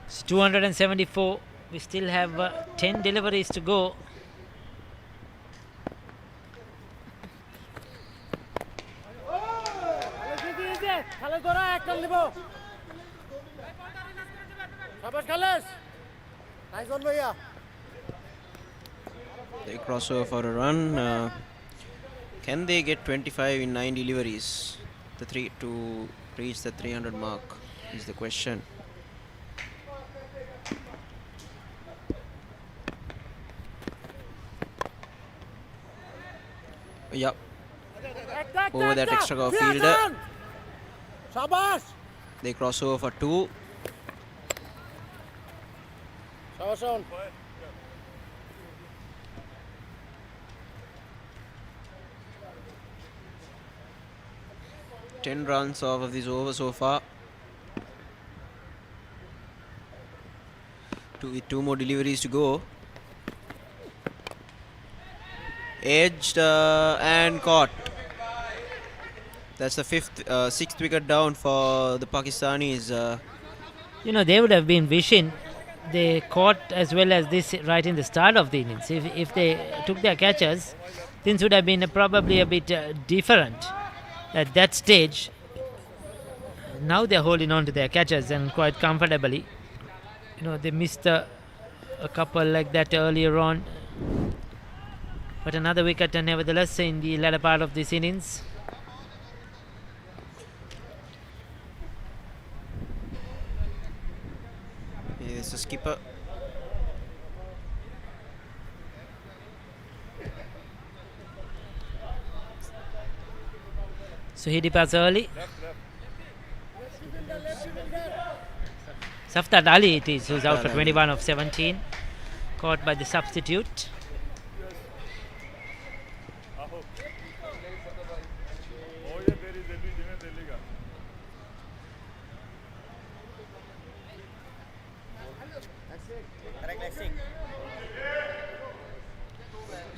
It's 274. We still have 10 deliveries to go. They cross over for a run. Can they get 25 in 9 deliveries? To reach the 300 mark is the question. Yep. Over that extra cover fielder. They cross over for 2. Shabash. 10 runs off of this over so far. With 2 more deliveries to go. Edged and caught. That's the 6th wicket down for the Pakistanis. You know, they would have been wishing they caught as well as this right in the start of the innings. If they took their catches, things would have been probably a bit different at that stage. Now they're holding on to their catches and quite comfortably. You know, they missed a couple like that earlier on. But another wicket nevertheless in the latter part of this innings. Here's the skipper. So he departs early. Safdar Ali it is, who's out for 21 of 17. Caught by the substitute.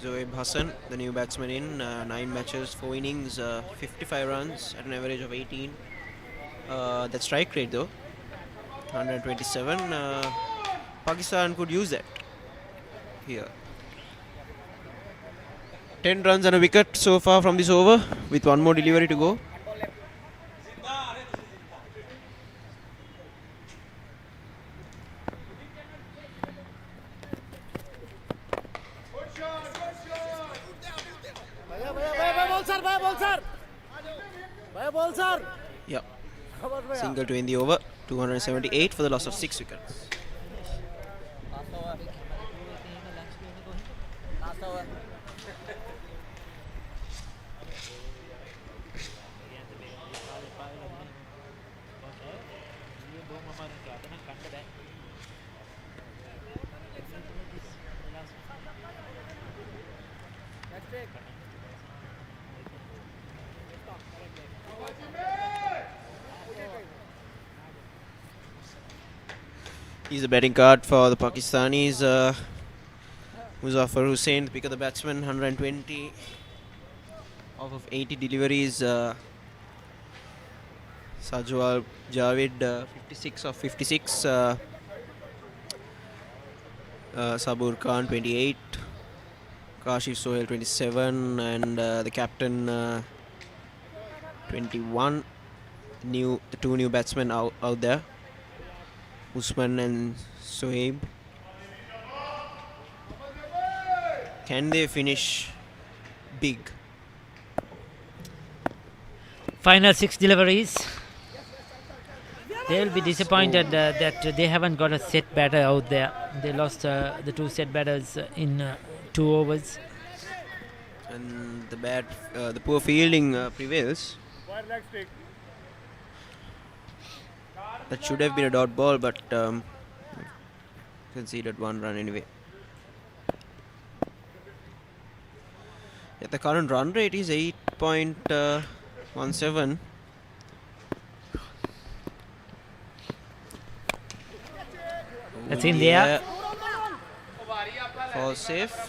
Zoeb Hassan, the new batsman in 9 matches, 4 innings, 55 runs at an average of 18. That strike rate though, 127. Pakistan could use that here. 10 runs and a wicket so far from this over, with 1 more delivery to go. Yep. Single to end the over. 278 for the loss of 6 wickets. He's a betting card for the Pakistanis. Muzaffar Hussain, the pick of the batsman, 120 off of 80 deliveries. Sajwal Javed, 56 of 56. Sabur Khan, 28. Kashif Sohail, 27. And the captain, 21. The two new batsmen out there, Usman and Sohaib. Can they finish big? Final 6 deliveries. They'll be disappointed that they haven't got a set batter out there. They lost the 2 set batters in 2 overs. And the poor fielding prevails. That should have been a dot ball, but conceded 1 run anyway. The current run rate is 8.17. That's in there. Fall safe.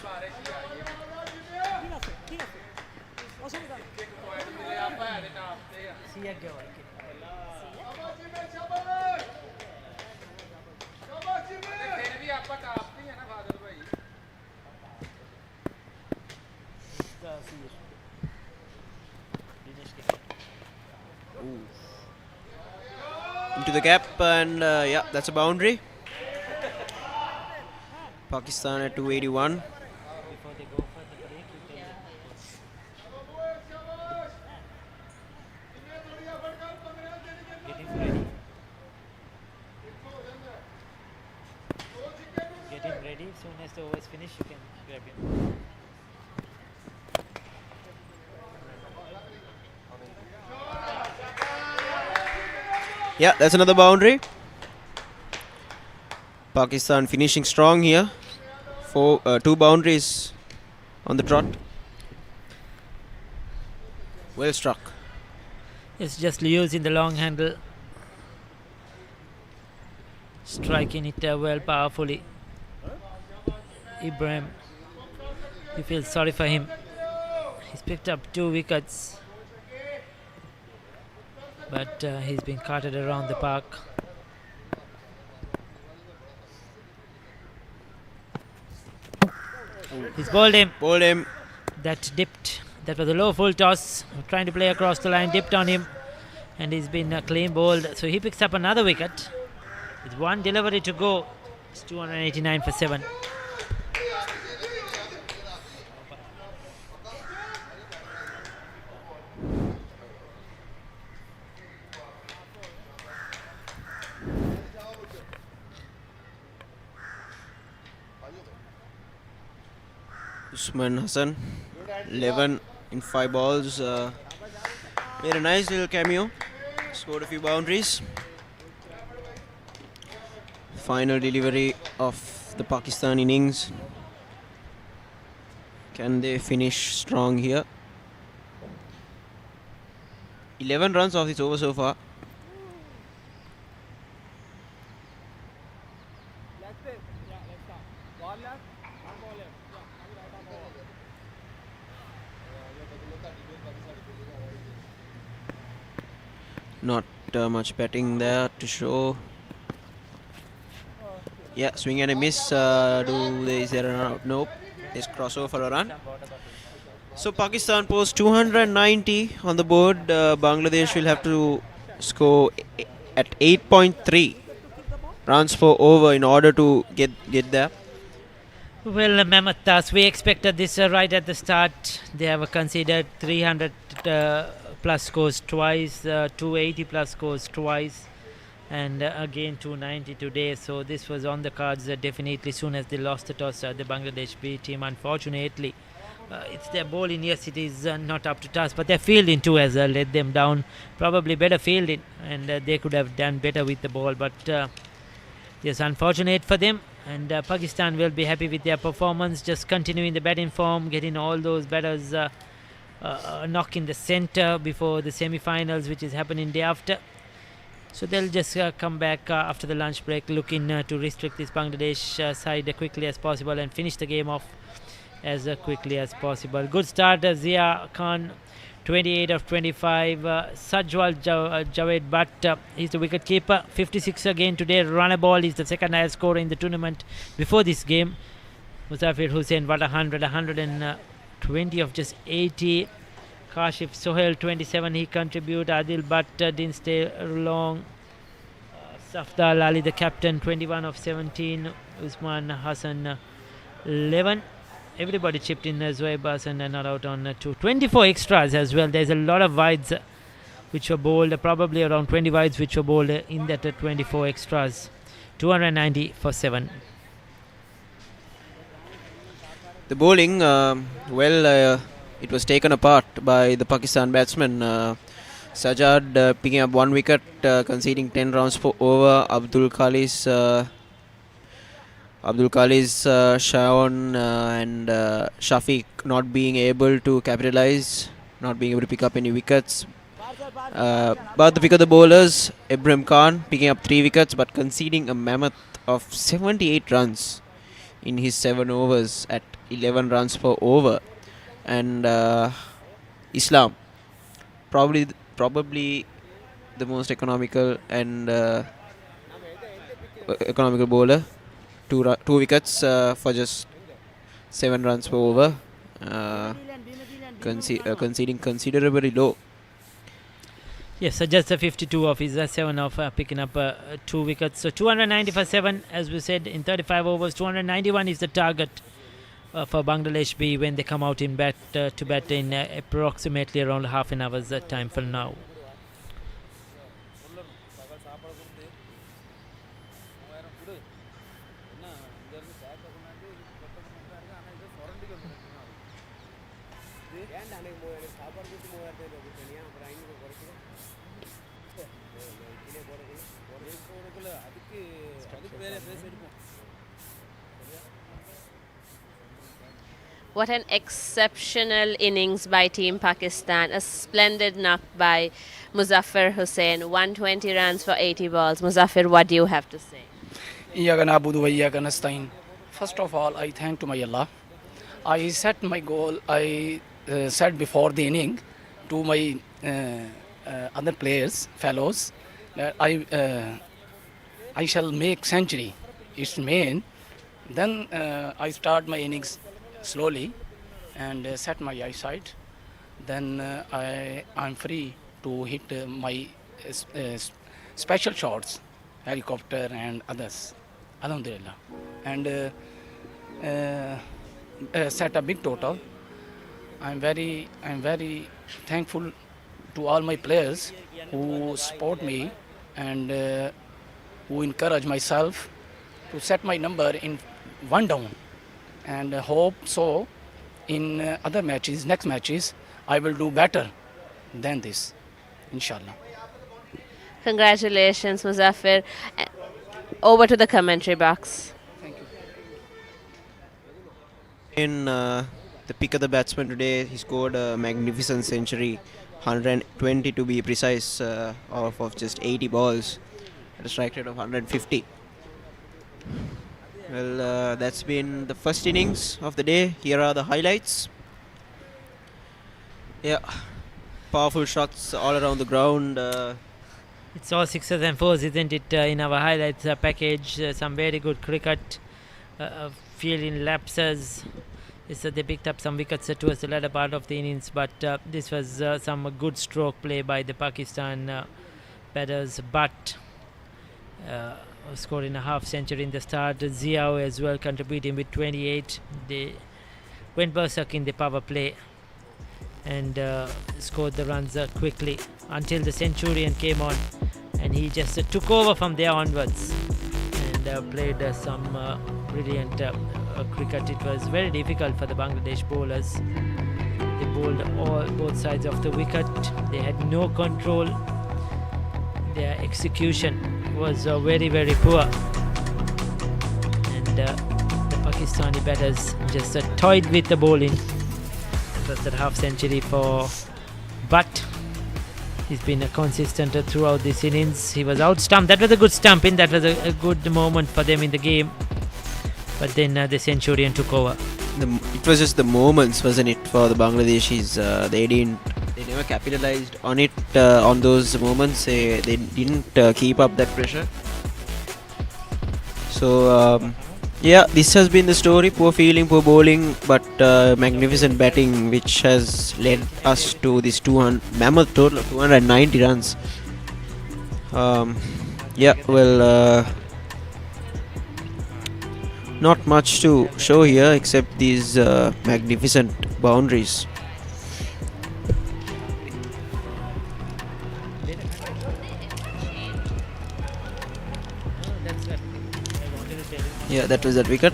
Into the gap, and yeah, that's a boundary. Pakistan at 281. Before they go for the break, you can get him ready. Get him ready. As soon as the over is finished, you can grab him. Yeah, that's another boundary. Pakistan finishing strong here. 2 boundaries on the trot. Well struck. It's just using the long handle, striking it well powerfully. Ibrahim, you feel sorry for him. He's picked up 2 wickets, but he's been carted around the park. He's bowled him. That dipped. That was a low full toss. Trying to play across the line, dipped on him, and he's been clean bowled. So he picks up another wicket. With 1 delivery to go, it's 289 for 7. Usman Hassan, 11 in 5 balls. Made a nice little cameo. Scored a few boundaries. Final delivery of the Pakistan innings. Can they finish strong here? 11 runs off this over so far. Not much betting there to show. Yeah, swing and a miss. Is there a run out? Nope. There's crossover for a run. So Pakistan posts 290 on the board. Bangladesh will have to score at 8.3 runs per over in order to get there. Well, Mammoth task. We expected this right at the start. They have considered 300 plus scores twice, 280 plus scores twice, and again 290 today. So this was on the cards definitely. Soon as they lost the toss, the Bangladesh B team, unfortunately, it's their bowling. Yes, it is not up to task, but their fielding too has let them down. Probably better fielding, and they could have done better with the ball. But yes, unfortunate for them. And Pakistan will be happy with their performance, just continuing the batting form, getting all those batters knock in the center before the semi-finals, which is happening day after. So they'll just come back after the lunch break, looking to restrict this Bangladesh side as quickly as possible and finish the game off as quickly as possible. Good start, Zia Khan, 28 of 25. Sajwal Javed Bhatt, he's the wicket keeper, 56 again today. Rana ball is the second highest scorer in the tournament before this game. Muzafir Hussain, what 120 of just 80. Kashif Sohail, 27, he contributed. Adil Bhatt didn't stay long. Safdar Ali, the captain, 21 of 17. Usman Hassan, 11. Everybody chipped in. Zoaib Hassan not out on 2. 24 extras as well. There's a lot of wides which were bowled, probably around 20 wides which were bowled in that 24 extras. 290 for 7. The bowling, it was taken apart by the Pakistan batsmen. Sajad picking up 1 wicket, conceding 10 runs per over. Abdul Khalis, Shaun and Shafiq not being able to capitalize, not being able to pick up any wickets. But the pick of the bowlers, Ibrahim Khan picking up 3 wickets but conceding a mammoth of 78 runs in his 7 overs at 11 runs per over. And Islam, probably the most economical and economical bowler, 2 wickets for just 7 runs per over, conceding considerably low. Yes, so just a 52 of his 7 of picking up 2 wickets. So 290 for 7, as we said, in 35 overs. 291 is the target for Bangladesh B when they come out in to bat in approximately around half an hour's time from now. What an exceptional innings by Team Pakistan. A splendid knock by Muzaffar Hussain. 120 runs for 80 balls. Muzaffar, what do you have to say? First of all, I thank to my Allah. I set my goal, I said before the inning to my other players, fellows, that I shall make century. It's main. Then I start my innings slowly and set my eyesight. Then I'm free to hit my special shots, helicopter and others. Alhamdulillah. And set a big total. I'm very thankful to all my players who support me and who encourage myself to set my number in 1 down. And hope so in other matches, next matches, I will do better than this, inshallah. Congratulations, Muzaffar. Over to the commentary box. Thank you. In the pick of the batsman today, he scored a magnificent century, 120 to be precise, off of just 80 balls at a strike rate of 150. Well, that's been the first innings of the day. Here are the highlights. Yeah, powerful shots all around the ground. It's all 6s and 4s, isn't it, in our highlights package. Some very good cricket, fielding lapses. They picked up some wickets towards the latter part of the innings, but this was some good stroke play by the Pakistan batters. But scoring a half century in the start. Ziao as well contributing with 28. They went berserk in the power play and scored the runs quickly until the centurion came on, and he just took over from there onwards and played some brilliant cricket. It was very difficult for the Bangladesh bowlers. They bowled both sides of the wicket. They had no control. Their execution was very poor, and and the Pakistani batters just toyed with the bowling. It was that half century for Butt. He's been consistent throughout this innings. He was out stumped. That was a good stumping. That was a good moment for them in the game. But then the Centurion took over. It was just the moments, wasn't it, for the Bangladeshis? They never capitalized on it, on those moments. They didn't keep up that pressure. So yeah, this has been the story. Poor fielding, poor bowling, but magnificent batting, which has led us to this mammoth total of 290 runs. Yeah, well, not much to show here except these magnificent boundaries. Yeah, that was that wicket.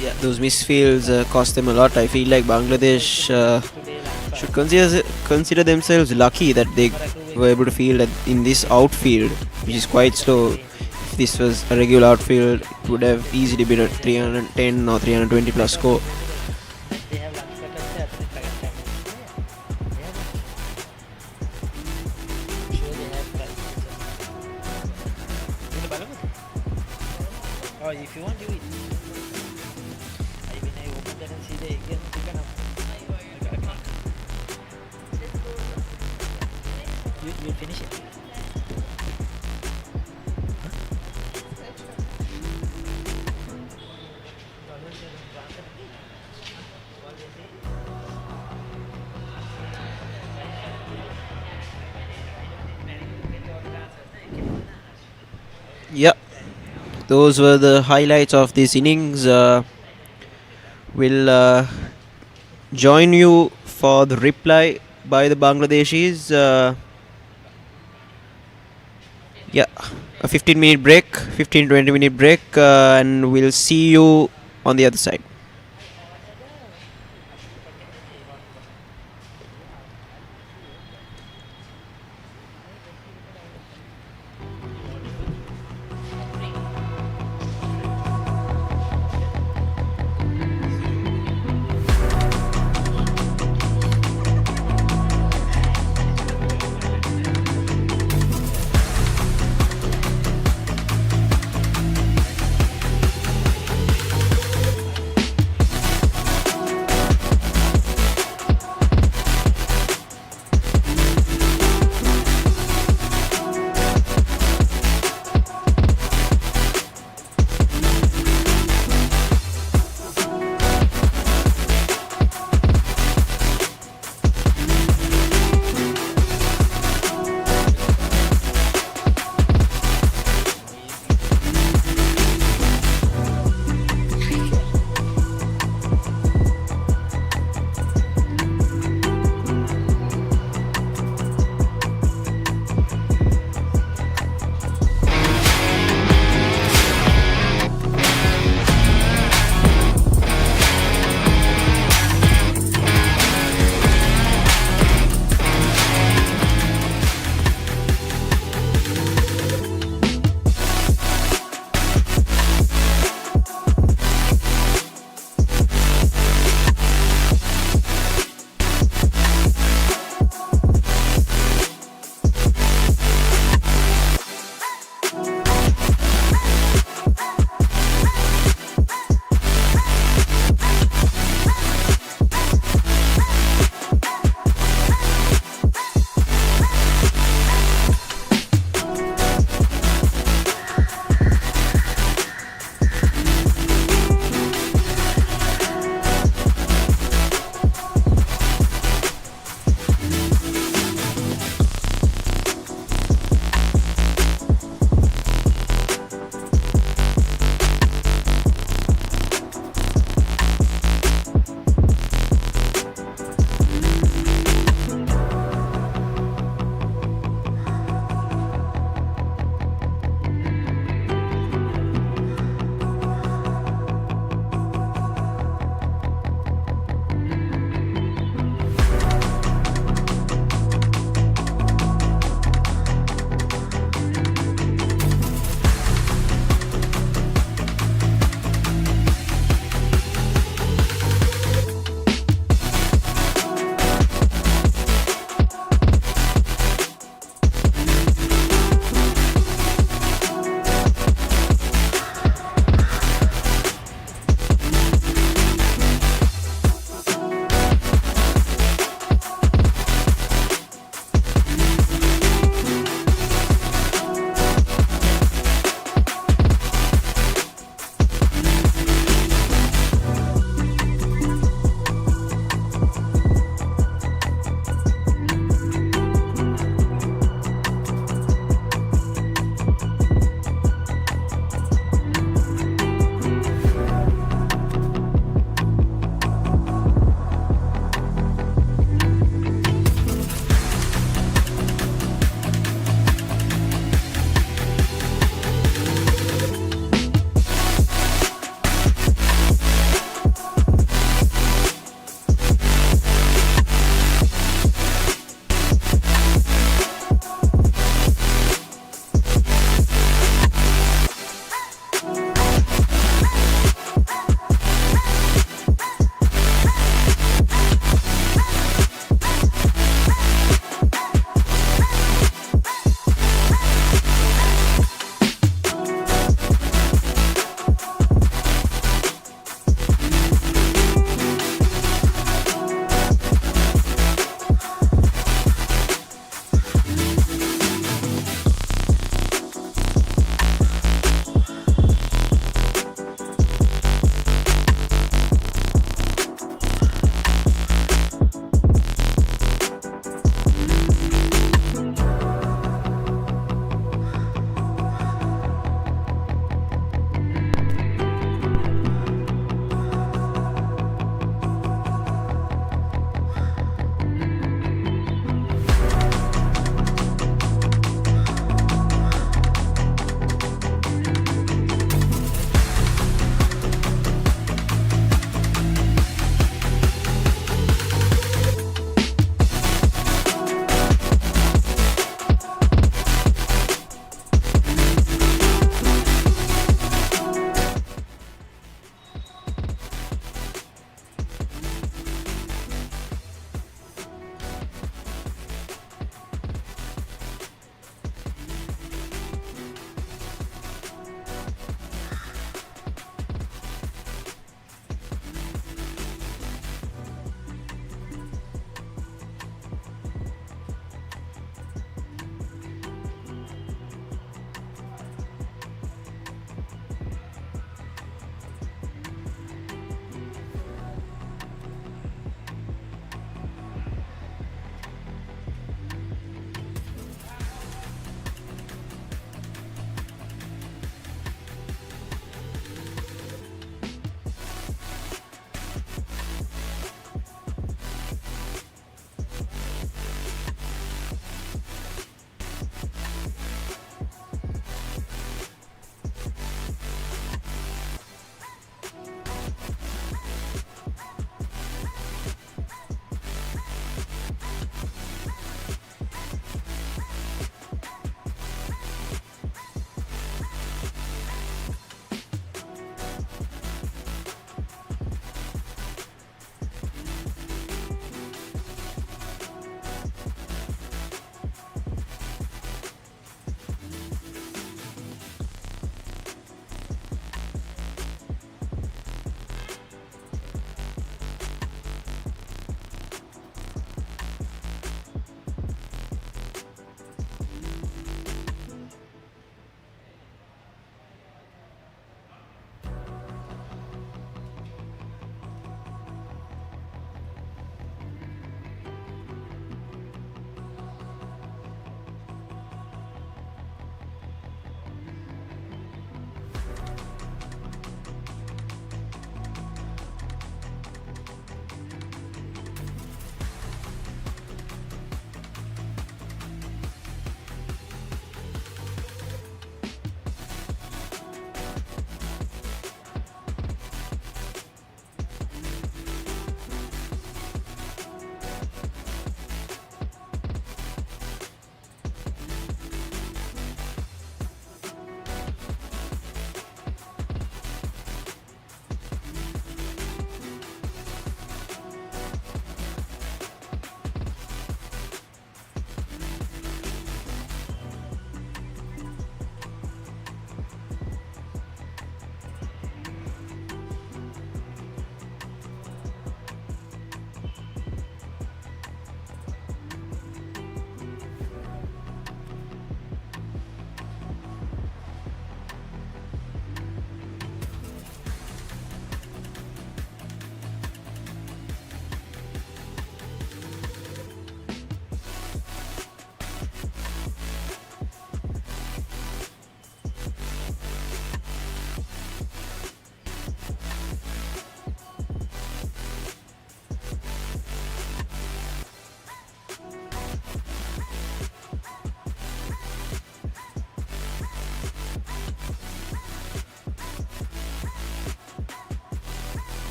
Yeah, those misfields cost them a lot. I feel like Bangladesh should consider themselves lucky that they were able to field in this outfield, which is quite slow. If this was a regular outfield, it would have easily been a 310 or 320 plus score. Oh, if you want to eat. I open that and see the egg, you can have. You'll finish it. Yeah, those were the highlights of this innings. We'll join you for the reply by the Bangladeshis. Yeah, a 15-minute break, 15-20 minute break, and we'll see you on the other side.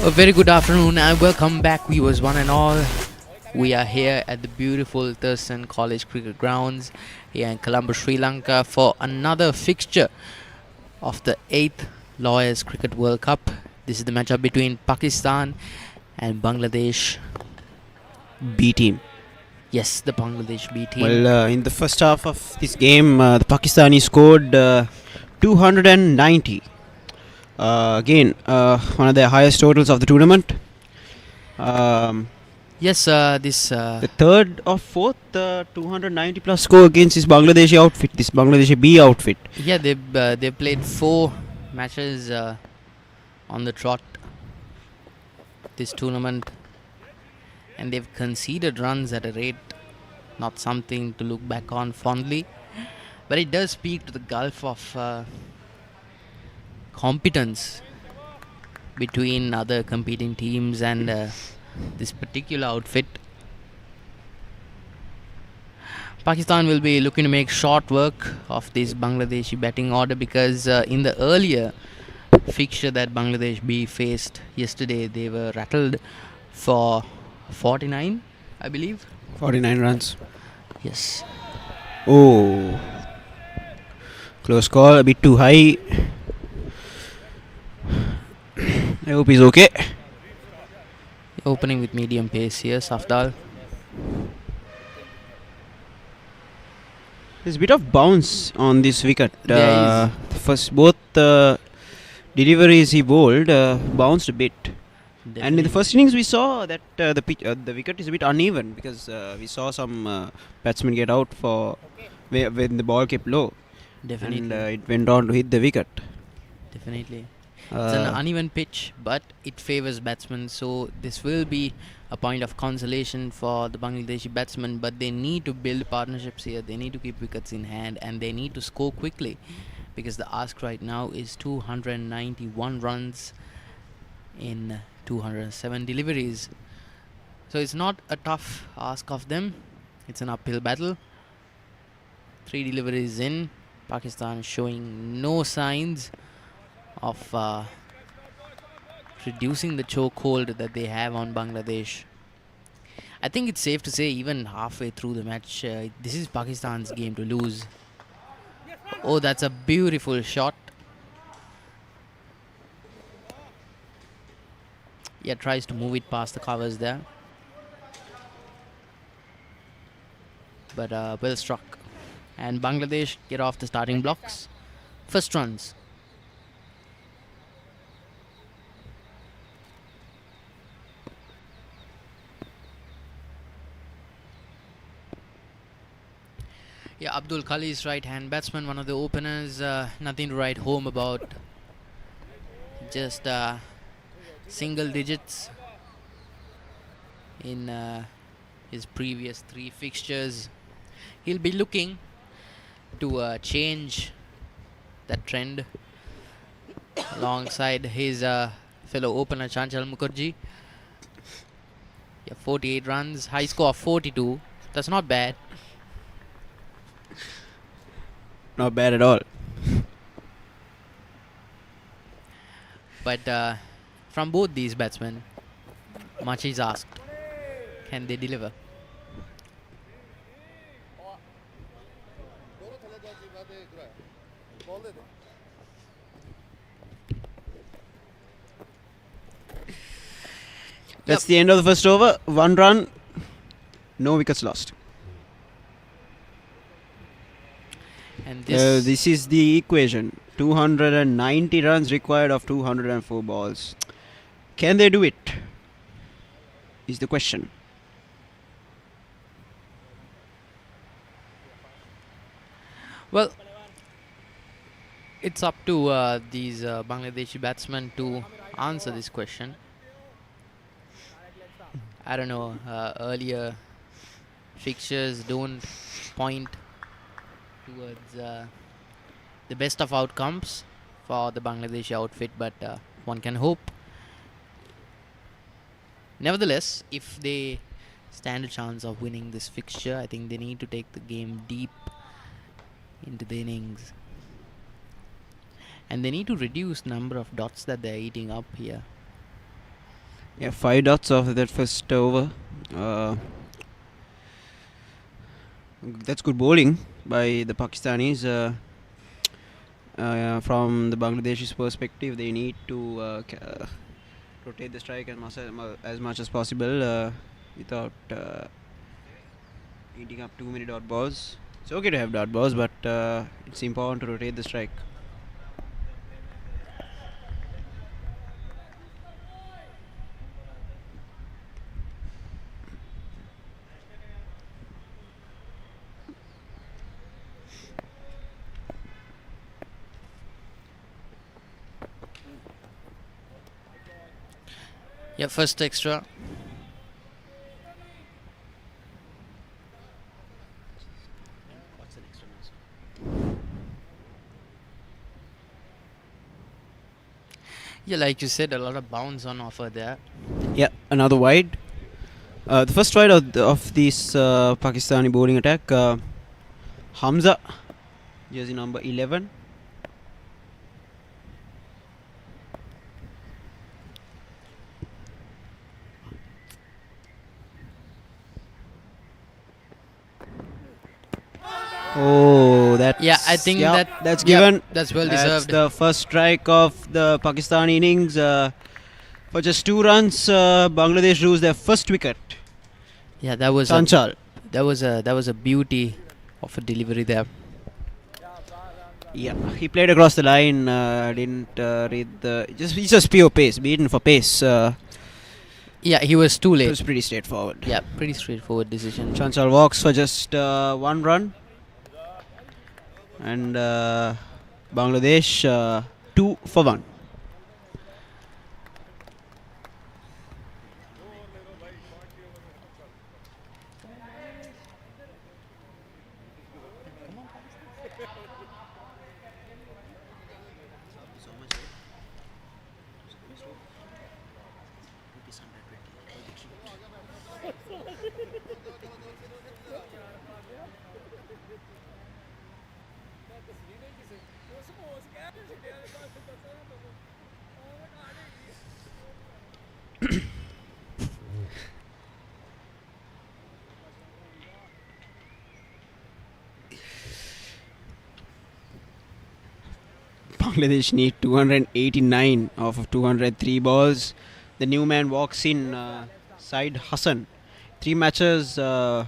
A very good afternoon and welcome back, viewers one and all. We are here at the beautiful Thurstan College Cricket Grounds here in Colombo, Sri Lanka for another fixture of the 8th Lawyers Cricket World Cup. This is the matchup between Pakistan and Bangladesh B team. Yes, the Bangladesh B team. Well, in the first half of this game, the Pakistani scored 290. Again, one of the highest totals of the tournament. Yes, this The third or fourth 290 plus score against this Bangladeshi outfit, this Bangladeshi B outfit. yeah, they played 4 matches on the trot this tournament, and they've conceded runs at a rate not something to look back on fondly, but it does speak to the gulf of competence between other competing teams and this particular outfit. Pakistan will be looking to make short work of this Bangladeshi batting order, because in the earlier fixture that Bangladesh B faced yesterday, they were rattled for 49, I believe. 49 runs. Yes. Oh, close call, a bit too high. I hope he's okay. Opening with medium pace here, Safdal. There's a bit of bounce on this wicket. There First, both deliveries he bowled bounced a bit. And in the first innings, we saw that the wicket is a bit uneven, because we saw some batsmen get out for when the ball kept low. Definitely. And it went on to hit the wicket. Definitely. It's an uneven pitch, but it favours batsmen, so this will be a point of consolation for the Bangladeshi batsmen, but they need to build partnerships here. They need to keep wickets in hand, and they need to score quickly, because the ask right now is 291 runs in 207 deliveries. So it's not a tough ask of them. It's an uphill battle. 3 deliveries in. Pakistan showing no signs of reducing the chokehold that they have on Bangladesh. I think it's safe to say, even halfway through the match, this is Pakistan's game to lose. Oh, that's a beautiful shot. Yeah, tries to move it past the covers there. But well struck. And Bangladesh get off the starting blocks. First runs. Yeah, Abdul Khali's right-hand batsman, one of the openers. Nothing to write home about. Just single digits in his previous 3 fixtures. He'll be looking to change that trend alongside his fellow opener Chanchal Mukherjee. Yeah, 48 runs, high score of 42. That's not bad. Not bad at all. But from both these batsmen, much is asked. Can they deliver? That's the end of the first over. 1 run, no wickets lost. And this is the equation. 290 runs required of 204 balls. Can they do it? Is the question. Well, it's up to these Bangladeshi batsmen to answer this question. I don't know, earlier fixtures don't point towards the best of outcomes for the Bangladeshi outfit, but one can hope. Nevertheless, if they stand a chance of winning this fixture, I think they need to take the game deep into the innings, and they need to reduce number of dots that they're eating up here. Yeah, 5 dots of that first over. That's good bowling by the Pakistanis. From the Bangladeshis' perspective, they need to rotate the strike as much as possible without eating up too many dot balls. It's okay to have dot balls, but it's important to rotate the strike. Yeah, first extra. Yeah, like you said, a lot of bounce on offer there. Yeah, another wide. The first wide of this Pakistani bowling attack. Hamza, jersey number 11. Oh, that's Yeah, I think that's yeah, given. that's well That's deserved. the first strike of the Pakistani innings. For just 2 runs, Bangladesh lose their first wicket. Yeah, that was Chanchal. that was a beauty of a delivery there. Yeah, he played across the line. Didn't read the just pure pace, beaten for pace. Yeah, he was too It late. was pretty straightforward. Yeah, pretty straightforward decision. Chanchal walks for just 1 run, and Bangladesh 2 for 1. Bangladesh need 289 off of 203 balls. The new man walks in, Said Hassan. 3 matches, Yeah,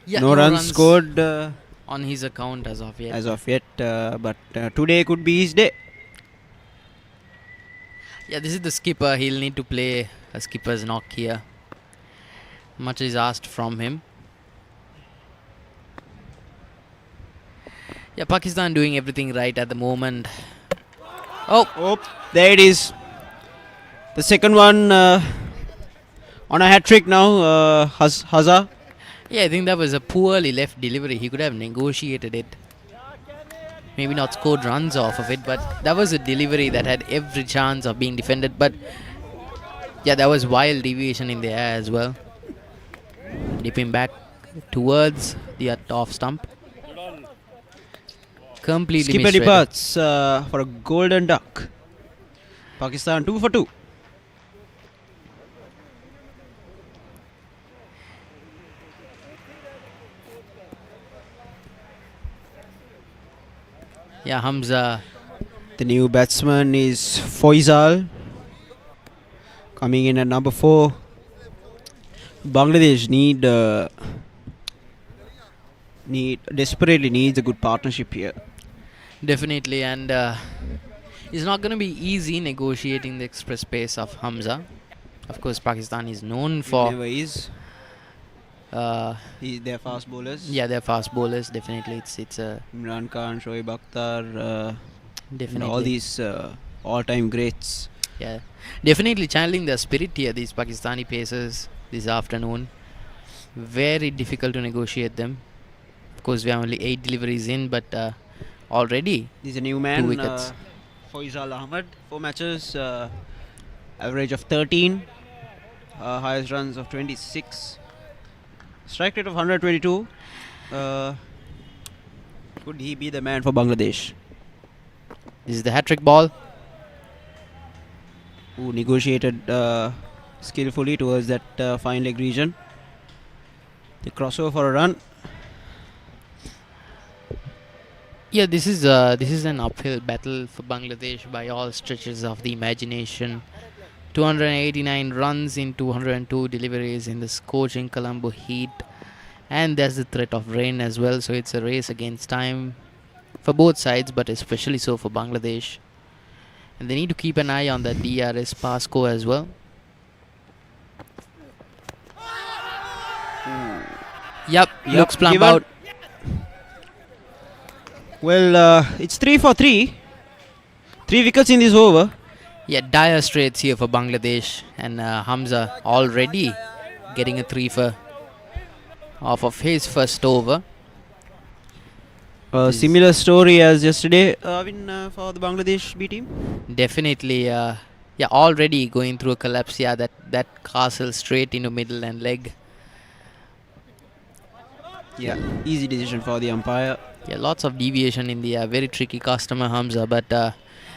no runs scored on his account as of yet. But today could be his day. Yeah, this is the skipper. He'll need to play a skipper's knock here. Much is asked from him. Yeah, Pakistan doing everything right at the moment. Oh, there it is. The second one on a hat trick now, Haza. Yeah, I think that was a poorly left delivery. He could have negotiated it. Maybe not scored runs off of it, but that was a delivery that had every chance of being defended. But yeah, that was wild deviation in the air as well. Dipping back towards the off stump. Completely Skipper misread. departs for a golden duck. Pakistan 2 for 2. Yeah, Hamza. The new batsman is Faisal, coming in at number 4. Bangladesh desperately needs a good partnership here. Definitely, and it's not going to be easy negotiating the express pace of Hamza. Of course, Pakistan is known for... Never is. They're fast bowlers. Yeah, they're fast bowlers. Definitely, it's a... Imran Khan, Shoaib Akhtar, Definitely. and all these all-time greats. Yeah, definitely channeling the spirit here, these Pakistani pacers this afternoon. Very difficult to negotiate them. Of course, we have only 8 deliveries in, but already He's a new man, 2 wickets. Faisal Ahmed. 4 matches, average of 13, highest runs of 26, strike rate of 122. Could he be the man for Bangladesh? This is the hat-trick ball. Who negotiated skillfully towards that fine leg region. The crossover for a run. Yeah, this is an uphill battle for Bangladesh by all stretches of the imagination. 289 runs in 202 deliveries in the scorching Colombo heat, and there's the threat of rain as well. So it's a race against time for both sides, but especially so for Bangladesh. And they need to keep an eye on the DRS Pasco as well. Yep, looks plumb given. out. Well, it's 3 for 3. 3 wickets in this over. Yeah, dire straits here for Bangladesh, and Hamza already getting a 3 for off of his first over. This is Similar story as yesterday, for the Bangladesh B team. definitely, yeah, already going through a collapse. Yeah, that castle straight into middle and leg. Yeah, easy decision for the umpire. Yeah, lots of deviation in the very tricky customer Hamza, but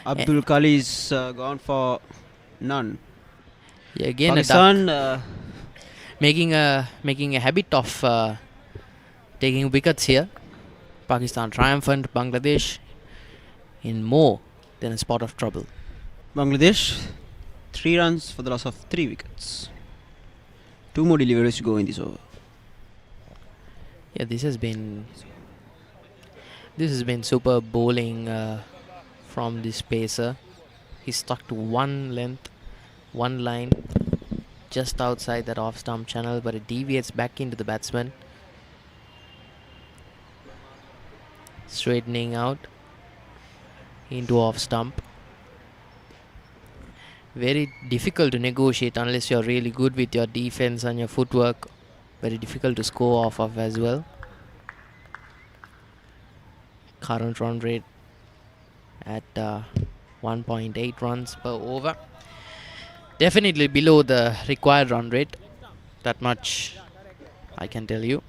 Abdul Kali's gone for none. yeah, again a duck. Pakistan making a habit of taking wickets here. Pakistan triumphant, Bangladesh in more than a spot of trouble. Bangladesh 3 runs for the loss of 3 wickets. 2 more deliveries to go in this over. Yeah, this has been super bowling from this pacer. He's stuck to one length, one line, just outside that off stump channel, but it deviates back into the batsman. Straightening out into off stump. Very difficult to negotiate unless you're really good with your defense and your footwork. Very difficult to score off of as well. Current run rate at 1.8 runs per over. Definitely below the required run rate. That much I can tell you.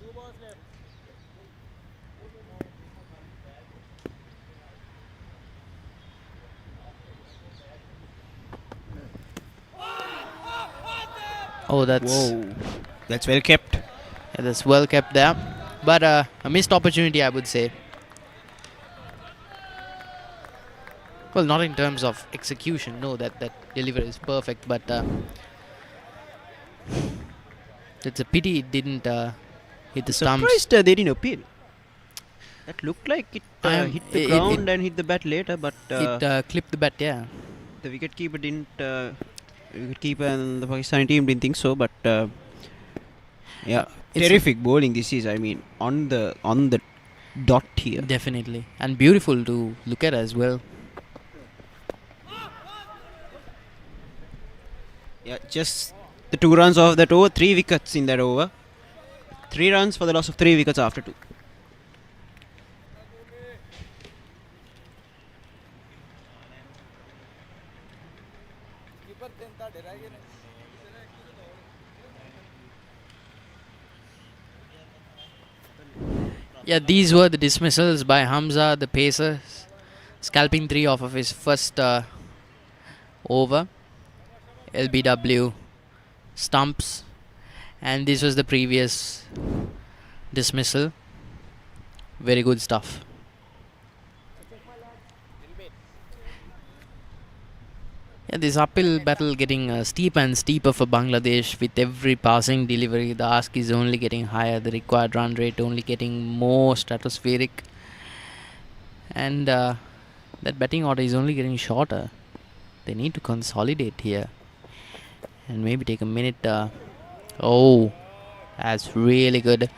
Oh, that's well kept. Yeah, that's well kept there, but a missed opportunity, I would say. Well, not in terms of execution. No, that delivery is perfect, but it's a pity it didn't hit the stumps. Surprised they didn't appeal. That looked like it hit the ground and hit the bat later, but it clipped the bat. Yeah, the wicketkeeper didn't. Wicketkeeper and the Pakistani team didn't think so, but yeah, terrific bowling this is. I mean, on the dot here. Definitely, and beautiful to look at as well. Yeah, just the 2 runs off that over, 3 wickets in that over. 3 runs for the loss of 3 wickets after 2. Yeah, these were the dismissals by Hamza, the pacer, scalping 3 off of his first over. LBW stumps, and this was the previous dismissal. Very good stuff. Yeah, this uphill battle getting steeper and steeper for Bangladesh with every passing delivery. The ask is only getting higher, the required run rate only getting more stratospheric, and that batting order is only getting shorter. They need to consolidate here and maybe take a minute. Oh, that's really good.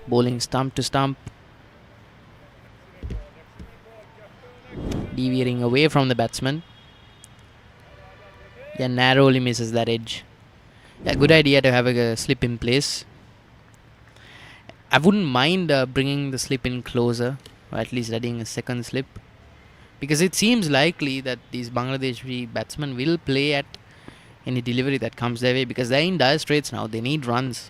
Bowling stump to stump. Deviating away from the batsman. Yeah, narrowly misses that edge. Yeah, good idea to have a slip in place. I wouldn't mind bringing the slip in closer, or at least adding a second slip, because it seems likely that these Bangladeshi batsmen will play at any delivery that comes their way, because they're in dire straits now. They need runs.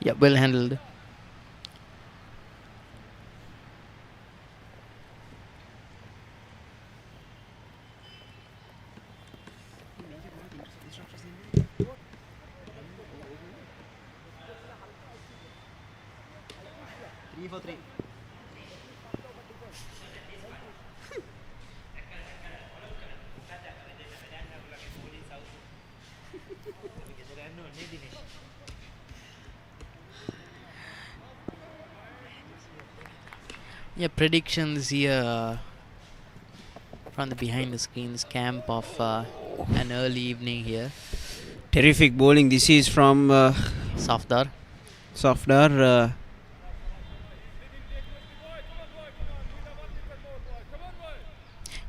Yeah, well handled. Yeah, predictions here from the behind the scenes camp of an early evening here. Terrific bowling this is from Safdar. Safdar.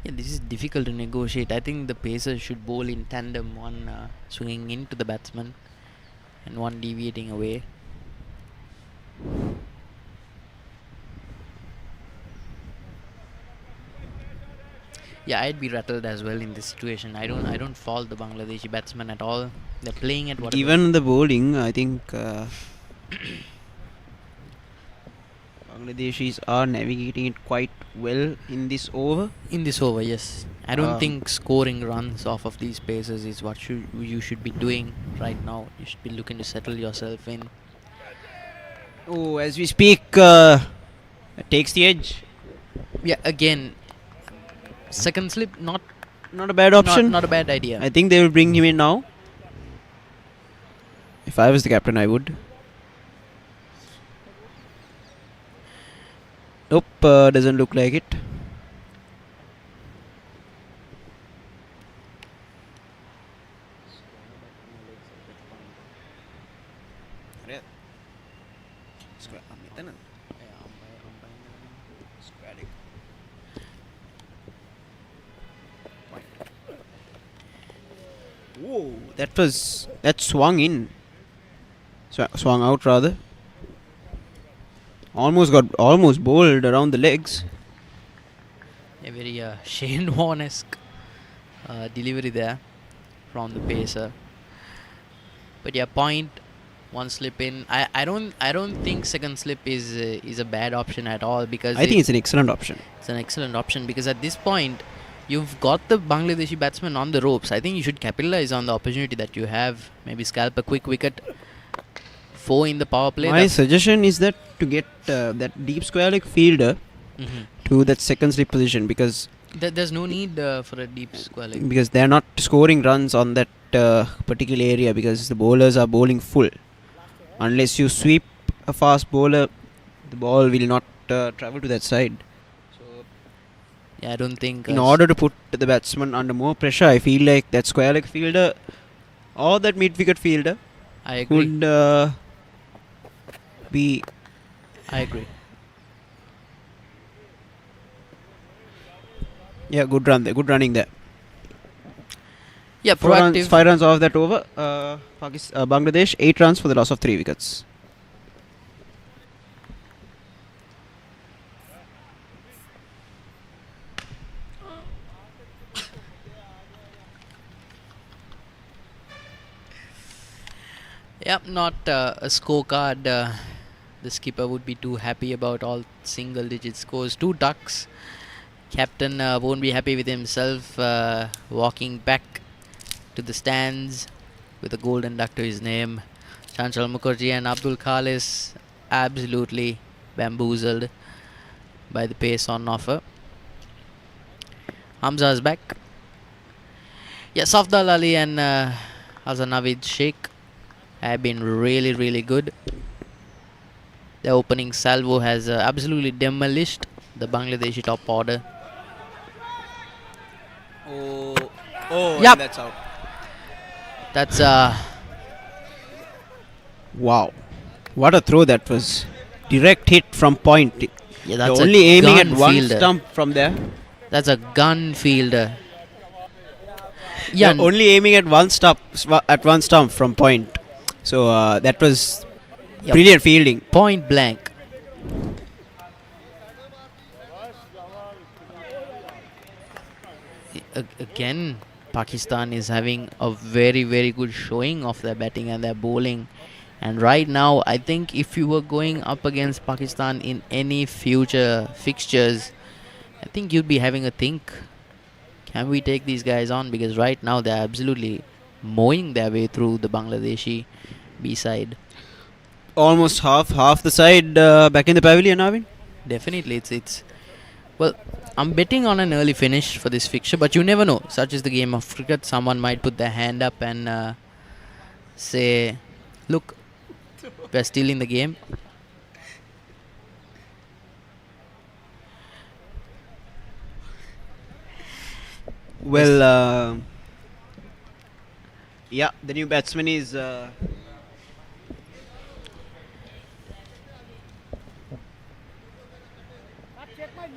Yeah, this is difficult to negotiate. I think the pacers should bowl in tandem, one swinging into the batsman and one deviating away. Yeah, I'd be rattled as well in this situation. I don't fault the Bangladeshi batsmen at all. They're playing at whatever. Even the bowling, I think Bangladeshis are navigating it quite well in this over. In this over, yes. I don't think scoring runs off of these paces is what you should be doing right now. You should be looking to settle yourself in. Oh, as we speak, takes the edge. Yeah, again, second slip, not a bad option. Not a bad idea. I think they will bring him in now. If I was the captain, I would. Nope, doesn't look like it. Whoa, that swung in. Swung out rather. Almost bowled around the legs. A very Shane Warne-esque delivery there from the pacer. But yeah, point, one slip in. I don't think second slip is a bad option at all, because I think it's an excellent option. It's an excellent option because at this point you've got the Bangladeshi batsman on the ropes. I think you should capitalize on the opportunity that you have. Maybe scalp a quick wicket. 4 in the power play. My suggestion is that to get that deep square leg fielder to that second slip position, because there's no need for a deep square leg. Because they're not scoring runs on that particular area, because the bowlers are bowling full. Unless you sweep a fast bowler, the ball will not travel to that side. Yeah, I don't think... in order to put the batsman under more pressure, I feel like that square leg fielder or that mid-wicket fielder I agree. would be... I agree. Yeah, good run there. Good running there. Yeah, proactive. 5 runs off that over. Bangladesh, 8 runs for the loss of 3 wickets. Yep, not a scorecard. The skipper would be too happy about all single digit scores. 2 ducks. Captain won't be happy with himself, walking back to the stands with a golden duck to his name. Chanchal Mukherjee and Abdul Khalis absolutely bamboozled by the pace on offer. Hamza is back. Yeah, Safdal Ali and Hazan Naveed Sheikh have been really good. The opening salvo has absolutely demolished the Bangladeshi top order. Oh, yep. That's out. That's wow, what a throw that was! Direct hit from point. Yeah, that's only aiming at one fielder. stump from there. That's a gun fielder. Yeah, only aiming at one stump from point. So that was brilliant fielding. Point blank. Again, Pakistan is having a very good showing of their batting and their bowling. And right now, I think if you were going up against Pakistan in any future fixtures, I think you'd be having a think. Can we take these guys on? Because right now they're absolutely mowing their way through the Bangladeshi B-side. Almost half the side back in the pavilion, Arvind. Definitely, it's well, I'm betting on an early finish for this fixture, but you never know. Such is the game of cricket. Someone might put their hand up and say, look, we're still in the game. Well, yeah, the new batsman is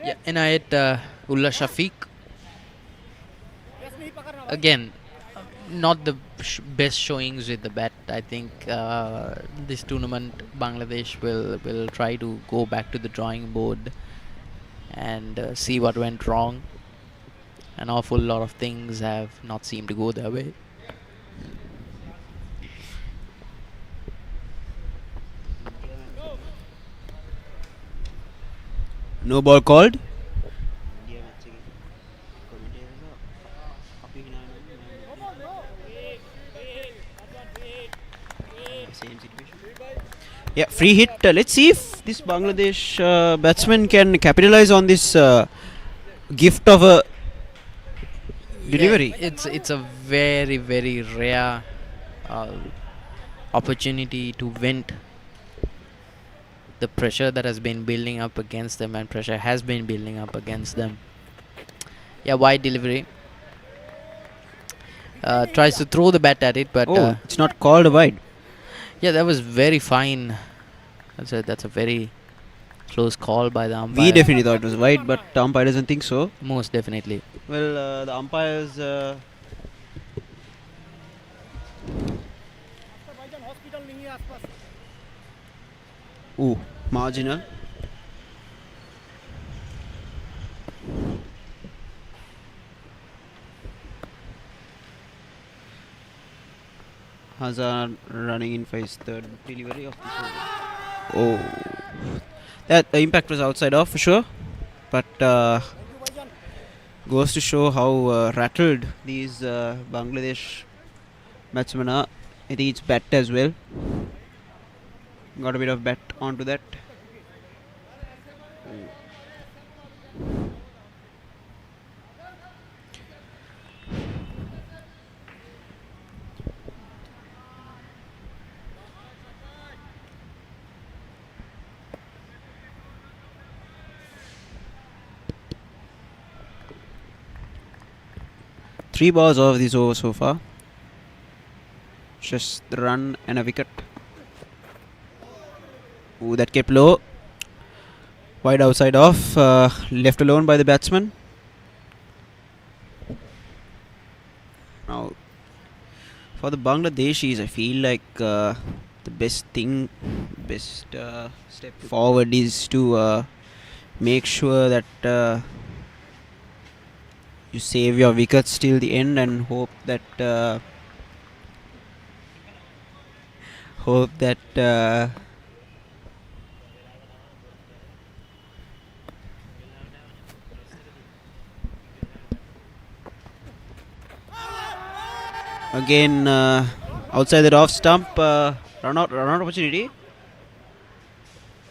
Yeah, Inayat Ullah Shafiq. Again, not the best showings with the bat. I think this tournament Bangladesh will try to go back to the drawing board and see what went wrong. An awful lot of things have not seemed to go their way. No ball called. Yeah, free hit. Let's see if this Bangladesh batsman can capitalize on this gift of a delivery. Yeah, it's a very very rare opportunity to vent the pressure that has been building up against them, and pressure has been building up against them. Yeah, wide delivery. Tries to throw the bat at it, but it's not called a wide. Yeah, that was very fine. That's a very close call by the umpire. We definitely thought it was wide, but the umpire doesn't think so. Most definitely. Well, the umpires. Marginal. Hazard running in for his third delivery of this over. That the impact was outside off for sure, but goes to show how rattled these Bangladesh batsmen are. I think it's bat as well. Got a bit of bat onto that. Three balls off this over so far. Just the run and a wicket. That kept low. Wide outside off. Left alone by the batsman. Now, for the Bangladeshis, I feel like the best step forward is to make sure that you save your wickets till the end and hope that again outside the off stump, run out opportunity.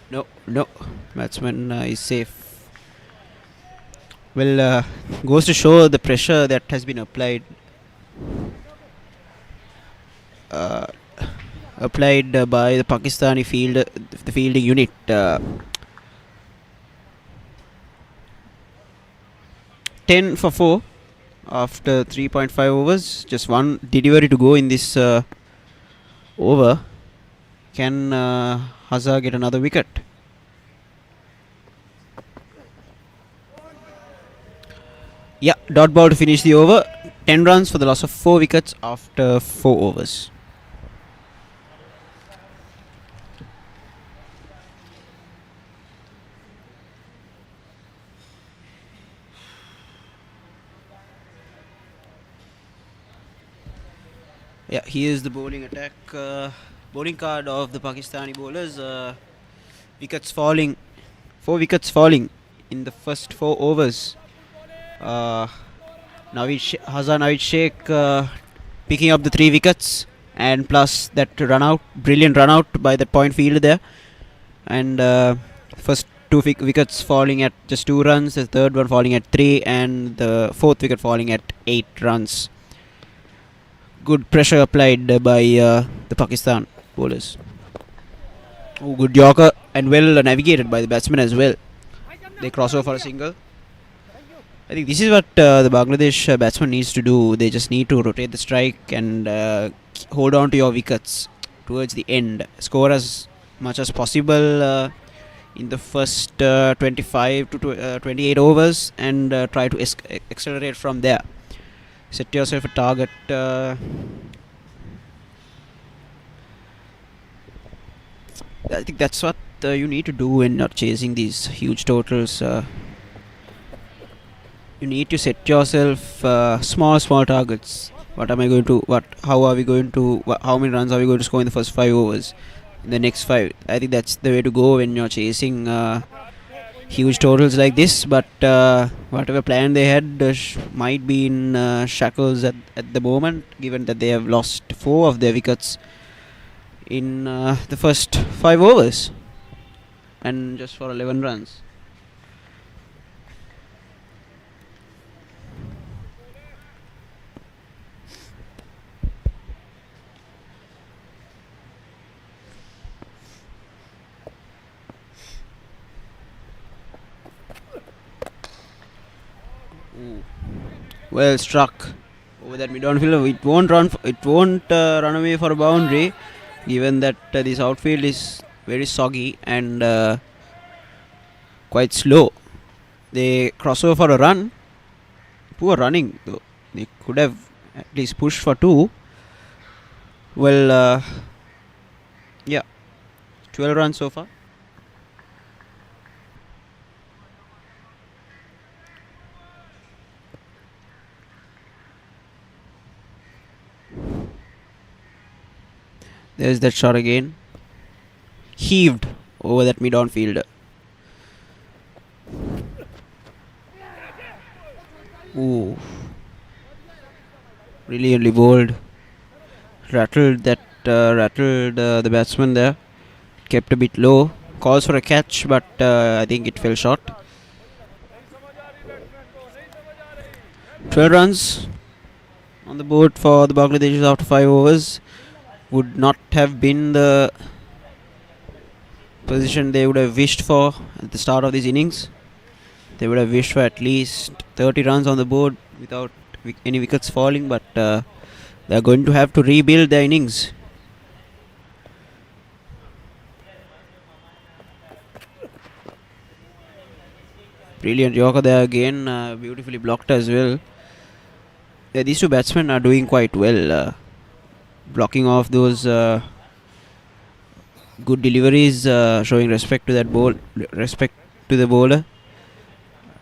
No, batsman is safe. Well, goes to show the pressure that has been applied by the Pakistani fielding unit. 10 for 4 after 3.5 overs. Just one delivery to go in this over. Can Hazard get another wicket? Yeah, dot ball to finish the over. 10 runs for the loss of 4 wickets after 4 overs. Yeah, here's the bowling attack. Bowling card of the Pakistani bowlers. Wickets falling. 4 wickets falling in the first 4 overs. Naveed Sheikh picking up the 3 wickets, and plus that brilliant run out by that point fielder there, and first 2 wickets falling at just 2 runs, the third one falling at 3, and the 4th wicket falling at 8 runs. Good pressure applied by the Pakistan bowlers. Good yorker, and well navigated by the batsmen as well. They cross over for a single. I think this is what the Bangladesh batsman needs to do. They just need to rotate the strike and hold on to your wickets towards the end. Score as much as possible in the first 25 to 28 overs and try to accelerate from there. Set yourself a target. I think that's what you need to do when you're chasing these huge totals. You need to set yourself small targets. What am I going to? How are we going to? How many runs are we going to score in the first 5 overs? In the next 5, I think that's the way to go when you're chasing huge totals like this. But whatever plan they had might be in shackles at the moment, given that they have lost 4 of their wickets in the first 5 overs and just for 11 runs. Well struck over that mid-on fielder. It won't run away for a boundary, given that this outfield is very soggy and quite slow. They cross over for a run. Poor running though. They could have at least pushed for 2. Well, yeah, 12 runs so far. There's that shot again. Heaved over that mid-on fielder. Ooh. Brilliantly bowled. Rattled the batsman there. Kept a bit low. Calls for a catch, but I think it fell short. 12 runs on the board for the Bangladeshis after 5 overs. Would not have been the position they would have wished for at the start of this innings. They would have wished for at least 30 runs on the board without any wickets falling, but they are going to have to rebuild their innings. Brilliant Yorker there again, beautifully blocked as well. Yeah, these 2 batsmen are doing quite well. Blocking off those good deliveries, showing respect to the bowler,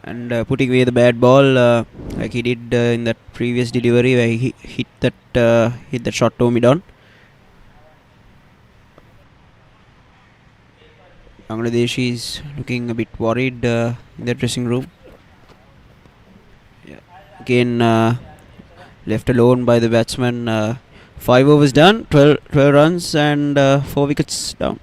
and putting away the bad ball like he did in that previous delivery where he hit that shot to mid-on. Bangladesh is looking a bit worried in their dressing room. Yeah. Again, left alone by the batsman. 5 overs done, 12 runs and 4 wickets down.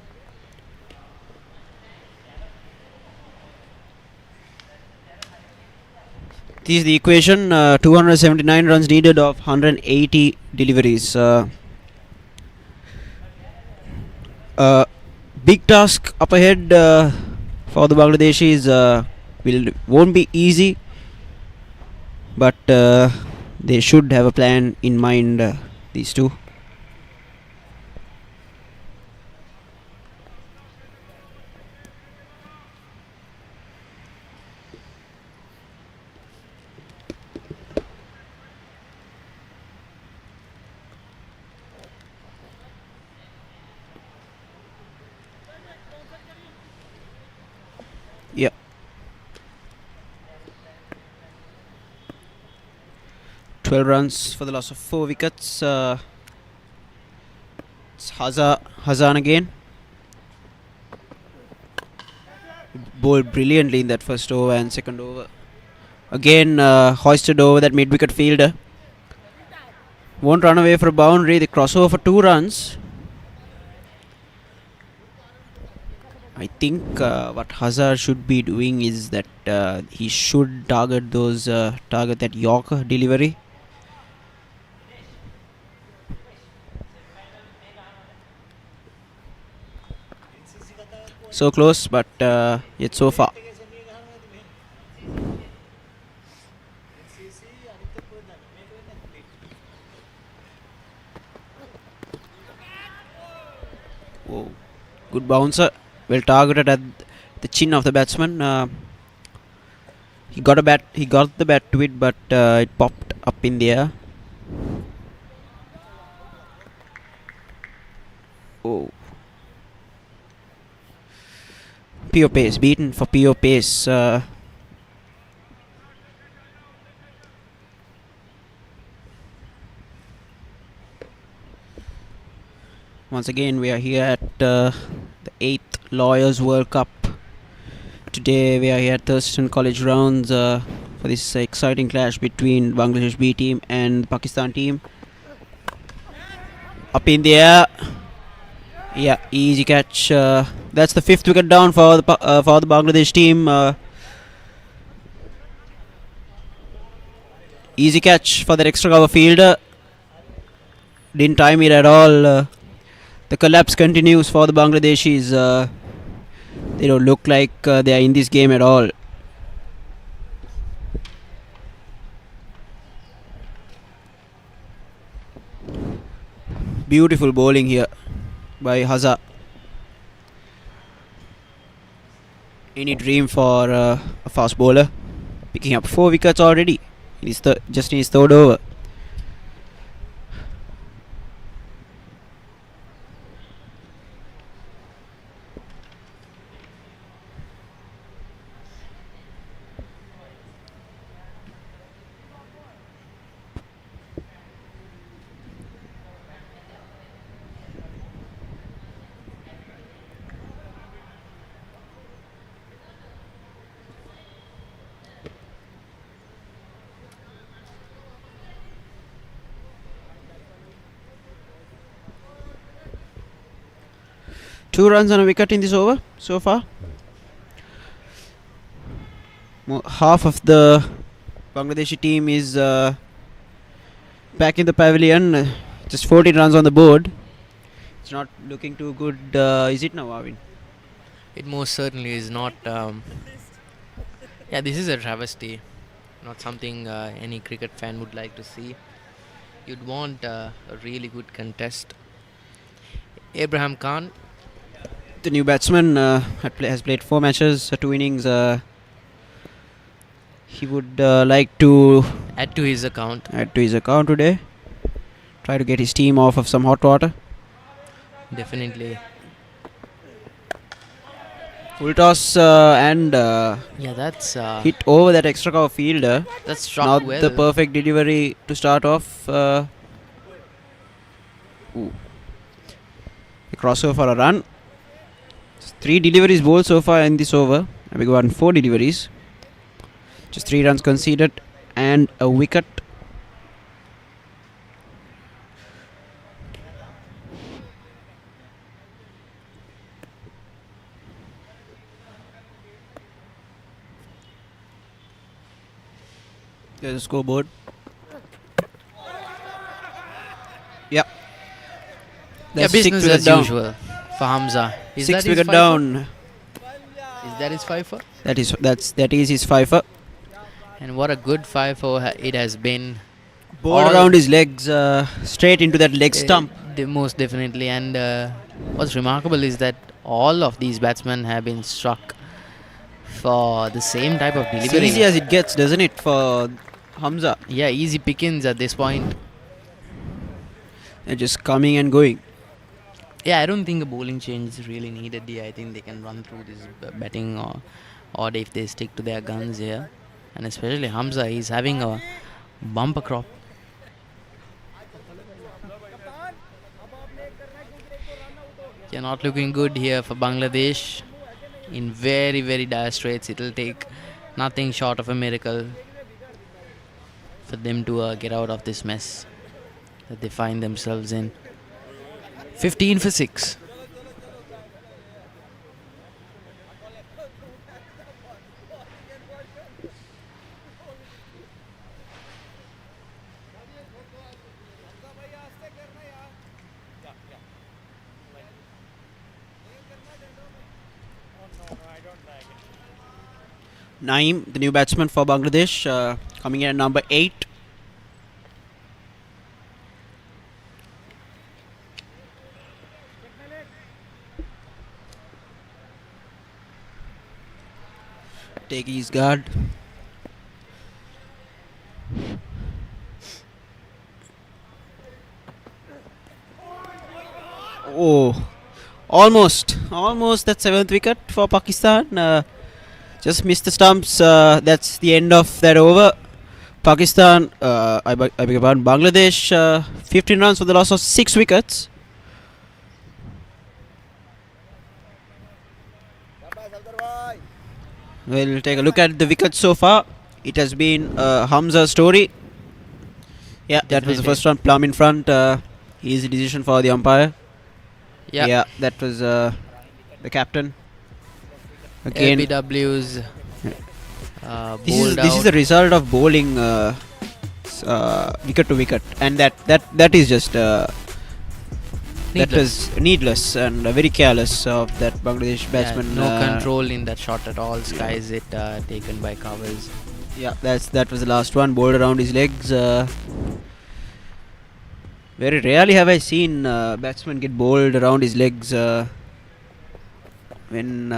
This is the equation. 279 runs needed of 180 deliveries. Big task up ahead for the Bangladeshis. Won't be easy, but they should have a plan in mind. These 2. Yeah. "12 runs for the loss of 4 wickets. It's Hazan again. Bowled brilliantly in that first over and second over. Again hoisted over that mid-wicket fielder. Won't run away for a boundary. They cross over for 2 runs. I think what Hazar should be doing is that he should target that Yorker delivery. So close, but yet so far. Whoa. Good bouncer. Well targeted at the chin of the batsman. He got the bat to it, but it popped up in the air. Oh. Pure pace, beaten for pure pace. Once again, we are here at the 8th Lawyers World Cup. Today, we are here at Thurstan College Grounds for this exciting clash between Bangladesh B team and the Pakistan team. Up in the air. Yeah, easy catch. That's the 5th wicket down for the Bangladesh team. Easy catch for that extra cover fielder. Didn't time it at all. The collapse continues for the Bangladeshis. They don't look like they are in this game at all. Beautiful bowling here by Haza. Any dream for a fast bowler? Picking up 4 wickets already. Just in his 3rd over. Two runs on a wicket in this over so far. Half of the Bangladeshi team is back in the pavilion. Just 14 runs on the board. It's not looking too good, is it now, Arvin? It most certainly is not. Yeah, this is a travesty. Not something any cricket fan would like to see. You'd want a really good contest. Abraham Khan, the new batsman, has played 4 matches, 2 innings. He would like to add to his account today. Try to get his team off of some hot water. Definitely. Full toss and yeah, that's hit over that extra cover fielder. That's struck not well. The perfect delivery to start off. A crossover for a run. 3 deliveries bowled so far in this over. We got 4 deliveries. Just 3 runs conceded and a wicket. There's a scoreboard. Yeah. Yeah, business as usual for Hamza. Is 6th wicket down. Is that his fifer? That is his fifer. And what a good fifer it has been. Bowled around his legs, straight into that leg stump. Most definitely. And what's remarkable is that all of these batsmen have been struck for the same type of delivery. It's easy as it gets, doesn't it, for Hamza? Yeah, easy pickings at this point. They're just coming and going. Yeah, I don't think a bowling change is really needed here. I think they can run through this batting or if they stick to their guns here. And especially Hamza, he's having a bumper crop. Yeah, not looking good here for Bangladesh. In very, very dire straits. It'll take nothing short of a miracle for them to get out of this mess that they find themselves in. 15 for 6. Naeem, the new batsman for Bangladesh, coming in at number 8. taking his guard. Oh, almost that seventh wicket for Pakistan. Just missed the stumps. That's the end of that over. Pakistan, I beg your pardon, Bangladesh, 15 runs for the loss of 6 wickets. We'll take a look at the wickets so far. It has been Hamza's story. Yeah, that was the first one. Plum in front. Easy decision for the umpire. Yeah, that was the captain. Again, LBW's this is the result of bowling wicket to wicket, and that is just that was needless and very careless of that Bangladesh batsman. No control in that shot at all. Skies it taken by covers. Yeah, that was the last one. Bowled around his legs. Very rarely have I seen batsman get bowled around his legs when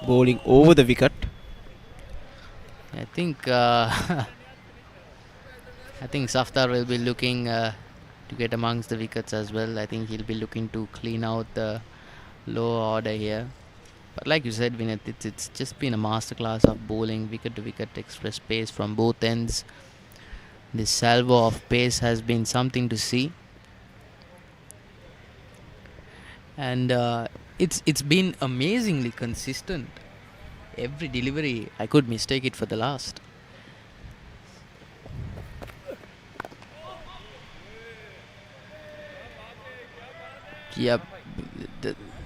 bowling over the wicket. I think I think Safdar will be looking to get amongst the wickets as well. I think he'll be looking to clean out the low order here. But like you said, Vinith, it's just been a masterclass of bowling wicket to wicket, express pace from both ends. This salvo of pace has been something to see. And it's been amazingly consistent. Every delivery, I could mistake it for the last. Yep.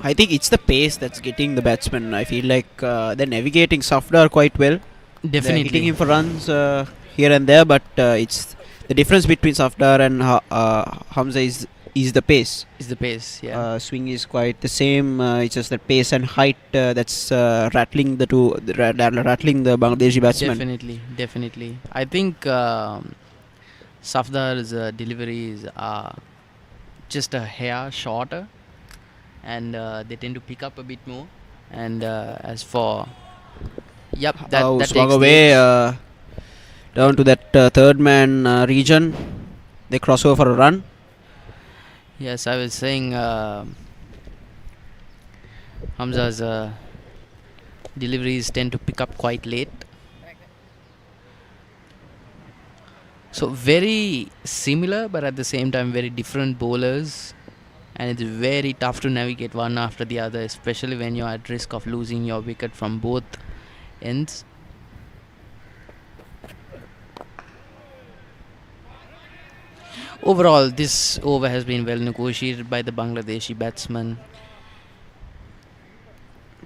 I think it's the pace that's getting the batsman. I feel like they're navigating Safdar quite well. Definitely. They're hitting him for runs here and there, but it's the difference between Safdar and Hamza is the pace. Is the pace, yeah. Swing is quite the same. It's just that pace and height that's rattling the Bangladeshi batsman. Definitely. I think Safdar's deliveries are just a hair shorter, and they tend to pick up a bit more. And as for that swung away down to that third man region. They cross over for a run. Yes, I was saying Hamza's deliveries tend to pick up quite late. So very similar, but at the same time very different bowlers, and it's very tough to navigate one after the other, especially when you're at risk of losing your wicket from both ends. Overall, this over has been well negotiated by the Bangladeshi batsman.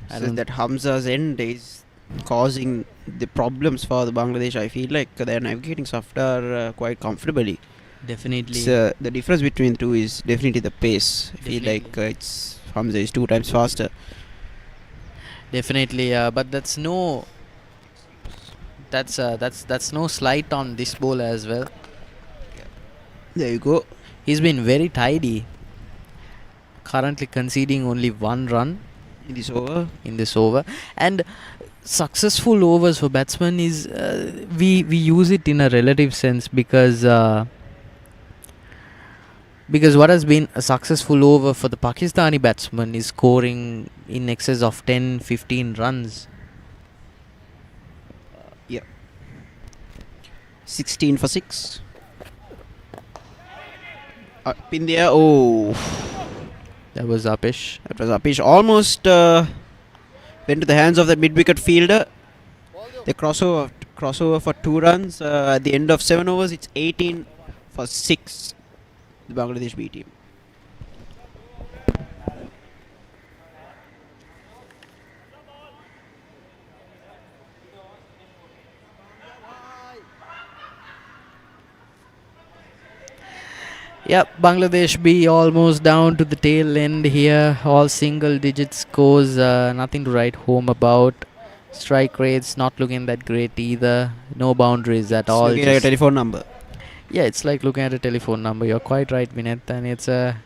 That Hamza's end is causing the problems for the Bangladesh. I feel like they're navigating Safdar quite comfortably. Definitely. The difference between two is definitely the pace. I feel like Hamza is 2 times faster. Definitely, but that's no slight on this bowler as well. There you go. He's been very tidy. Currently conceding only 1 run in this over. And successful overs for batsmen is we use it in a relative sense because what has been a successful over for the Pakistani batsman is scoring in excess of 10-15 runs. 16 for 6. Up in there. Oh, that was Apish. Almost went to the hands of the mid-wicket fielder. They crossover for 2 runs. At the end of 7 overs, it's 18 for 6. The Bangladesh B team. Yep, Bangladesh B almost down to the tail end here. All single digit scores, nothing to write home about. Strike rates not looking that great either. No boundaries at all. Looking at a telephone number. Yeah, it's like looking at a telephone number. You're quite right, Vinith. And it's a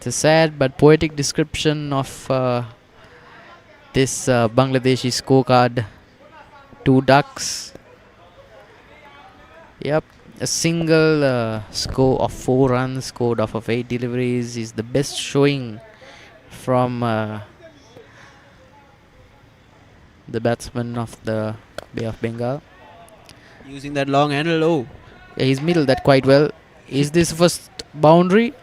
sad but poetic description of this Bangladeshi scorecard. 2 ducks. Yep, a single score of 4 runs scored off of 8 deliveries is the best showing from the batsman of the Bay of Bengal. Using that long handle. Oh, Yeah, he's middled that quite well. Is this first boundary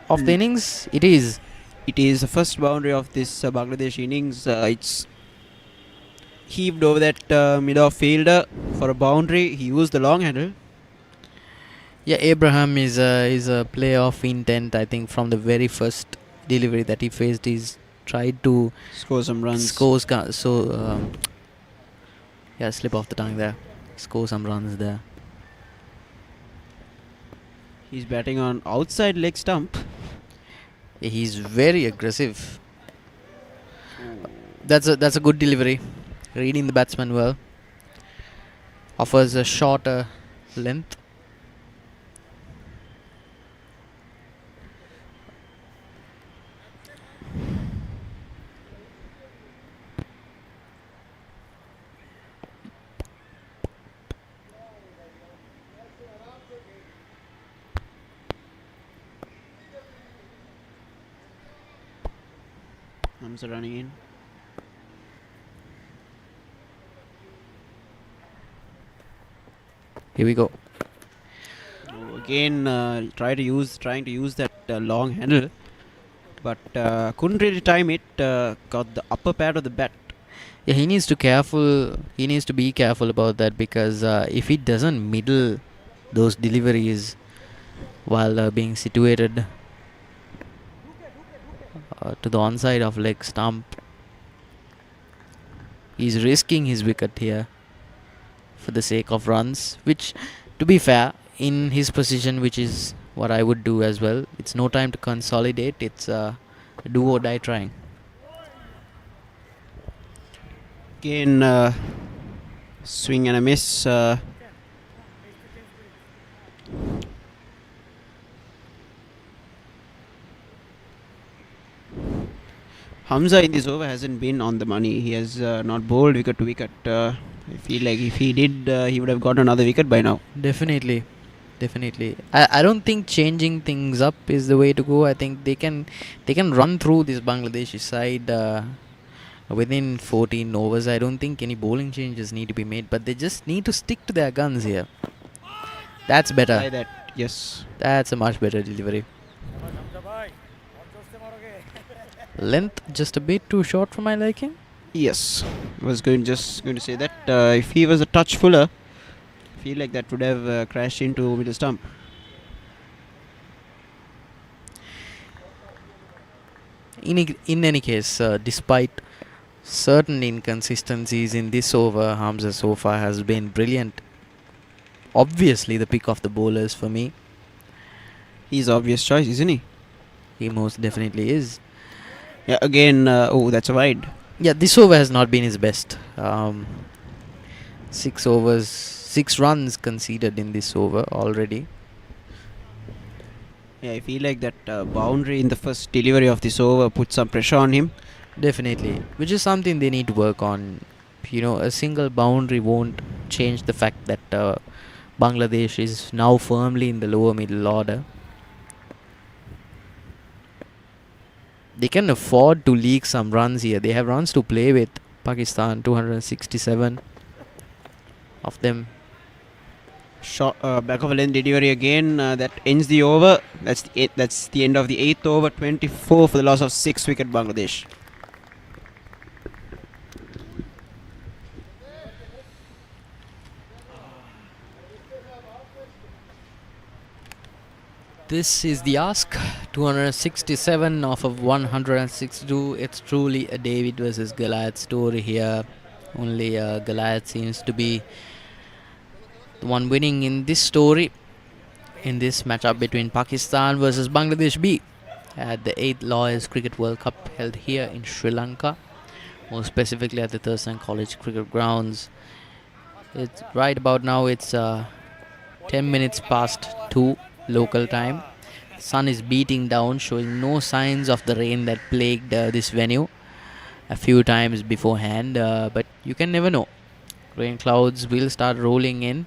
of the innings? It is. it is the first boundary of this Bangladesh innings. It's heaved over that mid-off fielder for a boundary. He used the long handle. Yeah, Abraham is a player of intent. I think from the very first delivery that he faced, he's tried to Score some runs. Slip off the tongue there. Score some runs there. He's batting on outside leg stump. Yeah, he's very aggressive. That's a good delivery. Reading the batsman well. Offers a shorter length. Hamza running in. Here we go. Again, trying to use that long handle, but couldn't really time it. Got the upper pad of the bat. Yeah, he needs to be careful about that, because if he doesn't middle those deliveries while being situated to the onside of leg stump, he's risking his wicket here for the sake of runs, which, to be fair, in his position, which is what I would do as well, it's no time to consolidate. It's do or die trying. Again, swing and a miss. Hamza in this over hasn't been on the money. He has not bowled wicket to wicket. I feel like if he did, he would have got another wicket by now. Definitely. I don't think changing things up is the way to go. I think they can run through this Bangladeshi side within 14 overs. I don't think any bowling changes need to be made, but they just need to stick to their guns here. That's better. Try that. Yes. That's a much better delivery. Length just a bit too short for my liking. Yes. I was just going to say that if he was a touch fuller, I feel like that would have crashed into middle stump. In any case, despite certain inconsistencies in this over, Hamza so far has been brilliant. Obviously the pick of the bowlers for me. He's obvious choice, isn't he? He most definitely is. Yeah, again, that's a wide. Yeah, this over has not been his best. 6 overs, 6 runs conceded in this over already. Yeah, I feel like that boundary in the first delivery of this over put some pressure on him. Definitely, which is something they need to work on. A single boundary won't change the fact that Bangladesh is now firmly in the lower middle order. They can afford to leak some runs here. They have runs to play with. Pakistan 267 of them. Shot back of a length delivery again. That ends the over. That's the end of the 8th over. 24 for the loss of 6 wicket Bangladesh. This is the ask. 267 off of 162. It's truly a David versus Goliath story here. Only Goliath seems to be the one winning in this story, in this matchup between Pakistan versus Bangladesh B at the 8th Lawyers Cricket World Cup held here in Sri Lanka, more specifically at the Thurstan College Cricket Grounds. It's right about now, it's 10 minutes past 2 local time. Sun is beating down, showing no signs of the rain that plagued this venue a few times beforehand, but you can never know. Rain clouds will start rolling in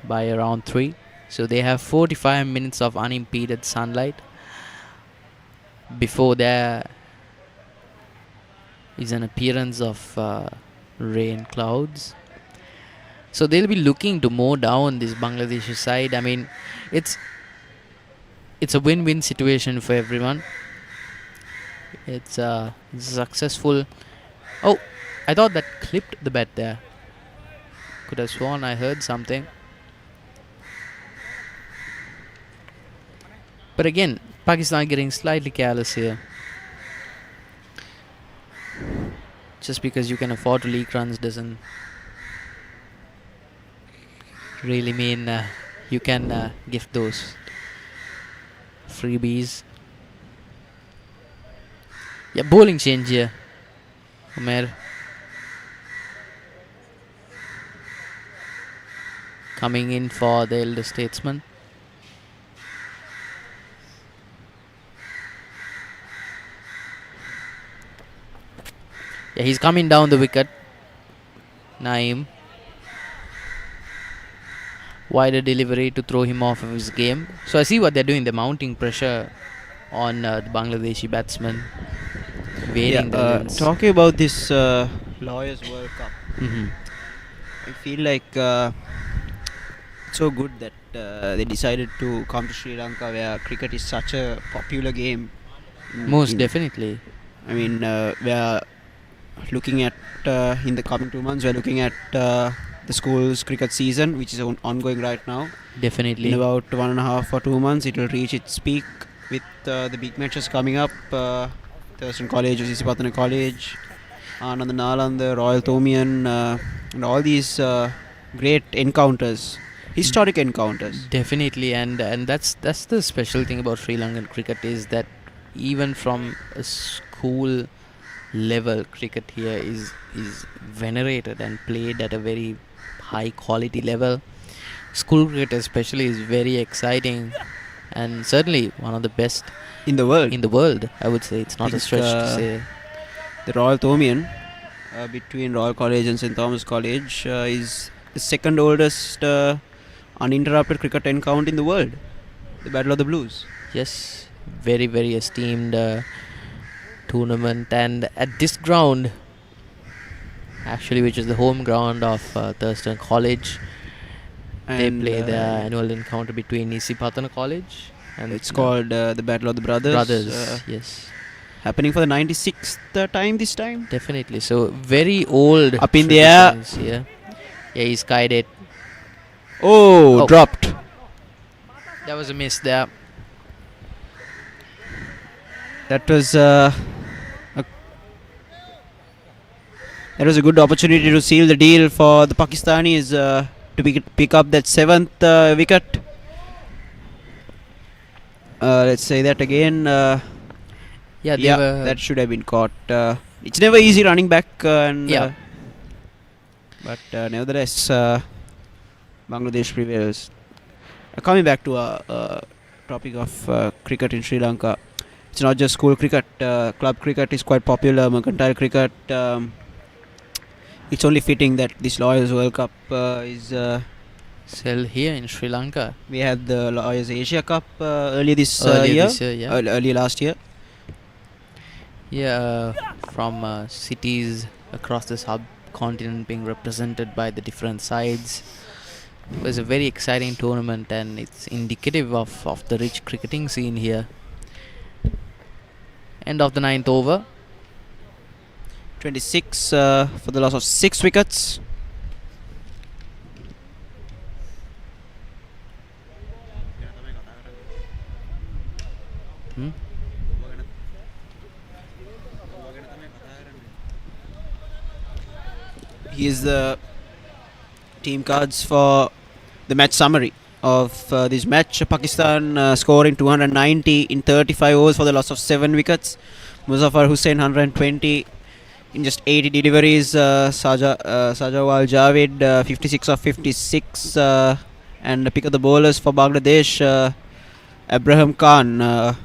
by around 3. So they have 45 minutes of unimpeded sunlight before there is an appearance of rain clouds. So they'll be looking to mow down this Bangladeshi side. I mean, it's a win-win situation for everyone. It's successful. Oh, I thought that clipped the bat there. Could have sworn I heard something. But again, Pakistan getting slightly careless here. Just because you can afford to leak runs doesn't really mean you can give those freebies. Yeah, bowling change here. Umair coming in for the elder statesman. Yeah, he's coming down the wicket. Naeem. Wider delivery to throw him off of his game. So I see what they're doing. They're mounting pressure on the Bangladeshi batsman. Waiting talking about this Lawyers World Cup, I feel like it's so good that they decided to come to Sri Lanka, where cricket is such a popular game. Most definitely. I mean, we are looking at in the coming 2 months, we are looking at the school's cricket season, which is ongoing right now. Definitely. In about 1.5 or 2 months, it will reach its peak with the big matches coming up. Thurstan College, Visipatana College, Anand Nalanda, Royal Thomian, and all these great encounters, historic encounters. Definitely, and that's the special thing about Sri Lankan cricket, is that even from a school level, cricket here is venerated and played at a very high quality level. School cricket especially is very exciting, and certainly one of the best in the world. I would say. It's not a stretch to say. The Royal Thomian between Royal College and St. Thomas College is the second oldest uninterrupted cricket encounter in the world. The Battle of the Blues. Yes, very, very esteemed tournament, and at this ground, actually, which is the home ground of Thurstan College, they play their annual encounter between Isipatana College, and it's called the Battle of the Brothers. Yes, happening for the 96th time this time. Definitely. So very old. Up in the air. Yeah, he skied it. Oh, dropped. That was a miss there. That was a good opportunity to seal the deal for the Pakistanis to pick up that 7th wicket. Let's say that again. That should have been caught. It's never easy running back, but nevertheless, Bangladesh prevails. Coming back to our topic of cricket in Sri Lanka, it's not just school cricket. Club cricket is quite popular. Mercantile cricket. It's only fitting that this Lawyers World Cup is held here in Sri Lanka. We had the Lawyers Asia Cup earlier last year. Yeah, from cities across the subcontinent being represented by the different sides. It was a very exciting tournament, and it's indicative of the rich cricketing scene here. End of the 9th over. 26 for the loss of 6 wickets. Here's the team cards for the match summary of this match. Pakistan scoring 290 in 35 overs for the loss of 7 wickets. Muzaffar Hussain 120 in just 80 deliveries. Sajawal Javed 56 of 56, and the pick of the bowlers for Bangladesh, Abraham Khan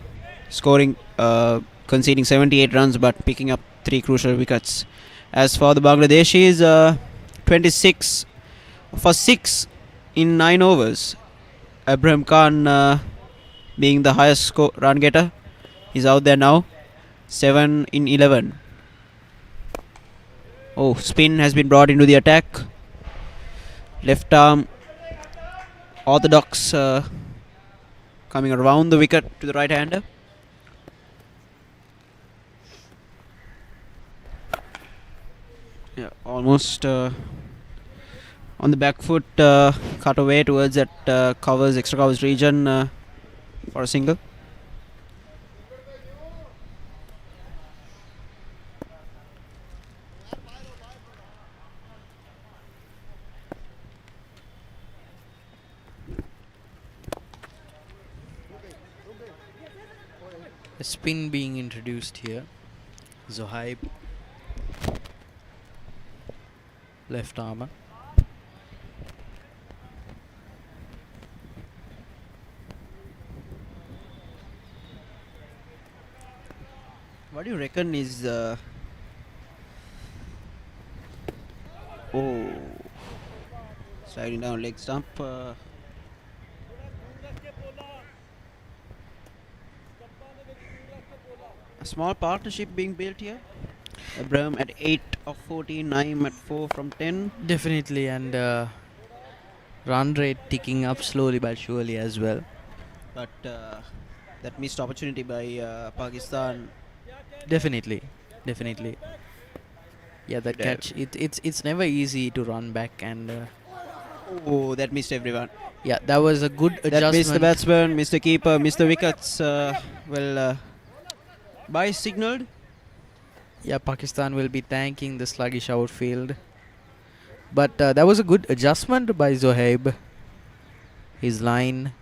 conceding 78 runs but picking up 3 crucial wickets. As for the Bangladeshis, 26 for 6 in 9 overs. Abraham Khan being the highest run getter. He's out there now. 7 in 11. Oh, spin has been brought into the attack. Left arm orthodox coming around the wicket to the right hander. Yeah, almost on the back foot, cut away towards that extra covers region for a single. A spin being introduced here. Zohaib, left armour. What do you reckon is sliding down leg stump. A small partnership being built here. Abraham at 8 of 14, Naim at 4 from 10. Definitely, and run rate ticking up slowly but surely as well. But that missed opportunity by Pakistan. Definitely. Yeah, that catch. It's never easy to run back and. That missed everyone. Yeah, that was a good adjustment. That missed the batsman, missed the keeper, missed the wickets. By signalled. Yeah, Pakistan will be thanking the sluggish outfield. But that was a good adjustment by Zohaib. His line.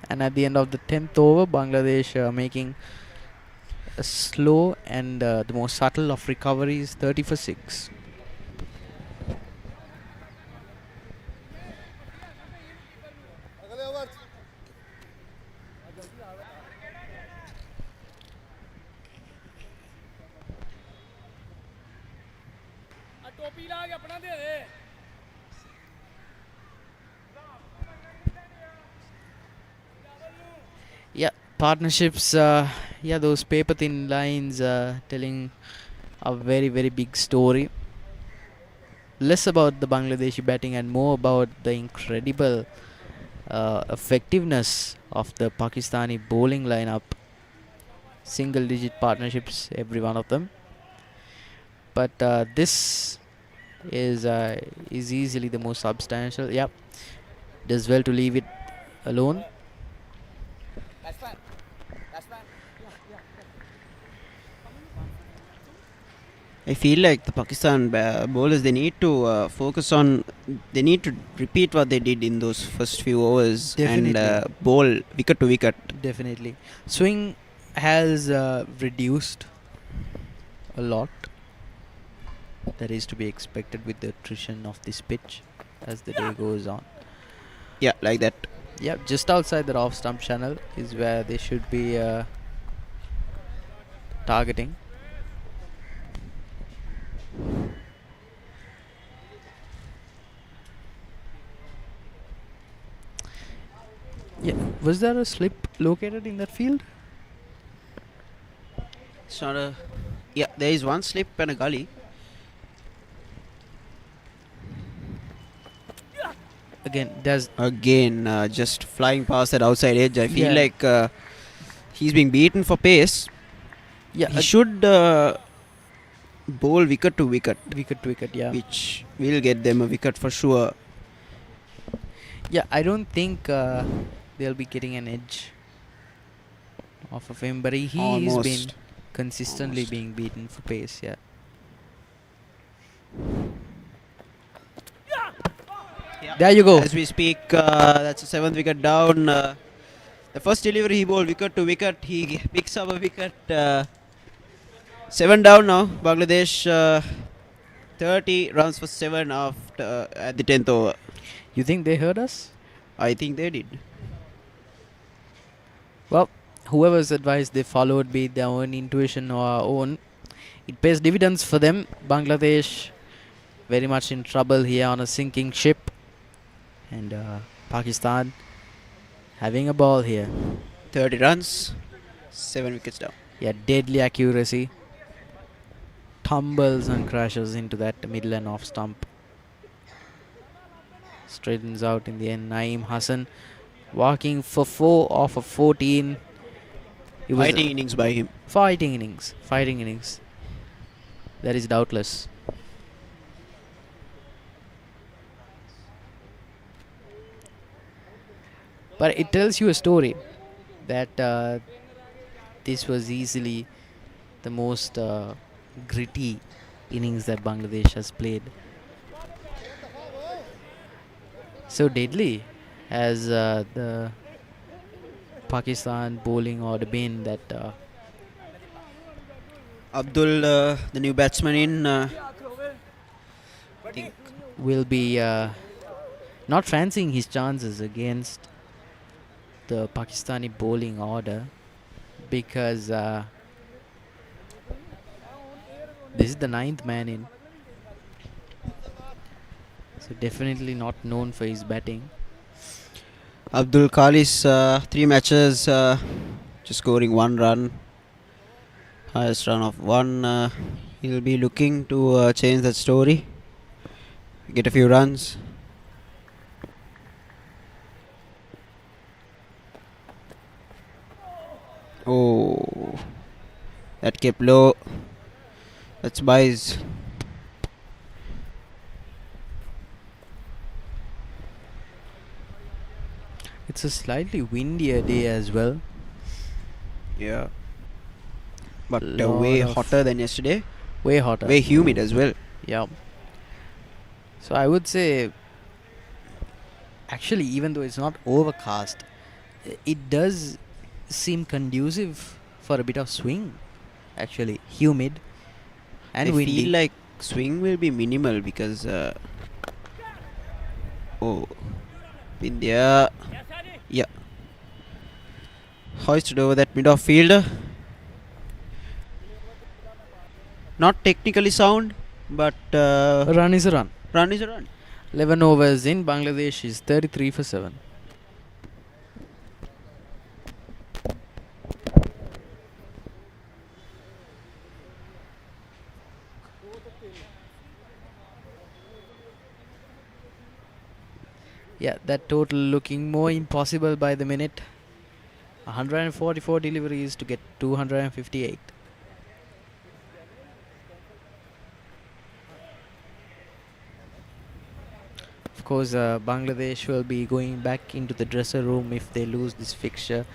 And at the end of the 10th over, Bangladesh making a slow and the most subtle of recoveries, 30 for 6. Yeah, partnerships, those paper thin lines telling a very, very big story. Less about the Bangladeshi batting and more about the incredible effectiveness of the Pakistani bowling lineup. Single digit partnerships, every one of them. But this is easily the most substantial. Yep, does well to leave it alone. I feel like the Pakistan bowlers, they need to focus on, they need to repeat what they did in those first few overs. Definitely. And bowl wicket to wicket. Definitely. Swing has reduced a lot. That is to be expected with the attrition of this pitch as the day goes on. Yeah, like that. Yeah, just outside the off stump channel is where they should be targeting. Yeah, was there a slip located in that field? It's not a. Yeah, there is one slip and a gully. Again, just flying past that outside edge. I feel Yeah. like he's being beaten for pace. Yeah, he should bowl wicket to wicket. Wicket to wicket, yeah. Which will get them a wicket for sure. Yeah, I don't think they'll be getting an edge off of him, but he's been consistently being beaten for pace, yeah. There you go. As we speak, that's a 7th wicket down. The first delivery he bowled wicket to wicket. He picks up a wicket. 7 down now. Bangladesh 30 runs for 7 after at the 10th over. You think they heard us? I think they did. Well, whoever's advice they followed, be it their own intuition or our own, it pays dividends for them. Bangladesh very much in trouble here on a sinking ship, and Pakistan having a ball here. 30 runs, 7 wickets down. Yeah, deadly accuracy. Tumbles and crashes into that middle and off stump. Straightens out in the end. Naeem Hassan walking for 4 off of 14. It was Fighting innings by him. Fighting innings. That is doubtless. But it tells you a story that this was easily the most gritty innings that Bangladesh has played. So deadly as the Pakistan bowling order been that Abdul, the new batsman in, I think will be not fancying his chances against the Pakistani bowling order, because this is the 9th man in, so definitely not known for his batting. Abdul Khalis, 3 matches, just scoring 1 run. Highest run of 1. He'll be looking to change that story. Get a few runs. Oh, that kept low. That's buys. It's a slightly windier day as well. Yeah. But Lot way of- hotter than yesterday. Way hotter. Way humid as well. Yeah. So I would say, actually, even though it's not overcast, it does seem conducive for a bit of swing. Actually, humid and I windy. feel like swing will be minimal because India, yeah, hoisted over that mid-off fielder. Not technically sound, but A run is a run. run is a run. 11 overs in, Bangladesh is 33 for 7. Yeah, that total looking more impossible by the minute. 144 deliveries to get 258. Of course, Bangladesh will be going back into the dresser room if they lose this fixture,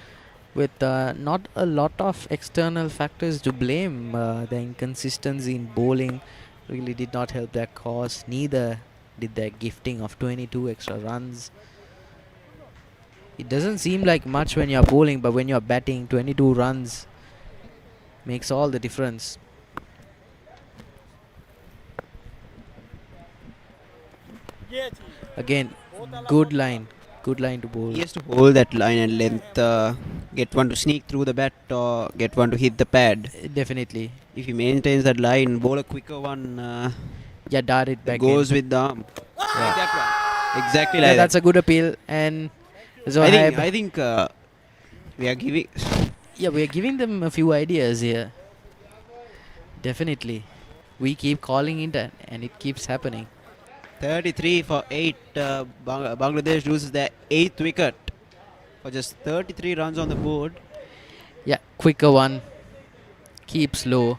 with not a lot of external factors to blame. The inconsistency in bowling really did not help their cause. Neither did their gifting of 22 extra runs. It doesn't seem like much when you're bowling, but when you're batting, 22 runs makes all the difference. Again, good line to bowl. He has to hold that line and length, get one to sneak through the bat or get one to hit the pad. Definitely. If he maintains that line, bowl a quicker one, Yeah, dart it back goes in. with the arm. Like that one. Exactly Yeah, like that's that. a good appeal. And so I think we are giving. we're giving them a few ideas here. Definitely. We keep calling it and it keeps happening. 33 for 8. Bangladesh loses their 8th wicket for just 33 runs on the board. Yeah, quicker one. Keeps low.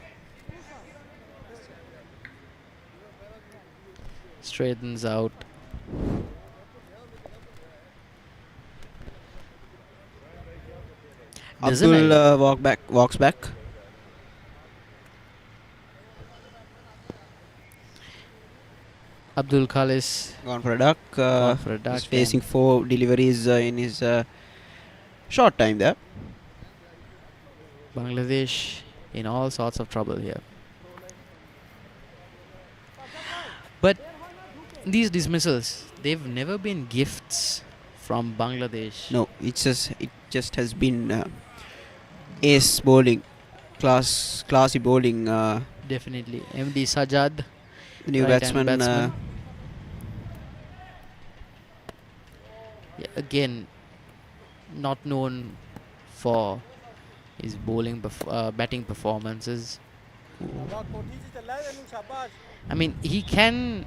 Straightens out. Doesn't Abdul it? walks back. Abdul Khalis Gone for a duck. gone for a duck. He's facing 4 deliveries in his short time there. Bangladesh in all sorts of trouble here. But these dismissals, they've never been gifts from Bangladesh. No, it just has been ace bowling, classy bowling. Definitely. MD Sajad, The new right-hand batsman. Yeah, again, not known for his batting performances. I mean, he can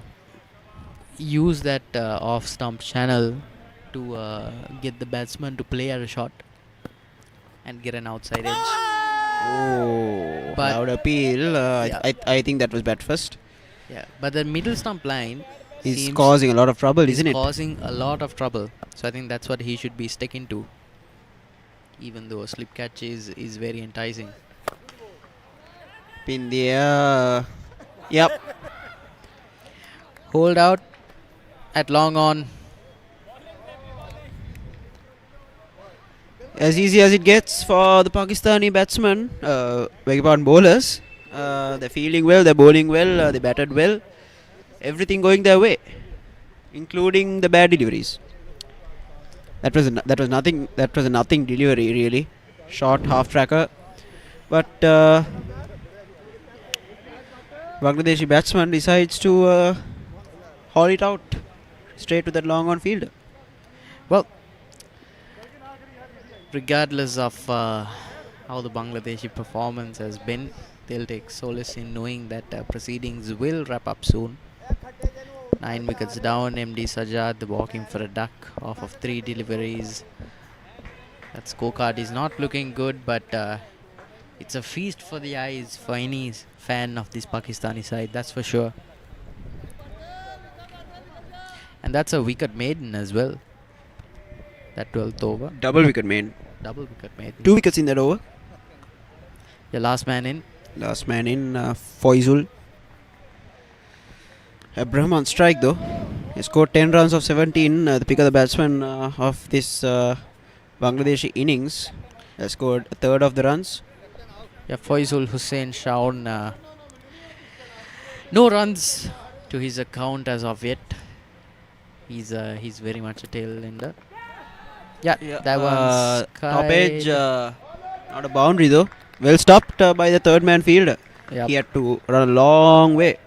use that off-stump channel to get the batsman to play at a shot and get an outside edge. Oh, But loud appeal. yeah. I think that was bat first. Yeah, but the middle stump line Is causing a lot of trouble, isn't it? Causing a lot of trouble. So I think that's what he should be sticking to. Even though a slip catch is very enticing. In the air. Yep. Hold out at long on. As easy as it gets for the Pakistani batsmen, beg your pardon, bowlers. They're fielding well, they're bowling well, they batted well. Everything going their way, including the bad deliveries. That was a nothing delivery really, short half tracker, but Bangladeshi batsman decides to haul it out straight to that long on fielder. Well, regardless of how the Bangladeshi performance has been, they'll take solace in knowing that proceedings will wrap up soon. 9 wickets down, MD Sajad walking for a duck off of 3 deliveries. That scorecard is not looking good, but it's a feast for the eyes for any fan of this Pakistani side, that's for sure. And that's a wicket maiden as well. That 12th over. Double wicket maiden. Double wicket maiden. 2 wickets in that over. The last man in. Last man in, Foizul. Abraham on strike though. He scored 10 runs of 17. The pick of the batsman of this Bangladeshi innings has scored a third of the runs. Yeah, Foizul Hussain shown no runs to his account as of yet. He's very much a tail ender. Yeah, that one's top edge, not a boundary though. Well stopped by the third man fielder. Yep. He had to run a long way.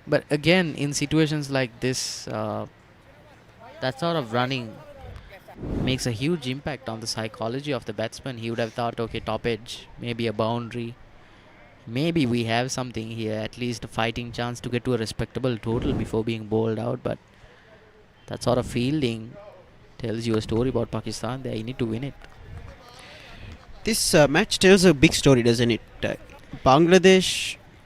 But again, in situations like this, that sort of running makes a huge impact on the psychology of the batsman. He would have thought, okay, top edge, maybe a boundary. Maybe we have something here, at least a fighting chance to get to a respectable total before being bowled out. But that sort of fielding tells you a story about Pakistan. They need to win it. This match tells a big story, doesn't it?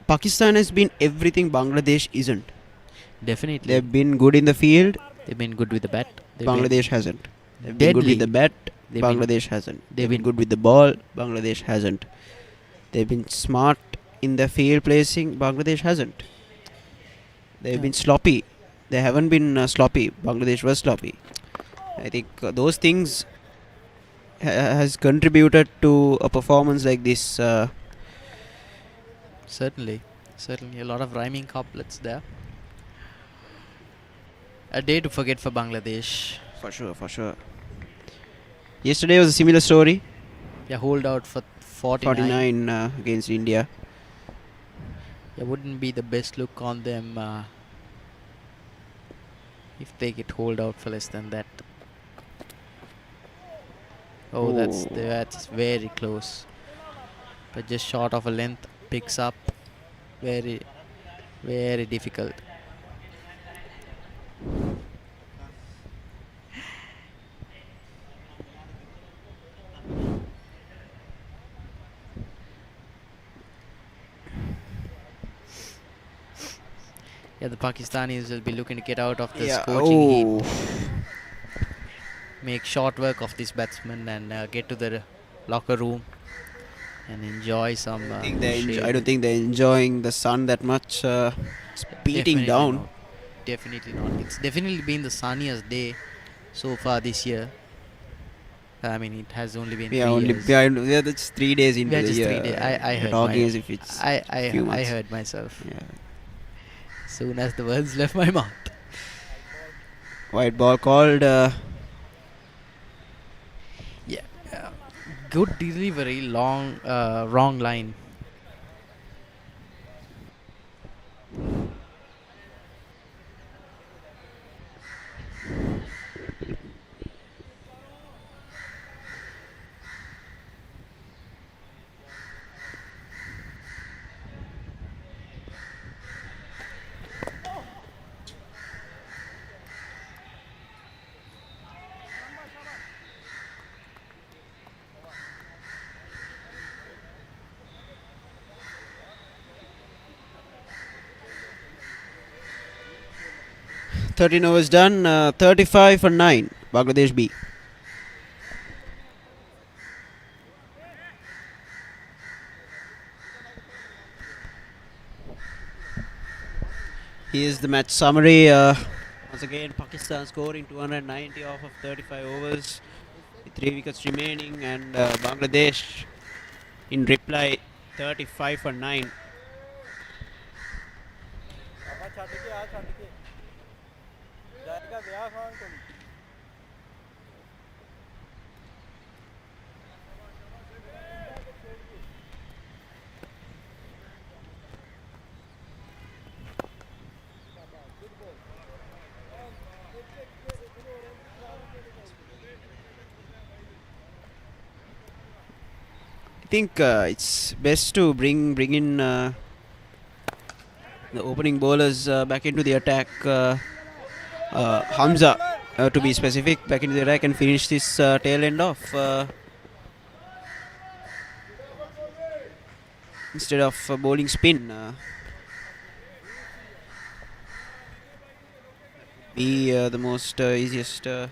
Pakistan has been everything Bangladesh isn't. Definitely. They've been good in the field. They've been good with the bat. Bangladesh hasn't. They've been good with the bat. Bangladesh hasn't. They've been good with the ball. Bangladesh hasn't. They've been smart in the field placing. Bangladesh hasn't. They've been sloppy. They haven't been sloppy. Bangladesh was sloppy. I think those things has contributed to a performance like this. Certainly a lot of rhyming couplets there. A day to forget for Bangladesh. For sure. Yesterday was a similar story. Yeah, hold out for 49 against India. It wouldn't be the best look on them if they get hold out for less than that. Oh, that's very close. But just short of a length, picks up. Very, very difficult. Yeah, the Pakistanis will be looking to get out of the scorching heat. Make short work of this batsman and get to the locker room and enjoy some shade. I don't think they're enjoying the sun that much. It's beating down. Not. Definitely not. It's definitely been the sunniest day so far this year. I mean, it has only been 3 years. Yeah, that's 3 days into the year. 3 days. I heard talking as if it's few months. I heard myself. Yeah. Soon as the words left my mouth. White ball called. Good delivery, wrong line. 13 overs done. 35 for 9. Bangladesh B. Here's the match summary. Once again, Pakistan scoring 290 off of 35 overs, with 3 wickets remaining, and Bangladesh in reply 35 for 9. I think it's best to bring in the opening bowlers back into the attack. Hamza, to be specific, back into the attack and finish this tail end off instead of bowling spin. Be the most easiest thing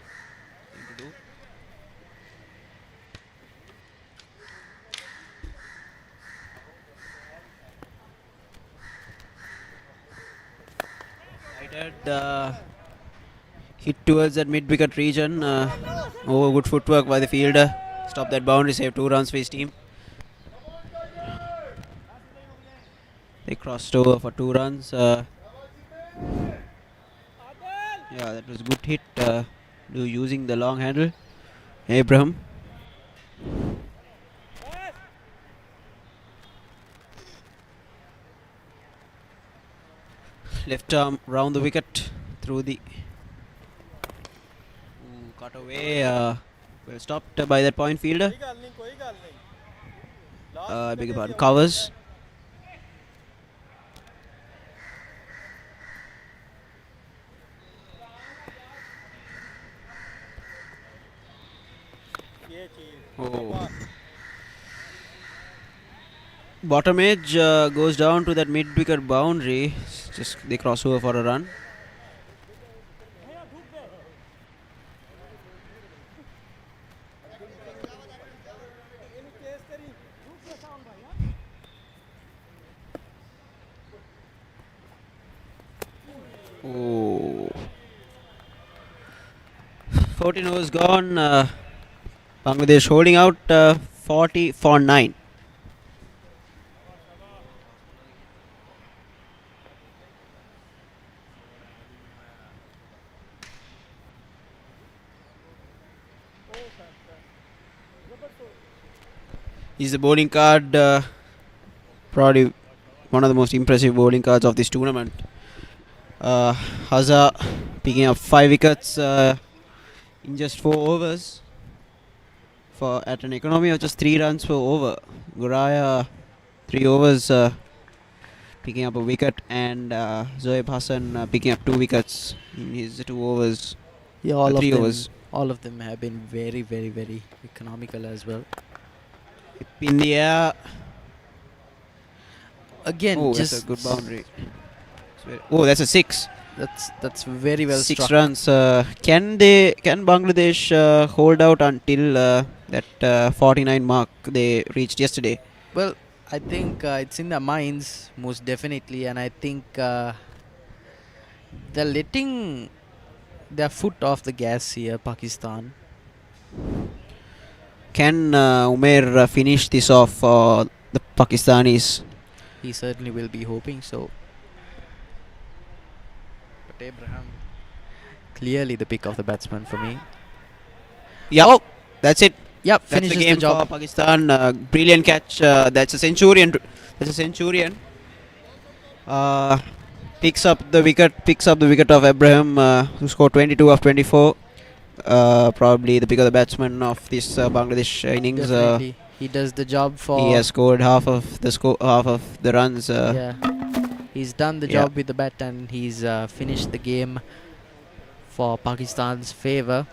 to do. Hit towards that mid-wicket region. Good footwork by the fielder. Stop that boundary, save 2 runs for his team. They crossed over for 2 runs. Yeah, that was good hit. Using the long handle. Abraham. Left arm round the wicket through the cut away. Well stopped by that point fielder. I beg your pardon. Covers. Oh. Bottom edge goes down to that mid-wicket boundary. Just they cross over for a run. Oh. 14 overs gone. Bangladesh holding out 40 for 9. Is the bowling card, probably one of the most impressive bowling cards of this tournament. Haza picking up 5 wickets in just 4 overs at an economy of just 3 runs per over. Guraya 3 overs picking up a wicket, and Zoeb Hassan picking up 2 wickets in his 2 overs. Yeah, all 3 of them. overs. All of them have been very, very, very economical as well. In the air. Again, Oh, just that's a good boundary. Oh, that's a 6. That's very well 6 struck. runs. Can Bangladesh hold out until that 49 mark they reached yesterday? Well, I think it's in their minds most definitely, and I think they're letting their foot off the gas here, Pakistan. Can Umair finish this off for the Pakistanis? He certainly will be hoping so. But Abraham, clearly the pick of the batsman for me. Yeah, oh, that's it. Yep, That's finishes the game the job. for Pakistan. Brilliant catch. That's a centurion. Picks up the wicket of Abraham, who scored 22 of 24. Probably the pick of the batsman of this Bangladesh innings. Definitely, he does the job for. He has scored half of the runs. Yeah, he's done the yeah. job with the bat, and he's finished the game for Pakistan's favour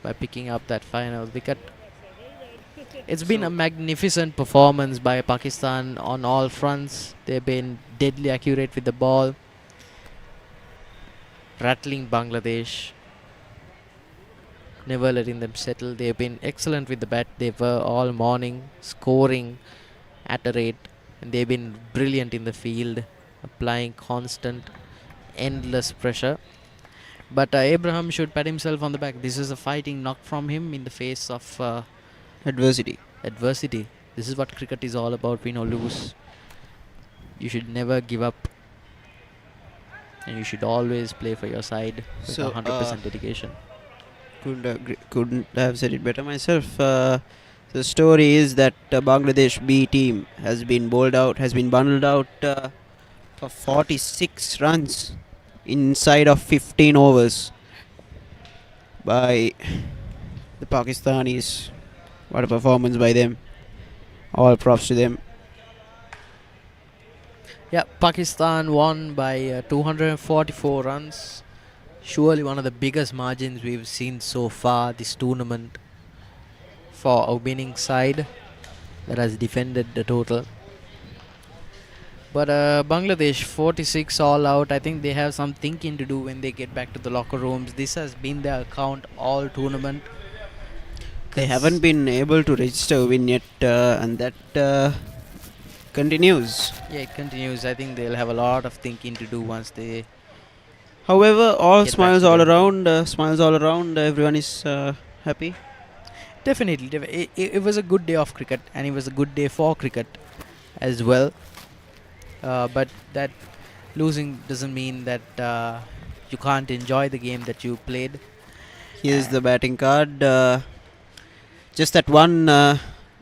by picking up that final wicket. It's been a magnificent performance by Pakistan on all fronts. They've been deadly accurate with the ball. rattling Bangladesh, never letting them settle. They've been excellent with the bat. They were all morning scoring at a rate, and they've been brilliant in the field, applying constant, endless pressure. But Abraham should pat himself on the back. This is a fighting knock from him in the face of Adversity. adversity. This is what cricket is all about, win or lose. You should never give up, and you should always play for your side with So, 100% dedication. Couldn't have said it better myself. The story is that Bangladesh B team has been bundled out for 46 runs inside of 15 overs by the Pakistanis. What a performance by them. All props to them. Yeah, Pakistan won by 244 runs. Surely one of the biggest margins we've seen so far this tournament for a winning side that has defended the total. But Bangladesh 46 all out. I think they have some thinking to do when they get back to the locker rooms. This has been their account all tournament. They haven't been able to register a win yet, and that continues. Yeah, it continues. I think they'll have a lot of thinking to do once they. However, all Get smiles back to all them. around. Smiles all around. Everyone is happy. Definitely. It was a good day of cricket, and it was a good day for cricket as well. But that losing doesn't mean that you can't enjoy the game that you played. Here's the batting card. Just that one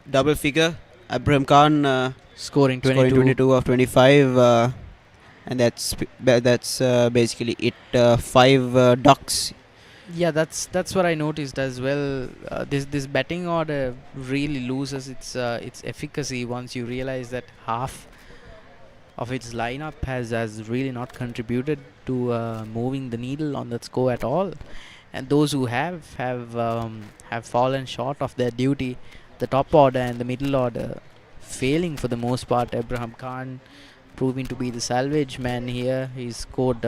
double figure. Abraham Khan Scoring scoring 22 of 25, and that's basically it. 5 ducks. Yeah, that's what I noticed as well. This batting order really loses its efficacy once you realize that half of its lineup has really not contributed to moving the needle on that score at all, and those who have fallen short of their duty. The top order and the middle order failing for the most part. Abraham Khan proving to be the salvage man here. He's scored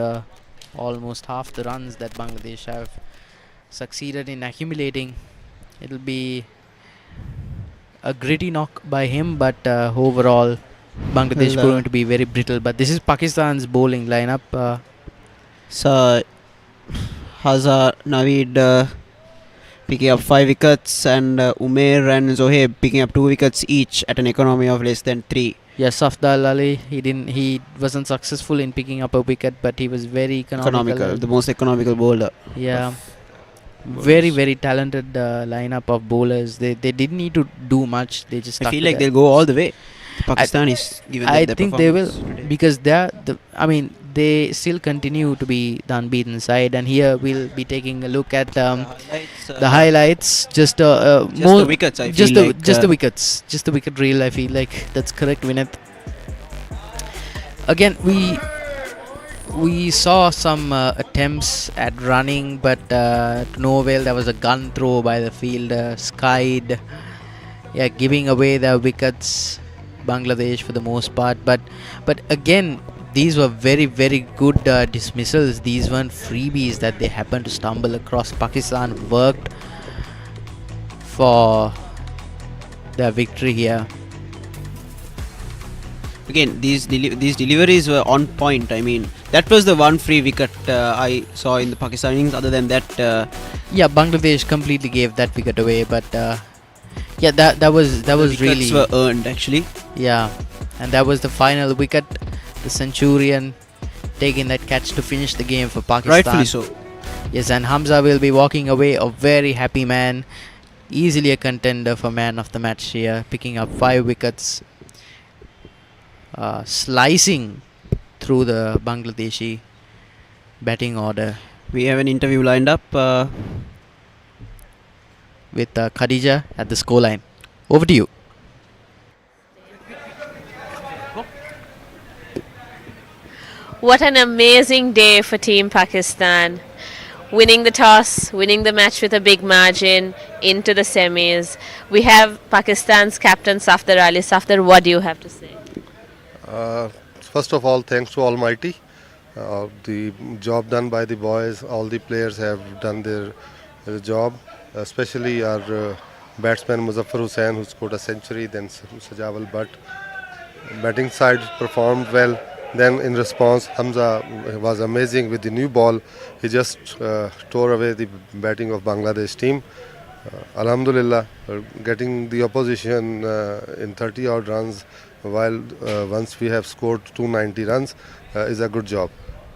almost half the runs that Bangladesh have succeeded in accumulating. It'll be a gritty knock by him, but overall Bangladesh Well, proving to be very brittle. But this is Pakistan's bowling lineup. So Hazar, Naveed picking up 5 wickets, and Umair and Zohaib picking up 2 wickets each at an economy of less than 3. Yes, Afdal Ali, he wasn't successful in picking up a wicket, but he was very economical. The most economical bowler. Yeah, very talented lineup of bowlers. They didn't need to do much. They just I stuck feel to like their- they'll go all the way. The Pakistanis, given I their think they will, performance today. because they still continue to be the unbeaten side. And here we'll be taking a look at the highlights. Just more the wickets, I just feel the like, just the wickets, just the wicket reel. I feel like that's correct, Vinith. Again, we saw some attempts at running, but to no avail. There was a gun throw by the fielder, skied. Yeah, giving away their wickets, Bangladesh for the most part. But again, these were very good dismissals. These weren't freebies that they happened to stumble across. Pakistan worked for their victory here. Again, these deliveries were on point. I mean, that was the one free wicket I saw in the Pakistan innings. Other than that, Yeah, Bangladesh completely gave that wicket away. But yeah, that was wickets really were earned actually. Yeah, and that was the final wicket. The Centurion taking that catch to finish the game for Pakistan. Rightfully so. Yes, and Hamza will be walking away a very happy man. Easily a contender for man of the match here, picking up 5 wickets. Slicing through the Bangladeshi batting order. We have an interview lined up. With Khadija at the scoreline. Over to you. What an amazing day for Team Pakistan. Winning the toss, winning the match with a big margin into the semis. We have Pakistan's captain Safdar Ali. Safdar, what do you have to say? First of all, thanks to Almighty The job done by the boys, all the players have done their job, especially our batsman Muzaffar Hussain, who scored a century, then Sajawal Butt. Batting side performed well. Then in response, Hamza was amazing with the new ball. He just tore away the batting of Bangladesh team. Alhamdulillah, getting the opposition in 30 odd runs while once we have scored 290 runs is a good job.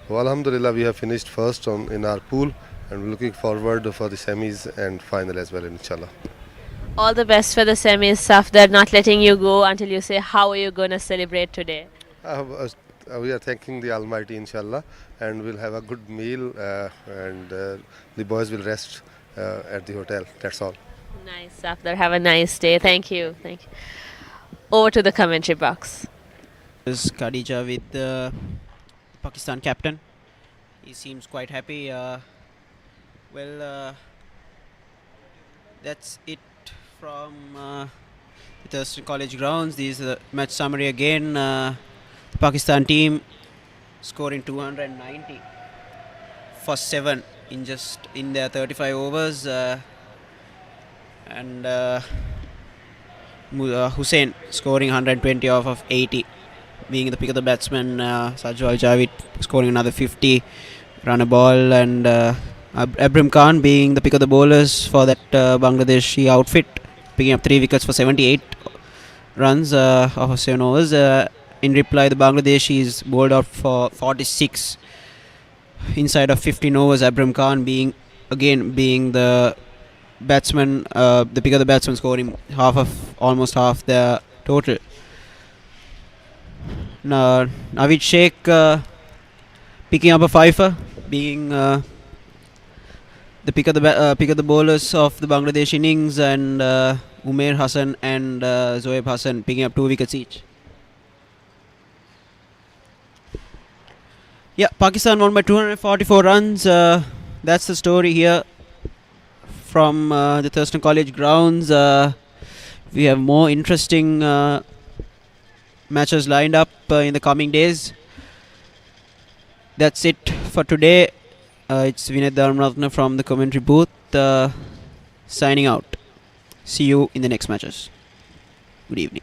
So Alhamdulillah, we have finished first in our pool and we're looking forward for the semis and final as well, inshallah. All the best for the semis, Safdar, not letting you go until you say how are you going to celebrate today. We are thanking the Almighty, inshallah, and we'll have a good meal and the boys will rest at the hotel. That's all. Nice, Safdar. Have a nice day. Thank you. Thank you. Over to the commentary box. This is Khadija with the Pakistan captain. He seems quite happy. That's it from the Thurstan College grounds. This is the match summary again. The Pakistan team scoring 290 for 7 in their 35 overs, and Hussain scoring 120 off of 80, being the pick of the batsman. Sajwal Javed scoring another 50 run a ball, and Abram Khan being the pick of the bowlers for that Bangladeshi outfit, picking up 3 wickets for 78 runs off of 7 overs. In reply, the Bangladeshis bowled out for 46 inside of 15 overs. Abram Khan being the batsman, the pick of the batsman, scoring almost half the total. Now, Naveed Sheikh picking up a fifer, being the pick of the bowlers of the Bangladesh innings, and Umair Hassan and Zoeb Hassan picking up 2 wickets each. Yeah, Pakistan won by 244 runs. That's the story here from the Thurstan College grounds. We have more interesting matches lined up in the coming days. That's it for today. It's Vinay Dharmaratna from the commentary booth signing out. See you in the next matches. Good evening.